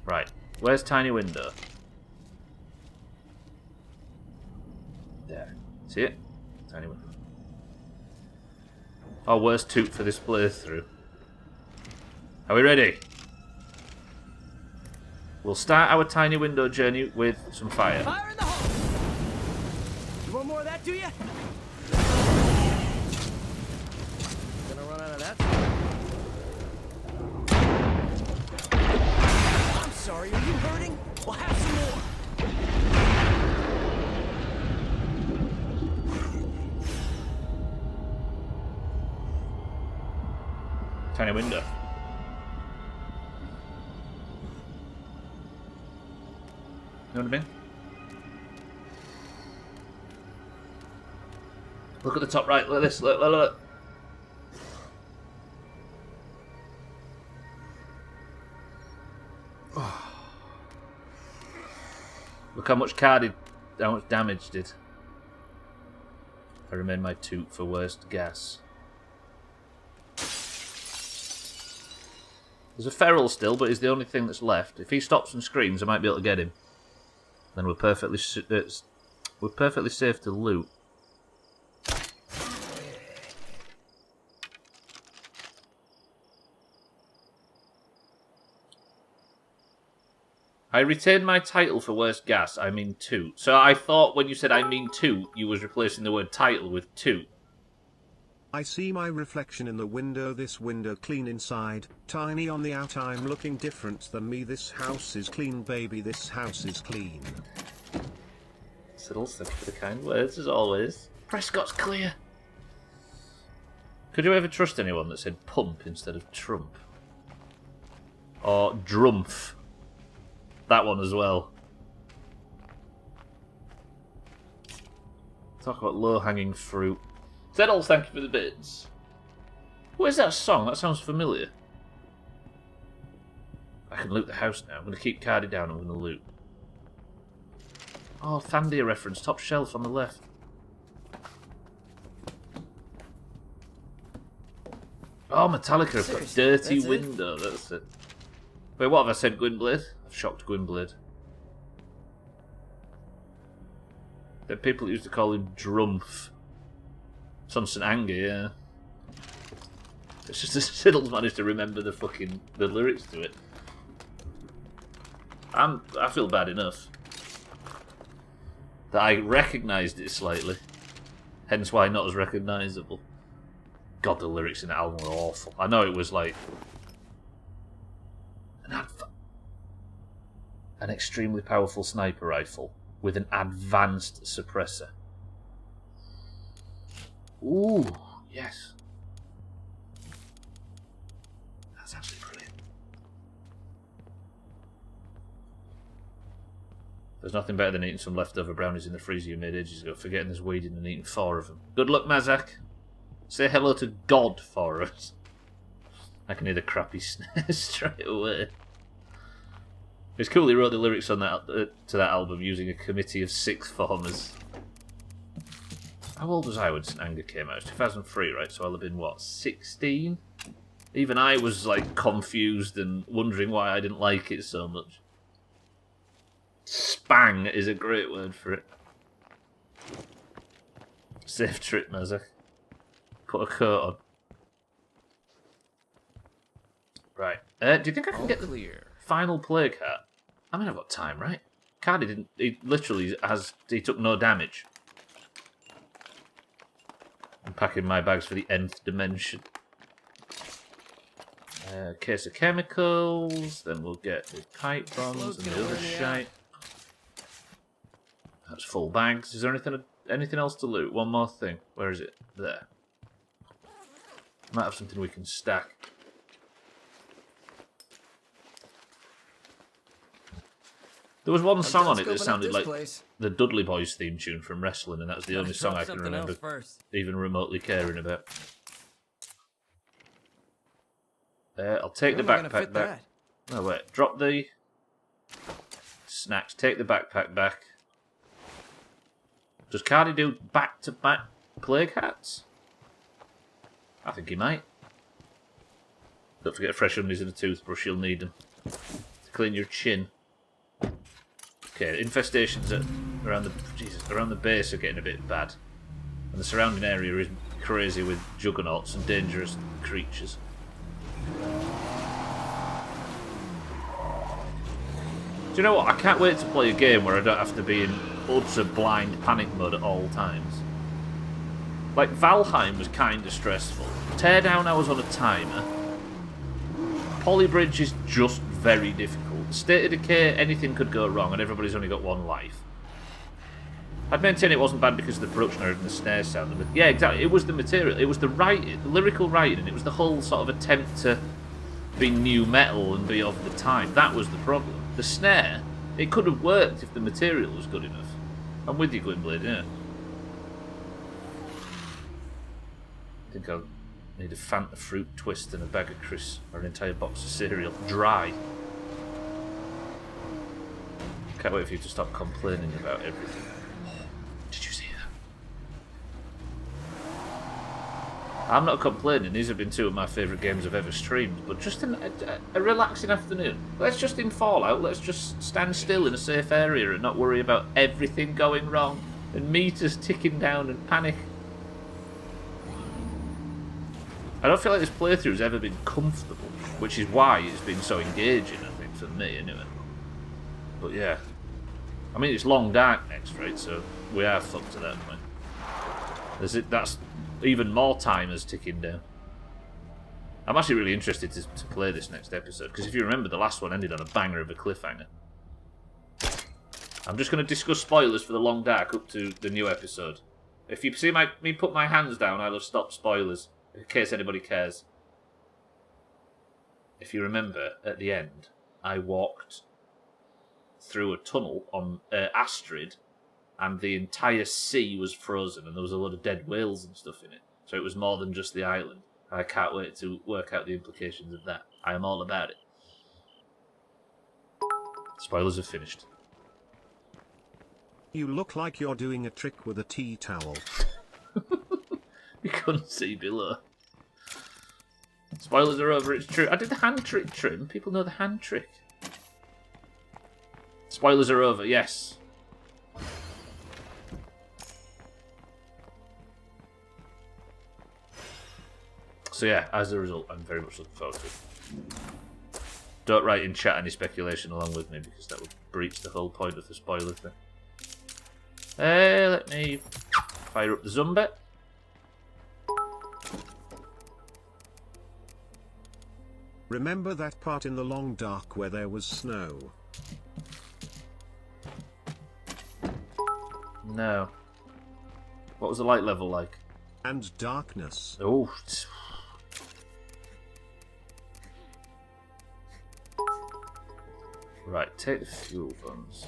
Right, where's tiny window? There. See it? Tiny window. Oh, worst toot for this playthrough. Are we ready? We'll start our tiny window journey with some fire. Fire in the hole! You want more of that, do you? Gonna run out of that? I'm sorry, are you hurting? We'll have some more. Tiny window. You know what I mean? Look at the top right. Look at this. Look, look, look. Look how much damage did. I remain my toot for worst gas. There's a feral still, but he's the only thing that's left. If he stops and screams, I might be able to get him. Then we're perfectly safe to loot. I retained my title for worst gas. I mean toot. So I thought when you said I mean toot, you was replacing the word title with toot. I see my reflection in the window, this window clean inside, tiny on the out, I'm looking different than me, this house is clean baby, this house is clean. Siddle, thank you for the kind words as always. Prescott's clear. Could you ever trust anyone that said pump instead of trump? Or drumph? That one as well. Talk about low-hanging fruit. Zeddles, thank you for the bits. Where's that song? That sounds familiar. I can loot the house now. I'm going to keep Cardi down. I'm going to loot. Oh, Thandia reference. Top shelf on the left. Oh, Metallica have got dirty window. That's it. Wait, what have I said, Gwynblade? I've shocked Gwynblade. There are people that used to call him Drumph. It's on St. Anger, yeah. It's just that Siddle's managed to remember the lyrics to it. I feel bad enough that I recognised it slightly. Hence why not as recognisable. God, the lyrics in that album were awful. I know it was like an extremely powerful sniper rifle with an advanced suppressor. Ooh, yes. That's absolutely brilliant. There's nothing better than eating some leftover brownies in the freezer you made ages ago, forgetting there's weed in and eating 4 of them. Good luck, Mazak. Say hello to God for us. I can hear the crappy snare straight away. It's cool he wrote the lyrics on that to that album using a committee of sixth formers. How old was I when St. Anger came out? It was 2003, right? So I'll have been, what, 16? Even I was, like, confused and wondering why I didn't like it so much. Spang is a great word for it. Safe trip, Mazak. Put a coat on. Right. Do you think I can get the final plague hat? I mean, I've got time, right? Cardi didn't... He literally has... He took no damage. I'm packing my bags for the nth dimension. Case of chemicals. Then we'll get the pipe bombs and the other shite. That's full bags. Is there anything else to loot? One more thing. Where is it? There. Might have something we can stack. There was one song on it that sounded like the Dudley Boys theme tune from wrestling, and that's the only song I can remember even remotely caring about. I'll take the backpack back. No, wait. Drop the snacks. Take the backpack back. Does Cardi do back-to-back plague hats? I think he might. Don't forget fresh onions and a toothbrush. You'll need them to clean your chin. Okay, infestations around the base are getting a bit bad, and the surrounding area is crazy with juggernauts and dangerous creatures. Do you know what? I can't wait to play a game where I don't have to be in utter blind panic mode at all times. Like, Valheim was kind of stressful. Teardown, I was on a timer. Polybridge is just very difficult. State of Decay, anything could go wrong, and everybody's only got one life. I'd maintain it wasn't bad because of the production or even the snare sound. But yeah, exactly. It was the material. It was the writing, the lyrical writing, and it was the whole sort of attempt to be new metal and be of the time. That was the problem. The snare, it could have worked if the material was good enough. I'm with you, Gwynblade, yeah. I think I'll need a Fanta fruit twist and a bag of crisps, or an entire box of cereal. Dry. Can't wait for you to stop complaining about everything. Did you see that? I'm not complaining. These have been two of my favourite games I've ever streamed, but just a relaxing afternoon. Let's just, in Fallout, let's just stand still in a safe area and not worry about everything going wrong and meters ticking down and panic. I don't feel like this playthrough's ever been comfortable, which is why it's been so engaging, I think, for me, anyway. But yeah. I mean, it's long dark next, right? So we are fucked to that point. That's even more timers ticking down. I'm actually really interested to play this next episode, because if you remember, the last one ended on a banger of a cliffhanger. I'm just going to discuss spoilers for the long dark up to the new episode. If you see me put my hands down, I'll have stopped spoilers, in case anybody cares. If you remember, at the end, I walked through a tunnel on Astrid, and the entire sea was frozen, and there was a lot of dead whales and stuff in it. So it was more than just the island. I can't wait to work out the implications of that. I am all about it. Spoilers are finished. You look like you're doing a trick with a tea towel. You couldn't see below. Spoilers are over, it's true. I did the hand trick trim. People know the hand trick. Spoilers are over, yes. So yeah, as a result, I'm very much looking forward to it. Don't write in chat any speculation along with me, because that would breach the whole point of the spoiler thing. Let me fire up the zombie. Remember that part in the long dark where there was snow? No. What was the light level like? And darkness. Oh. Right, take the fuel guns.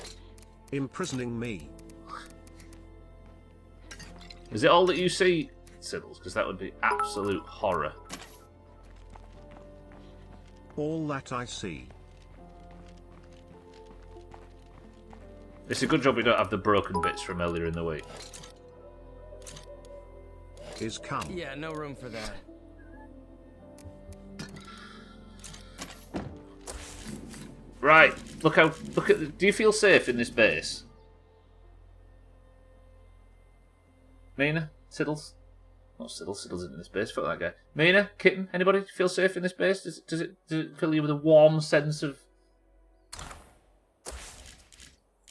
Imprisoning me. Is it all that you see, Siddles? Because that would be absolute horror. All that I see. It's a good job we don't have the broken bits from earlier in the week. Is come. Yeah, no room for that. Right, look at. Do you feel safe in this base? Mina, Siddles, not Siddles. Siddles isn't in this base. Fuck that guy. Mina, Kitten, anybody feel safe in this base? Does it fill you with a warm sense of?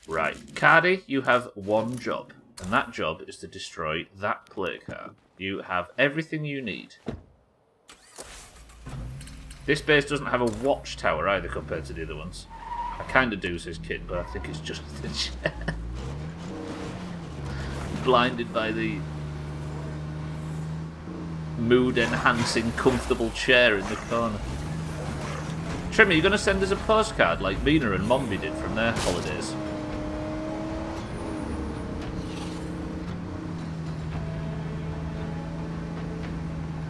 Right, Cardi, you have one job, and that job is to destroy that plague card. You have everything you need. This base doesn't have a watchtower either compared to the other ones. I kind of do, says Kitten, but I think it's just the chair. Blinded by the mood-enhancing, comfortable chair in the corner. Trim, are you going to send us a postcard like Mina and Mombi did from their holidays?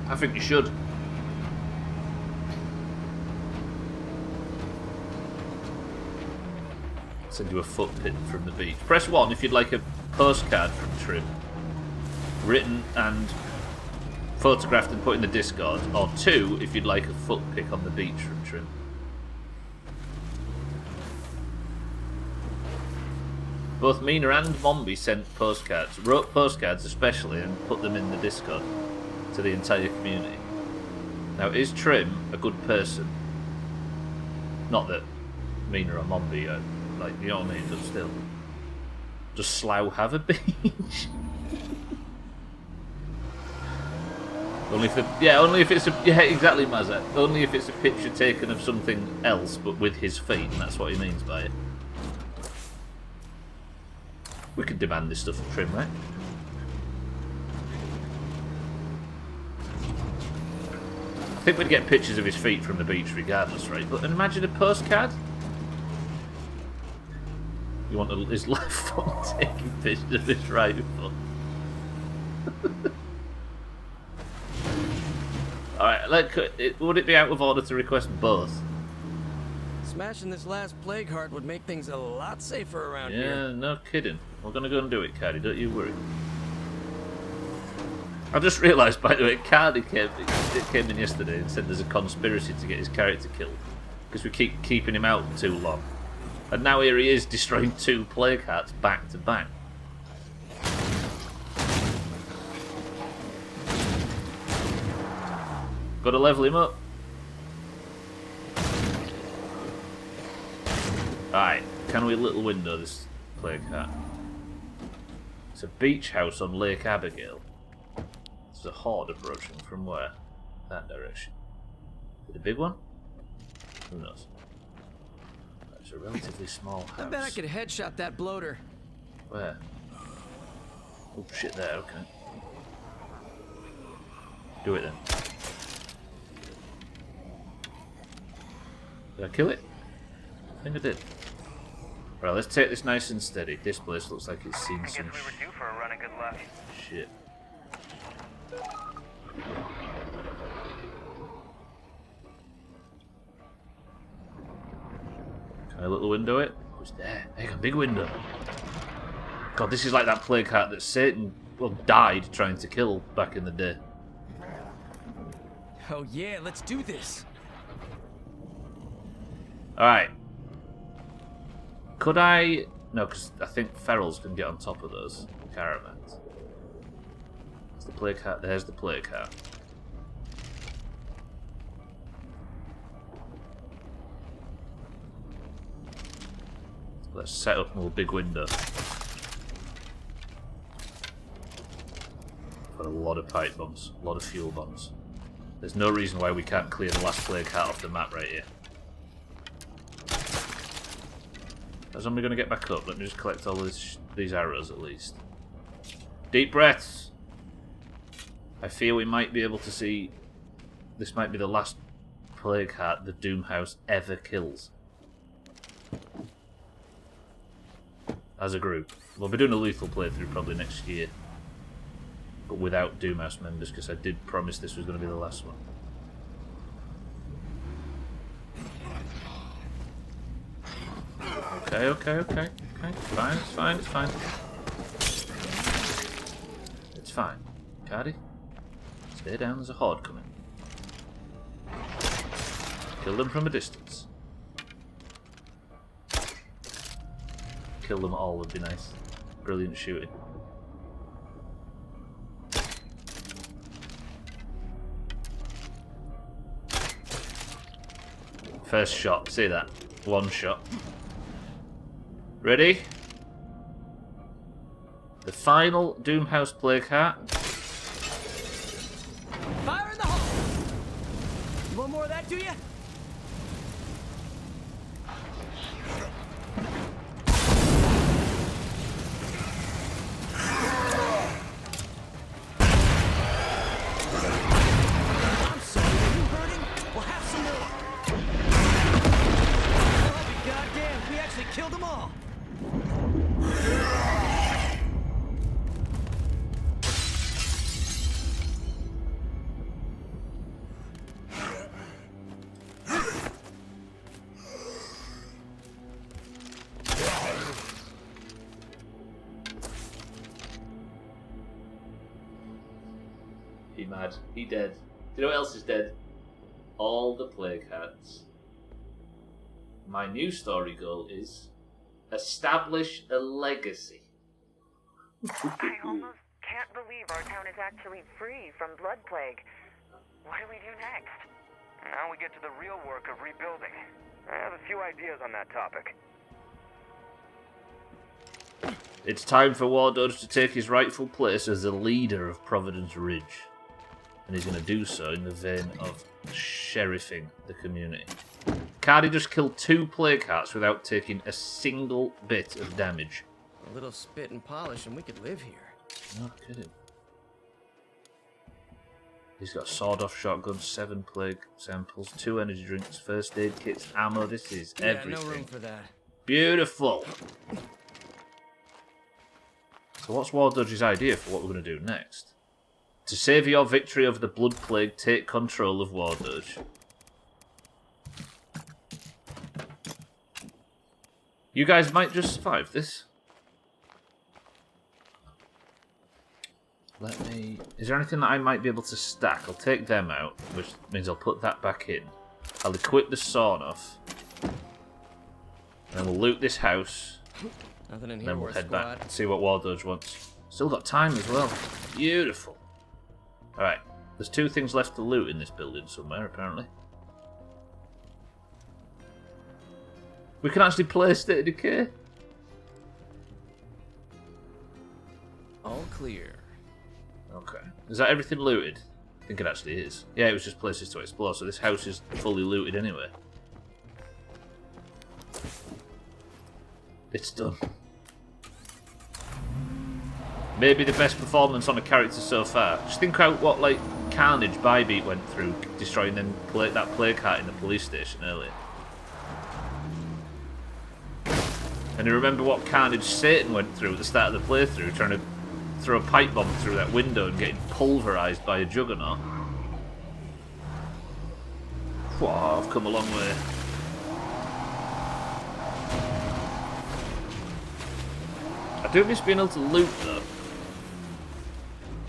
I think you should. Send you a foot pin from the beach. Press 1 if you'd like a postcard from Trim, written and photographed and put in the Discord, or 2 if you'd like a foot pic on the beach from Trim. Both Mina and Mombi sent postcards, wrote postcards especially, and put them in the Discord to the entire community. Now, is Trim a good person? Not that Mina or Mombi are, like, you know what I mean, but still. Does Slough have a beach? Only if it's a, yeah, exactly, Mazza. Only if it's a picture taken of something else, but with his feet, and that's what he means by it. We can demand this stuff from Trim, right? I think we'd get pictures of his feet from the beach regardless, right? But imagine a postcard. You want his left foot taking pictures of his right foot. Alright, would it be out of order to request both? Smashing this last plague heart would make things a lot safer around here. Yeah, no kidding. We're gonna go and do it, Cardi, don't you worry. I just realised, by the way, Cardi came in yesterday and said there's a conspiracy to get his character killed because we keep keeping him out too long. And now here he is destroying 2 plague hearts back to back. Gotta level him up. Alright, can we little window this plague heart? It's a beach house on Lake Abigail. There's a horde approaching from where? That direction. Is it a big one? Who knows? It's a relatively small house. I bet I could headshot that bloater. Where? Oh shit, there, okay. Do it then. Did I kill it? I think I did. Right, let's take this nice and steady. This place looks like it's seen some we were due for a run of good luck. shit. Can I little window it? Who's there? Hey, a big window. God, this is like that plague heart that Satan died trying to kill back in the day. Oh yeah, let's do this. Alright. Could I... No, because I think ferals can get on top of those caravans. There's the plague heart. There's the plague heart. Let's set up a little big window. Got a lot of pipe bombs, a lot of fuel bombs. There's no reason why we can't clear the last plague heart off the map right here. How's somebody going to get back up? Let me just collect all these arrows at least. Deep breaths! I fear we might be able to see... This might be the last plague heart the Doomhaus ever kills. As a group. We'll be doing a lethal playthrough probably next year. But without Doomhaus members, because I did promise this was going to be the last one. Okay. Okay, it's fine, it's fine, it's fine. It's fine. Cardi, stay down, there's a horde coming. Kill them from a distance. Kill them all would be nice. Brilliant shooting. First shot, see that? One shot. Ready? The final Doomhaus plague heart. Fire in the hole! You want more of that, do you? I'm sorry, are you hurting? We'll have some more. I'll be goddamn, we actually killed them all. He mad. He dead. Do you know what else is dead? All the plague hearts. My new story goal is establish a legacy. I almost can't believe our town is actually free from blood plague. What do we do next? Now we get to the real work of rebuilding. I have a few ideas on that topic. It's time for War Dodge to take his rightful place as the leader of Providence Ridge. And he's going to do so in the vein of sheriffing the community. Cardi just killed 2 plague hearts without taking a single bit of damage. A little spit and polish and we could live here. No kidding. He's got a sawed-off shotgun, 7 plague samples, 2 energy drinks, first aid kits, ammo. This is everything. No room for that. Beautiful. So what's War Dodge's idea for what we're going to do next? To save your victory over the Blood Plague, take control of War Dodge. You guys might just survive this. Let me... Is there anything that I might be able to stack? I'll take them out, which means I'll put that back in. I'll equip the sawn-off. And then we'll loot this house. Nothing in And here then we'll worth head squat. back and see what War Dodge wants. Still got time as well. Beautiful. Alright, there's 2 things left to loot in this building somewhere, apparently. We can actually play State of Decay. All clear. Okay. Is that everything looted? I think it actually is. Yeah, it was just places to explore, so this house is fully looted anyway. It's done. Maybe the best performance on a character so far. Just think out what like carnage Bybeat went through destroying that plague heart in the police station earlier. And you remember what carnage Satan went through at the start of the playthrough, trying to throw a pipe bomb through that window and getting pulverised by a juggernaut. Whoa, I've come a long way. I do miss being able to loot though.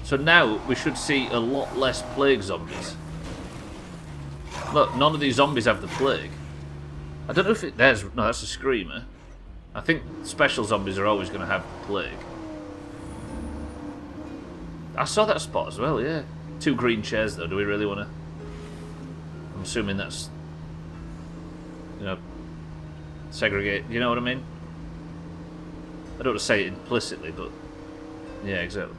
So now we should see a lot less plague zombies. Look, none of these zombies have the plague. I don't know if it... No, that's a screamer. I think special zombies are always going to have the plague. I saw that spot as well, yeah. 2 green chairs though, do we really want to... I'm assuming that's... You know... Segregate, you know what I mean? I don't want to say it implicitly, but... Yeah, exactly.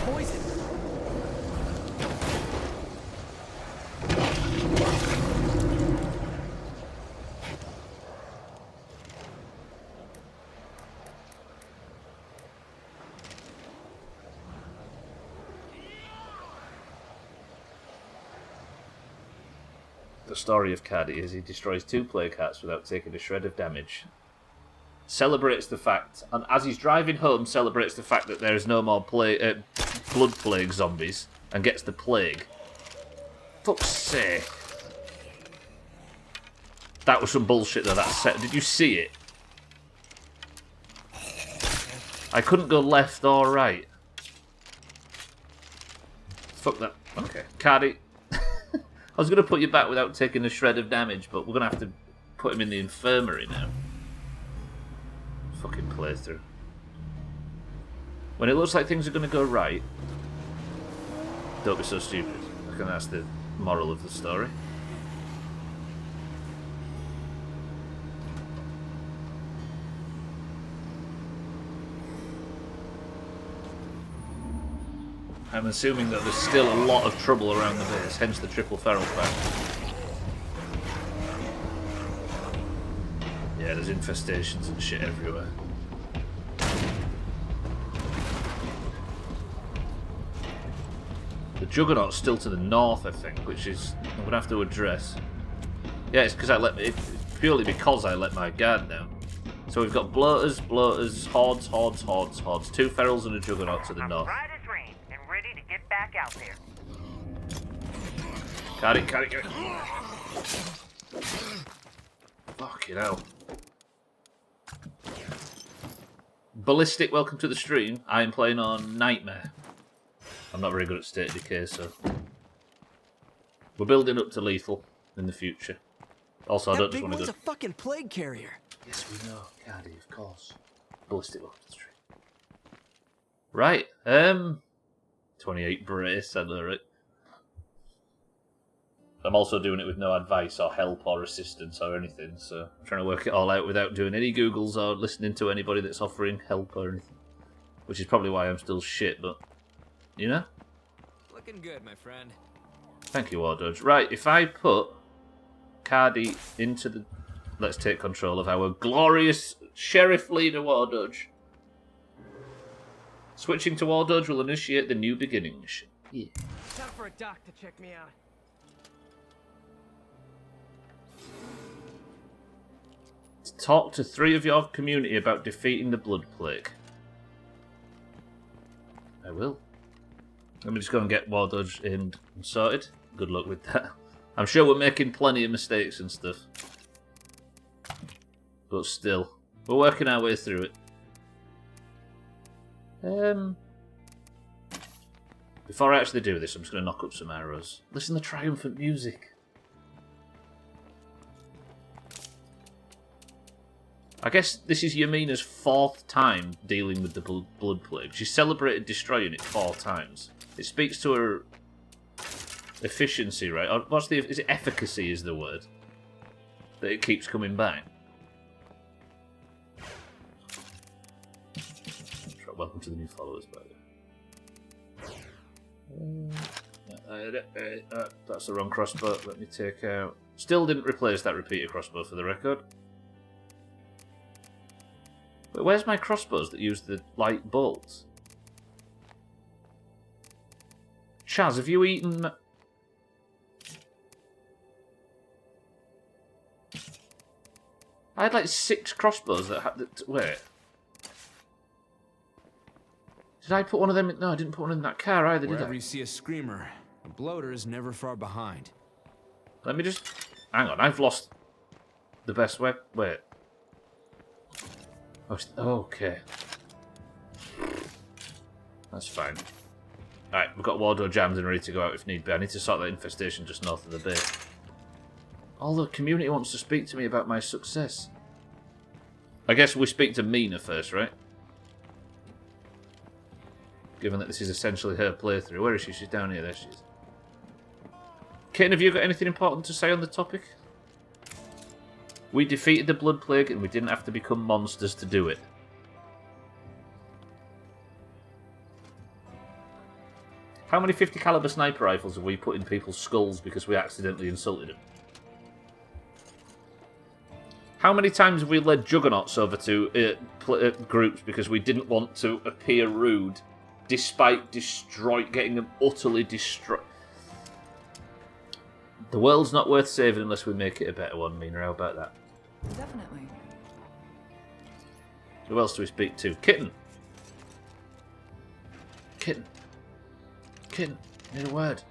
Poison. The story of Cardi is he destroys 2 plague hearts without taking a shred of damage. Celebrates the fact, and as he's driving home, celebrates the fact that there is no more blood plague zombies, and gets the plague. Fuck's sake. That was some bullshit though, that set. Did you see it? I couldn't go left or right. Fuck that. Okay. Cardi. I was going to put you back without taking a shred of damage, but we're going to have to put him in the infirmary now. Fucking playthrough. When it looks like things are going to go right, don't be so stupid. I reckon that's the moral of the story. I'm assuming that there's still a lot of trouble around the base, hence the triple feral pack. Yeah, there's infestations and shit everywhere. The Juggernaut's still to the north, I think, which is I'm gonna have to address. Yeah, it's because it's purely because I let my guard down. So we've got bloaters, hordes, hordes, hordes, hordes. 2 ferals and a Juggernaut to the north. Right as rain and ready to get back out there. Got it, got it, got it. Fucking hell. Ballistic, welcome to the stream. I am playing on Nightmare. I'm not very good at state decay, so we're building up to lethal in the future. Also, I don't just want to go. That big one's a fucking plague carrier. Yes, we know, Cardi, of course. Ballistic, welcome to the stream. Right, 28 brace, I know, right? I'm also doing it with no advice or help or assistance or anything, so I'm trying to work it all out without doing any Googles or listening to anybody that's offering help or anything. Which is probably why I'm still shit, but, you know? Looking good, my friend. Thank you, War Dodge. Right, if I put Cardi into the... Let's take control of our glorious Sheriff Leader War Dodge. Switching to War Dodge will initiate the new beginning mission. Yeah. Time for a doc to check me out. Talk to 3 of your community about defeating the Blood Plague. I will. Let me just go and get War Dodge in and sorted. Good luck with that. I'm sure we're making plenty of mistakes and stuff. But still, we're working our way through it. Before I actually do this, I'm just going to knock up some arrows. Listen to the triumphant music. I guess this is Yamina's 4th time dealing with the Blood Plague. She celebrated destroying it 4 times. It speaks to her efficiency, right? Or what's the... Is it efficacy is the word? That it keeps coming back. Welcome to the new followers, by the way. That's the wrong crossbow. Let me take out... Still didn't replace that repeater crossbow for the record. But where's my crossbows that use the light bolts? Chaz, have you eaten... I had like 6 crossbows that had... Wait. Did I put one of them in... No, I didn't put one in that car either, did I? Wherever you see a screamer, a bloater is never far behind. Let me just... Hang on, I've lost the best way... Wait. Okay. That's fine. Alright, we've got Wardo jammed and ready to go out if need be. I need to sort that infestation just north of the base. All the community wants to speak to me about my success. I guess we speak to Mina first, right? Given that this is essentially her playthrough. Where is she? She's down here. There she is. Kitten, have you got anything important to say on the topic? We defeated the Blood Plague and we didn't have to become monsters to do it. How many 50 caliber sniper rifles have we put in people's skulls because we accidentally insulted them? How many times have we led Juggernauts over to groups because we didn't want to appear rude, despite getting them utterly destroyed? The world's not worth saving unless we make it a better one, Mina. How about that? Definitely. Who else do we speak to? Kitten. Kitten. Kitten. Need a word.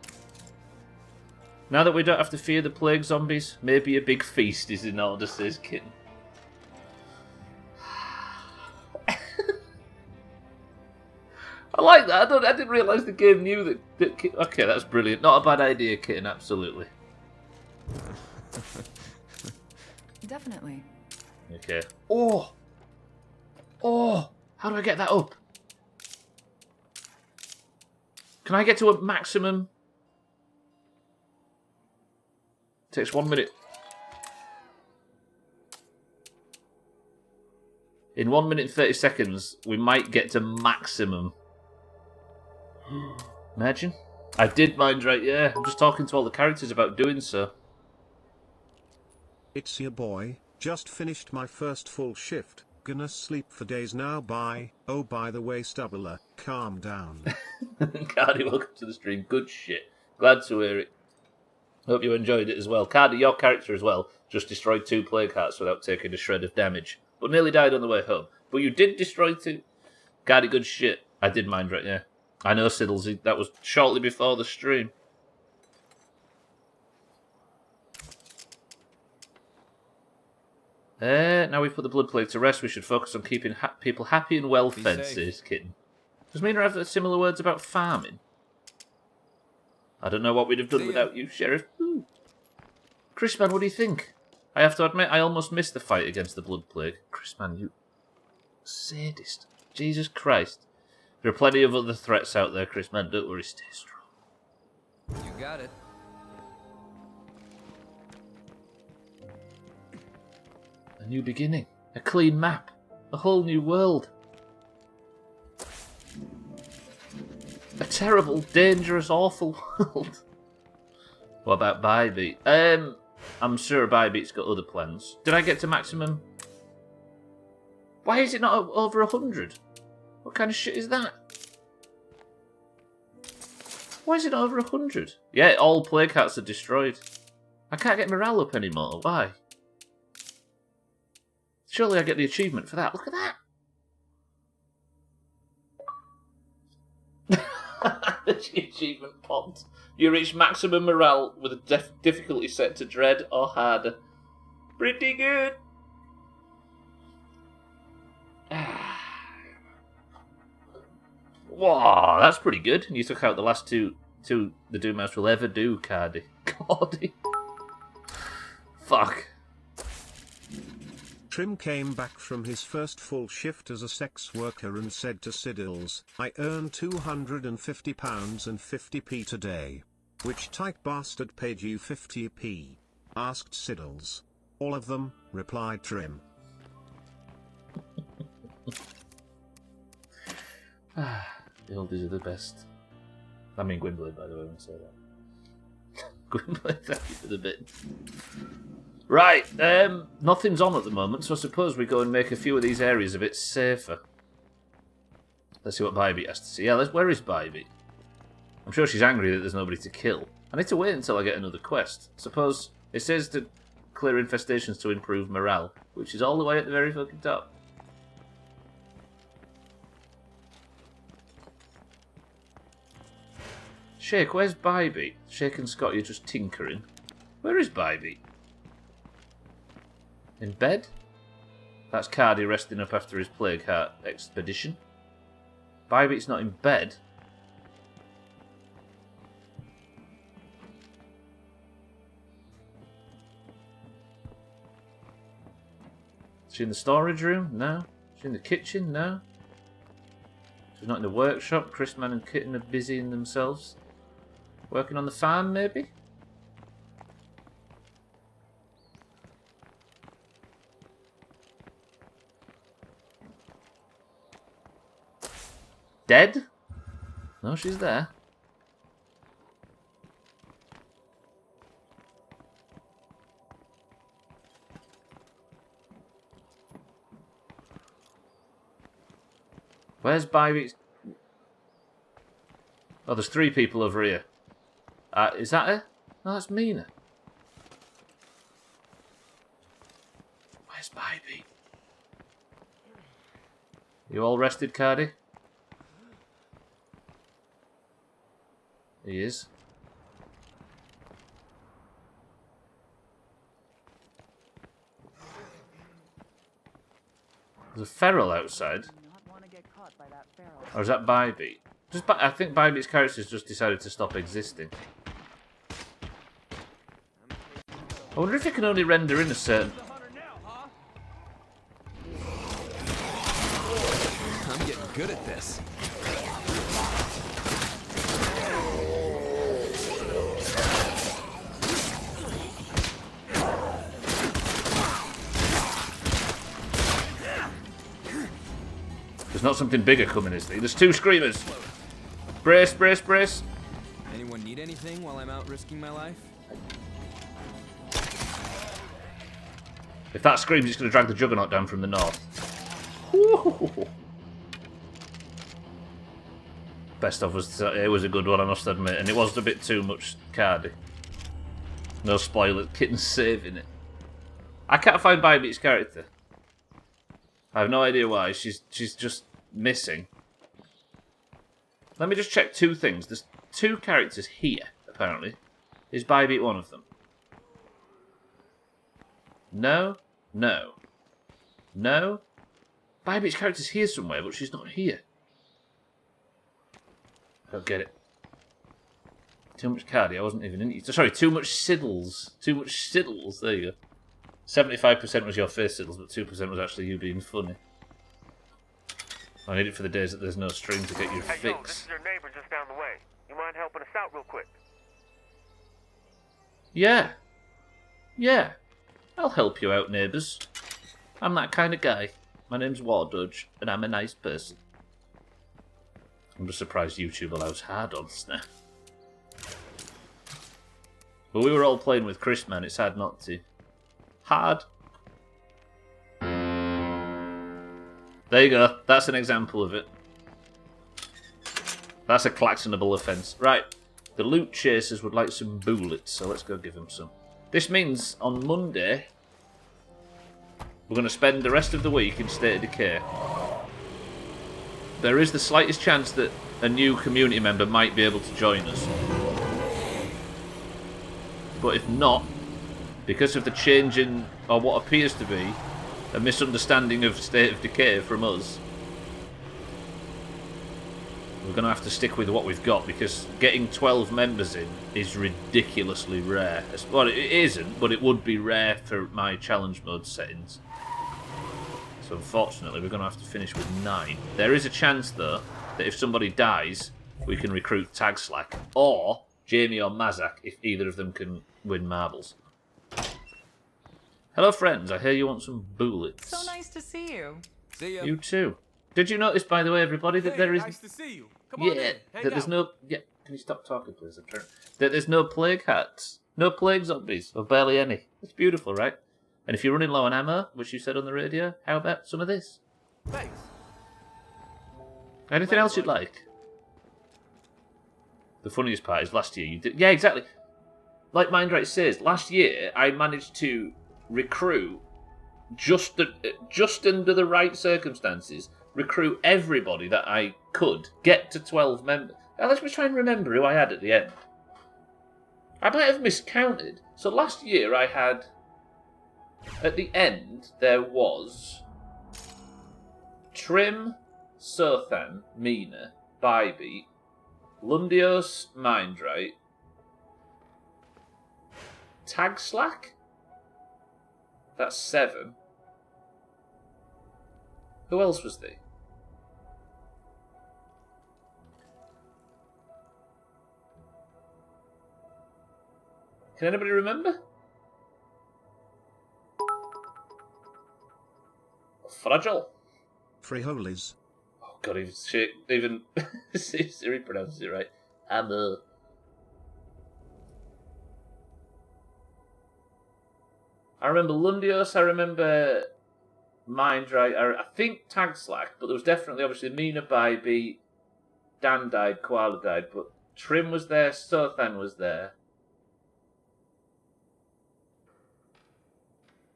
Now that we don't have to fear the plague zombies, maybe a big feast is in order, says Kitten. I like that. I didn't realise the game knew that. Okay, that's brilliant. Not a bad idea, Kitten. Absolutely. Definitely. Okay. Oh. How do I get that up? Can I get to a maximum? Takes 1 minute. In 1 minute and 30 seconds, we might get to maximum. Imagine. I did mind right, yeah. I'm just talking to all the characters about doing so. It's your boy, just finished my first full shift. Gonna sleep for days now, bye. Oh, by the way, Stubbler, calm down. Cardi, welcome to the stream. Good shit. Glad to hear it. Hope you enjoyed it as well. Cardi, your character as well, just destroyed 2 plague hearts without taking a shred of damage. But nearly died on the way home. But you did destroy 2. Cardi, good shit. I did mind right, yeah. I know, Siddles, that was shortly before the stream. Now we've put the blood plague to rest, we should focus on keeping people happy and well fed, says Kitten. Does Mina have similar words about farming? I don't know what we'd have done without you, Sheriff. Ooh. Chris, man, what do you think? I have to admit, I almost missed the fight against the blood plague. Chris, man, you sadist. Jesus Christ. There are plenty of other threats out there, Chris, man. Don't worry, stay strong. You got it. A new beginning. A clean map. A whole new world. A terrible, dangerous, awful world. What about Bybeat? I'm sure Bybeat's got other plans. Did I get to maximum? Why is it not over 100? What kind of shit is that? Why is it not over 100? Yeah, all plague hearts are destroyed. I can't get morale up anymore. Why? Surely I get the achievement for that. Look at that. The achievement popped. You reach maximum morale with a difficulty set to dread or harder. Pretty good. Wow, that's pretty good. And you took out the last two the Doomhaus will ever do, Cardi. Cardi. Fuck. Trim came back from his first full shift as a sex worker and said to Siddles, I earn £250 and 50p today. Which tight bastard paid you 50p? Asked Siddles. All of them, replied Trim. The oldies are the best. I mean Gwynplaine, by the way, when I say that. Gwynplaine, thank you for the bit. Right, nothing's on at the moment, so I suppose we go and make a few of these areas a bit safer. Let's see what Bybeat has to say. Yeah, where is Bybeat? I'm sure she's angry that there's nobody to kill. I need to wait until I get another quest. Suppose it says to clear infestations to improve morale, which is all the way at the very fucking top. Shake, where's Bybeat? Shake and Scott, you're just tinkering. Where is Bybeat? In bed? That's Cardi resting up after his plague heart expedition. Bybeat's not in bed. Is she in the storage room? No. Is she in the kitchen? No. She's not in the workshop. Chrisman and Kitten are busying themselves. Working on the farm, maybe? Dead? No, she's there. Where's Bybeat's? Oh, there's 3 people over here. Is that her? No, that's Mina. Where's Bybeat? You all rested, Cardi? He is. There's a feral outside. Or is that Bybeat? I think Bybeat's character's just decided to stop existing. I wonder if it can only render in a certain... I'm getting good at this. There's not something bigger coming, is there? There's 2 screamers. Brace, brace, brace. Anyone need anything while I'm out risking my life? If that screams, it's going to drag the Juggernaut down from the north. Ooh. Best of us. It was a good one, I must admit, and it was a bit too much cardy. No spoiler. Kitten's saving it. I can't find Bybeat's character. I have no idea why. She's just missing. Let me just check 2 things. There's 2 characters here, apparently. Is Bybeat one of them? No. No. No. Bybeat's character's here somewhere, but she's not here. I don't get it. Too much cardi. I wasn't even in. Sorry, too much siddles. Too much siddles. There you go. 75% was your face siddles, but 2% was actually you being funny. I need it for the days that there's no string to get your Hey, fix. yo, this is your neighbor just down the way. You mind helping us out real quick? Yeah. Yeah. I'll help you out, neighbours. I'm that kind of guy. My name's Wardudge, and I'm a nice person. I'm just surprised YouTube allows hard-ons now. But we were all playing with Chris, man. It's hard not to. Hard. There you go. That's an example of it. That's a klaxonable offence. Right. The loot chasers would like some bullets, so let's go give them some. This means on Monday, we're going to spend the rest of the week in State of Decay. There is the slightest chance that a new community member might be able to join us. But if not, because of the change in, or what appears to be, a misunderstanding of State of Decay from us, we're going to have to stick with what we've got, because getting 12 members in is ridiculously rare. Well, it isn't, but it would be rare for my challenge mode settings. So unfortunately, we're going to have to finish with 9. There is a chance, though, that if somebody dies, we can recruit Tag Slack, or Jamie or Mazak, if either of them can win marbles. Hello, friends. I hear you want some bullets. So nice to see you. See ya. You too. Did you notice, by the way, everybody, that there is... Nice to see you. Come on in. that Hang there's out. no... Yeah, can you stop talking, please? I'm trying... That there's no plague hats. No plague zombies. Or barely any. It's beautiful, right? And if you're running low on ammo, which you said on the radio, how about some of this? Thanks. Anything else you'd like? The funniest part is last year you did... Yeah, exactly. Like Mindright says, last year I managed to recruit, just under the right circumstances, recruit everybody that I could, get to 12 members. Now let me try and remember who I had at the end. I might have miscounted. So last year I had... At the end, there was... Trim, Sothan, Mina, Bybeat, Lundios, Mindright, Tag Slack? That's 7. Who else was there? Can anybody remember? Fragile. Frijoles. Oh god, even Siri pronounces it right. Ammo. I remember Lundios, I remember Mindright, I think Tag Slack, but there was definitely, obviously, Mina Bybeat, Dan died, Koala died, but Trim was there, Sothan was there.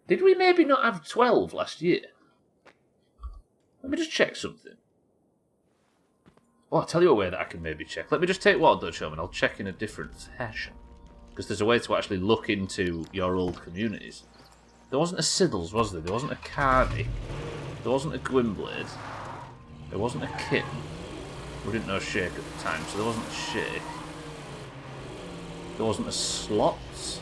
Did we maybe not have 12 last year? Let me just check something. Oh, I'll tell you a way that I can maybe check. Let me just take what Dutch home and I'll check in a different fashion. Because there's a way to actually look into your old communities. There wasn't a Siddles, was there? There wasn't a Cardi. There wasn't a Gwynblade. There wasn't a kitten. We didn't know Shake at the time, so there wasn't a Shake. There wasn't a Slots.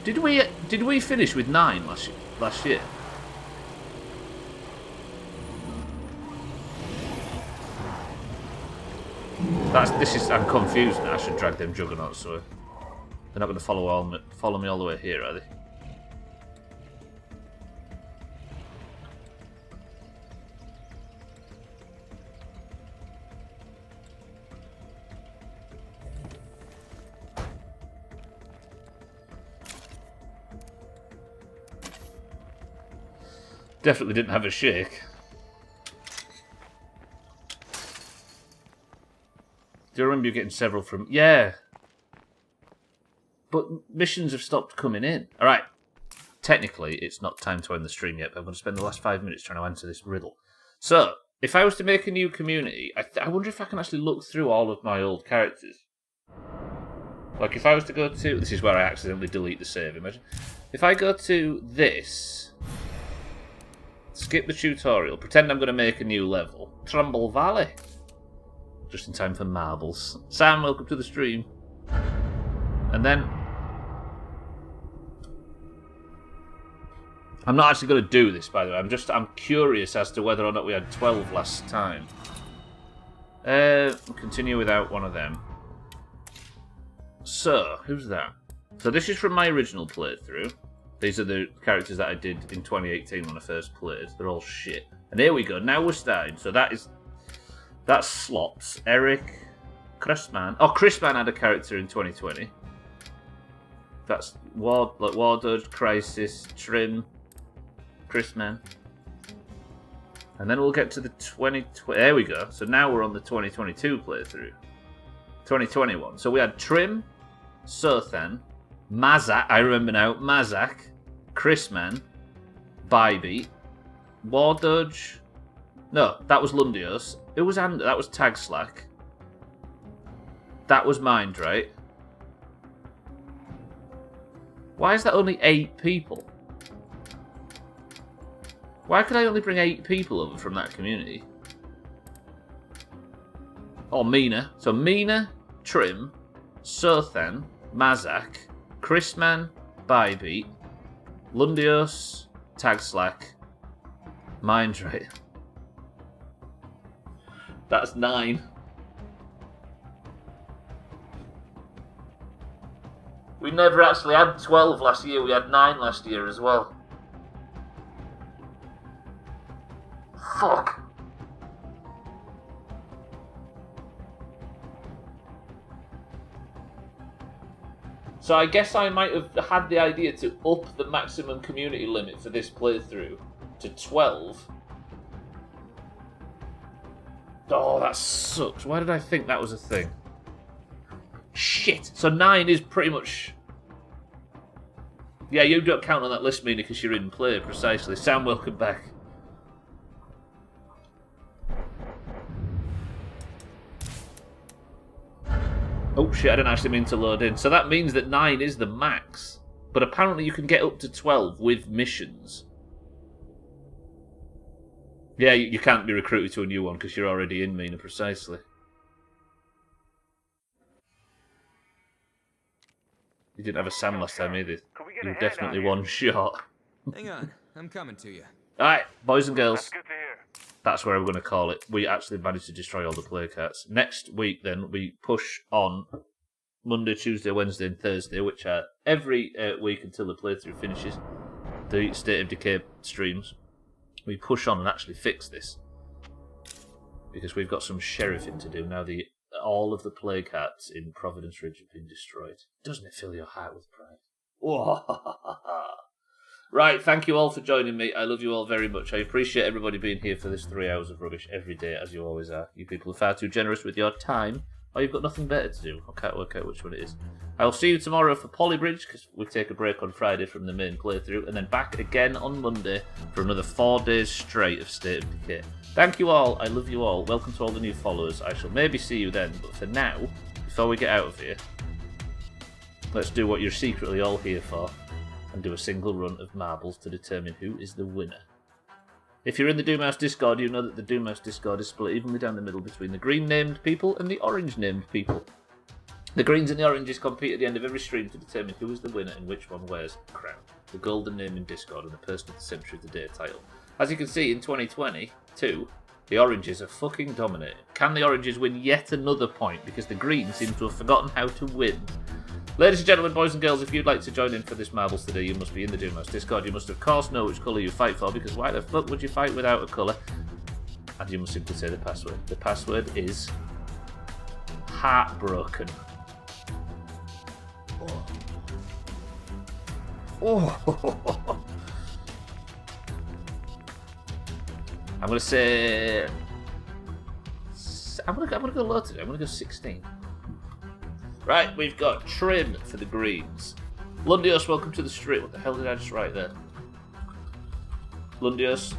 Did we finish with 9 last year? I'm confused now. I should drag them juggernauts, so they're not going to follow me all the way here, are they? Definitely didn't have a Shake. Do you remember you getting several from... Yeah. But missions have stopped coming in. Alright. Technically, it's not time to end the stream yet, but I'm going to spend the last 5 minutes trying to answer this riddle. So, if I was to make a new community, I wonder if I can actually look through all of my old characters. Like, if I was to go to... This is where I accidentally delete the save, imagine. If I go to this... Skip the tutorial. Pretend I'm going to make a new level. Trumbull Valley. Just in time for marbles. Sam, welcome to the stream. And then... I'm not actually going to do this, by the way. I'm curious as to whether or not we had 12 last time. We'll continue without one of them. So, who's that? So this is from my original playthrough. These are the characters that I did in 2018 when I first played. They're all shit. And here we go. Now we're starting. So that's Slots. Eric. Chrisman. Oh, Chrisman had a character in 2020. That's War Dodge, Crisis, Trim, Chrisman. And then we'll get to the 2020. There we go. So now we're on the 2022 playthrough. 2021. So we had Trim, Sothan, Mazak. I remember now. Mazak, Chrisman, Bybeat, War Dodge. No, that was Lundios. It was that was Tag Slack. That was Mind, right? Why is that only 8 people? Why could I only bring 8 people over from that community? Oh, Mina. So Mina, Trim, Sothan, Mazak, Chrisman, Bybeat, Lundios, Tag Slack, Mindrate. That's 9. We never actually had 12 last year, we had 9 last year as well. Fuck. So I guess I might have had the idea to up the maximum community limit for this playthrough to 12. Oh, that sucks. Why did I think that was a thing? Shit. So 9 is pretty much... Yeah, you don't count on that list, Mina, because you're in play, precisely. Sam, welcome back. Oh shit, I didn't actually mean to load in. So that means that 9 is the max. But apparently you can get up to 12 with missions. Yeah, you can't be recruited to a new one because you're already in, Mina, precisely. You didn't have a Sam last time either. You were definitely one shot. Hang on, I'm coming to you. Alright, boys and girls. That's good to hear. That's where I'm going to call it. We actually managed to destroy all the play cards. Next week, then, we push on Monday, Tuesday, Wednesday, and Thursday, which are every week until the playthrough finishes. The State of Decay streams. We push on and actually fix this. Because we've got some sheriffing to do. Now, all of the play cards in Providence Ridge have been destroyed. Doesn't it fill your heart with pride? Right, thank you all for joining me. I love you all very much. I appreciate everybody being here for this 3 hours of rubbish every day, as you always are. You people are far too generous with your time, or you've got nothing better to do. I can't work out which one it is. I will see you tomorrow for Polybridge, because we take a break on Friday from the main playthrough, and then back again on Monday for another 4 days straight of State of Decay. Thank you all. I love you all. Welcome to all the new followers. I shall maybe see you then, but for now, before we get out of here, let's do what you're secretly all here for and do a single run of marbles to determine who is the winner. If you're in the Doomhaus Discord, you know that the Doomhaus Discord is split evenly down the middle between the green-named people and the orange-named people. The greens and the oranges compete at the end of every stream to determine who is the winner and which one wears the crown, the golden name in Discord, and the Person of the Century of the Day title. As you can see, in 2022, the oranges are fucking dominating. Can the oranges win yet another point? Because the greens seem to have forgotten how to win. Ladies and gentlemen, boys and girls, if you'd like to join in for this marbles today, you must be in the Doomhaus Discord. You must, of course, know which colour you fight for, because why the fuck would you fight without a colour? And you must simply say the password. The password is heartbroken. Oh. I'm gonna say. I'm gonna go low today. I'm gonna go 16. Right, we've got Trim for the greens. Lundios, welcome to the street. What the hell did I just write there? Lundios.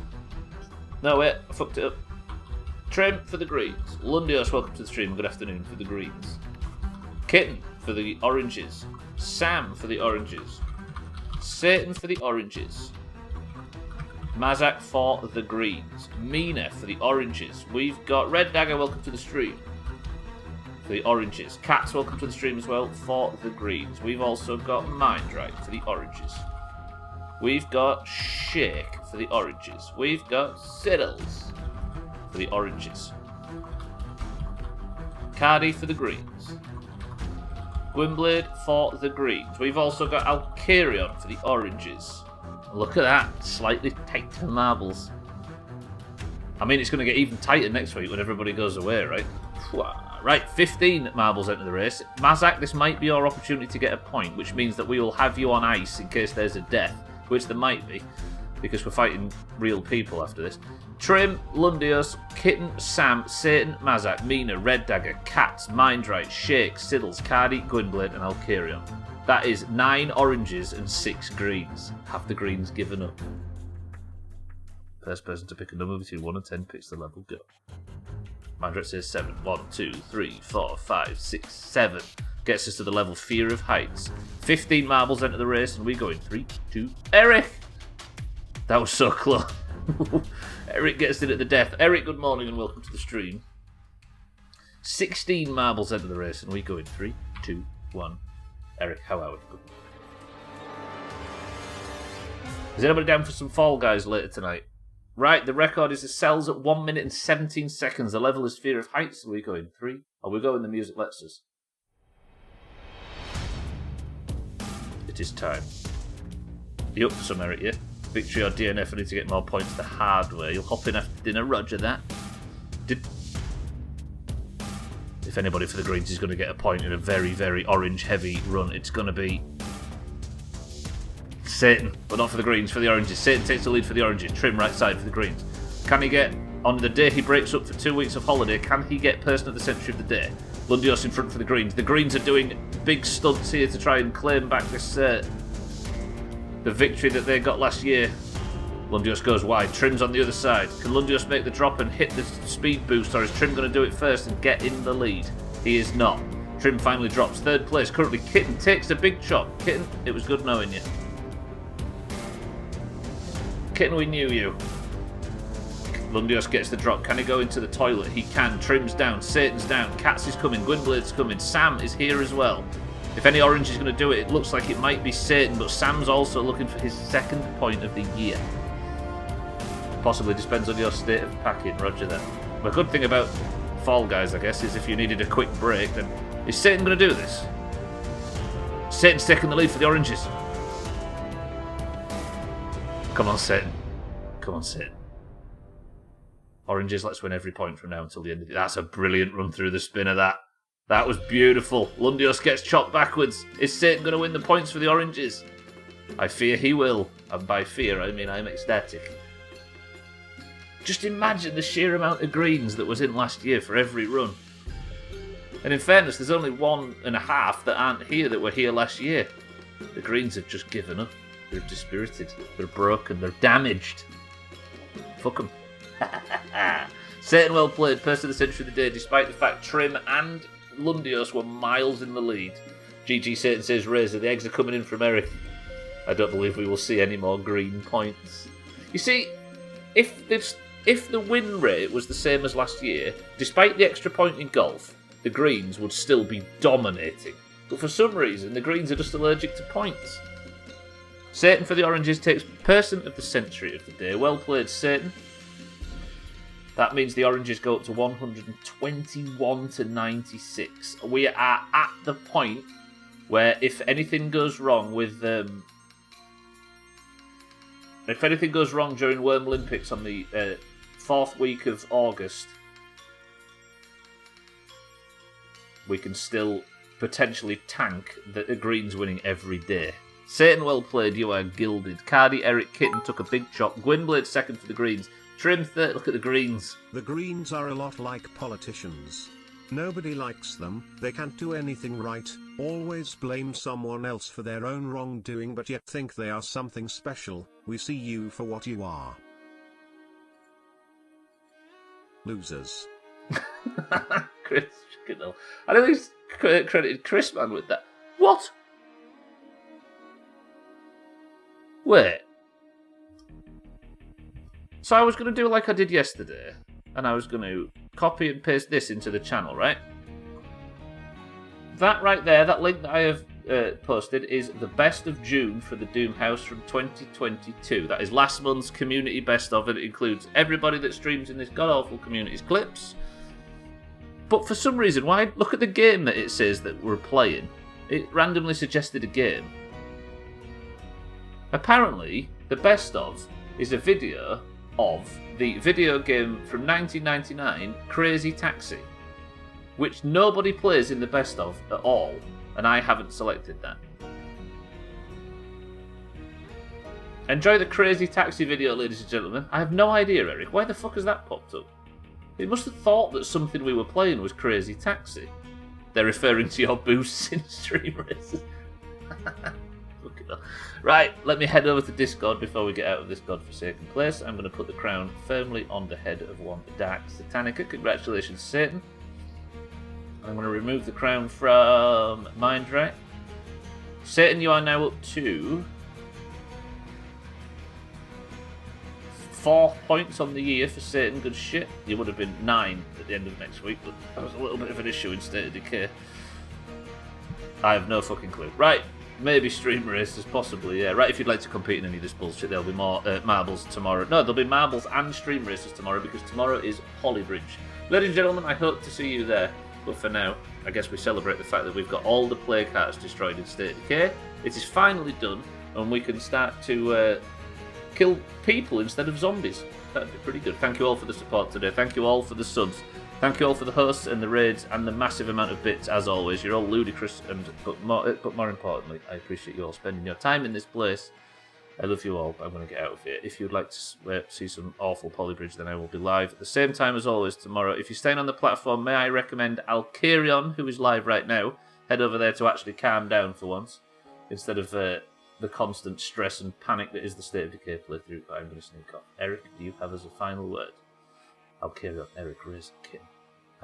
No, wait, I fucked it up. Trim for the greens. Lundios, welcome to the stream. Good afternoon for the greens. Kitten for the oranges. Sam for the oranges. Satan for the oranges. Mazak for the greens. Mina for the oranges. We've got Red Dagger, welcome to the stream. For the oranges. Cats, welcome to the stream as well, for the greens. We've also got Mindright for the oranges. We've got Shake for the oranges. We've got Siddles for the oranges. Cardi for the greens. Gwynblade for the greens. We've also got Alcarion for the oranges. Look at that, slightly tighter marbles. I mean, it's going to get even tighter next week when everybody goes away, right? Right, 15 marbles enter the race. Mazak, this might be your opportunity to get a point, which means that we will have you on ice in case there's a death, which there might be, because we're fighting real people after this. Trim, Lundios, Kitten, Sam, Satan, Mazak, Mina, Red Dagger, Cats, Mindright, Shake, Siddles, Cardi, Gwynblade, and Alcarion. That is 9 oranges and 6 greens. Have the greens given up? First person to pick a number between 1 and 10 picks the level. Go. Mindright says 7. 1, 2, 3, 4, 5, 6, 7. Gets us to the level Fear of Heights. 15 marbles enter the race, and we go in 3, 2, Eric! That was so close. Eric gets it at the death. Eric, good morning and welcome to the stream. 16 marbles enter the race, and we go in 3, 2, 1. Eric, how are we? Is anybody down for some Fall Guys later tonight? Right, the record is the cells at 1 minute and 17 seconds. The level is Fear of Heights. We go in 3. Or we go in the music lets us. It is time. You up for some, Eric, yeah? Victory or DNF, I need to get more points the hard way. You'll hop in after dinner, roger that. If anybody for the greens is going to get a point in a very, very orange-heavy run, it's going to be Satan, but not for the greens, for the oranges. Satan takes the lead for the oranges. Trim right side for the greens. Can he get, on the day he breaks up for 2 weeks of holiday, can he get Person of the Century of the Day? Lundios in front for the greens. The greens are doing big stunts here to try and claim back this the victory that they got last year. Lundios goes wide. Trim's on the other side. Can Lundios make the drop and hit the speed boost, or is Trim going to do it first and get in the lead? He is not. Trim finally drops. Third place. Currently, Kitten takes a big chop. Kitten, it was good knowing you. Kitten, we knew you. Lundios gets the drop. Can he go into the toilet? He can. Trim's down. Satan's down. Cats is coming. Gwynblade's coming. Sam is here as well. If any orange is going to do it, it looks like it might be Satan, but Sam's also looking for his 2nd point of the year. Possibly depends on your state of packing, roger that. The good thing about Fall Guys, I guess, is if you needed a quick break, then is Satan going to do this? Satan's taking the lead for the oranges. Come on, Satan. Come on, Satan. Oranges, let's win every point from now until the end of it. That's a brilliant run through the spin of that. That was beautiful. Lundios gets chopped backwards. Is Satan going to win the points for the oranges? I fear he will. And by fear, I mean I'm ecstatic. Just imagine the sheer amount of greens that was in last year for every run. And in fairness, there's only 1.5 that aren't here that were here last year. The greens have just given up. They're dispirited. They're broken. They're damaged. Fuck them. Satan well played. Person of the Century of the Day, despite the fact Trim and Lundios were miles in the lead. GG Satan says, Razor, the eggs are coming in from Eric. I don't believe we will see any more green points. You see, if the win rate was the same as last year, despite the extra point in golf, the greens would still be dominating. But for some reason, the greens are just allergic to points. Satan for the oranges takes person of the century of the day. Well played, Satan. That means the oranges go up to 121 to 96. We are at the point where if anything goes wrong with if anything goes wrong during Worm Olympics on the 4th week of August, we can still potentially tank the Greens winning every day. Satan, well played, you are gilded. Cardi, Eric, Kitten took a big chop. Gwynblade second for the Greens. Trim third, look at the Greens. The Greens are a lot like politicians. Nobody likes them, they can't do anything right, always blame someone else for their own wrongdoing but yet think they are something special. We see you for what you are. Losers. Chris, I don't think he's credited Chris Man with that. What? Wait. So I was going to do like I did yesterday, and I was going to copy and paste this into the channel, right? That right there, that link that I have posted is the best of June for the Doomhaus from 2022. That is last month's community best of, and it includes everybody that streams in this god-awful community's clips. But for some reason, why look at the game that it says that we're playing. It randomly suggested a game. Apparently, the best of is a video of the video game from 1999, Crazy Taxi, which nobody plays in the best of at all, and I haven't selected that. Enjoy the Crazy Taxi video, ladies and gentlemen. I have no idea, Eric. Why the fuck has that popped up? It must have thought that something we were playing was Crazy Taxi. They're referring to your boosts in stream races. Right, let me head over to Discord before we get out of this godforsaken place. I'm going to put the crown firmly on the head of one Dark Satanica. Congratulations, Satan. I'm going to remove the crown from Mindray. Satan, you are now up to 4 points on the year for Satan. Good shit. You would have been 9 at the end of next week, but that was a little bit of an issue in State of Decay. I have no fucking clue. Right. Maybe stream races, possibly, yeah. Right, if you'd like to compete in any of this bullshit, there'll be more marbles tomorrow. No, there'll be marbles and stream races tomorrow because tomorrow is Hollybridge. Ladies and gentlemen, I hope to see you there. But for now, I guess we celebrate the fact that we've got all the plague hearts destroyed in State of Decay. It is finally done, and we can start to kill people instead of zombies. That'd be pretty good. Thank you all for the support today. Thank you all for the subs. Thank you all for the hosts and the raids and the massive amount of bits, as always. You're all ludicrous, but more importantly, I appreciate you all spending your time in this place. I love you all, but I'm going to get out of here. If you'd like to see some awful Polybridge, then I will be live at the same time as always tomorrow. If you're staying on the platform, may I recommend Alkarion, who is live right now. Head over there to actually calm down for once, instead of the constant stress and panic that is the State of Decay playthrough. But I'm going to sneak off. Eric, do you have as a final word? Alkarion, Eric, Riz, Kitten.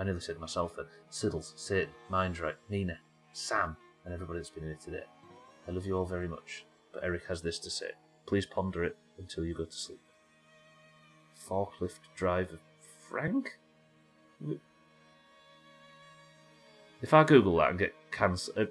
I nearly said myself then. Siddles, Satan, Mindray, Nina, Sam, and everybody that's been in it today. I love you all very much, but Eric has this to say. Please ponder it until you go to sleep. Forklift driver Frank? If I Google that and get cancelled,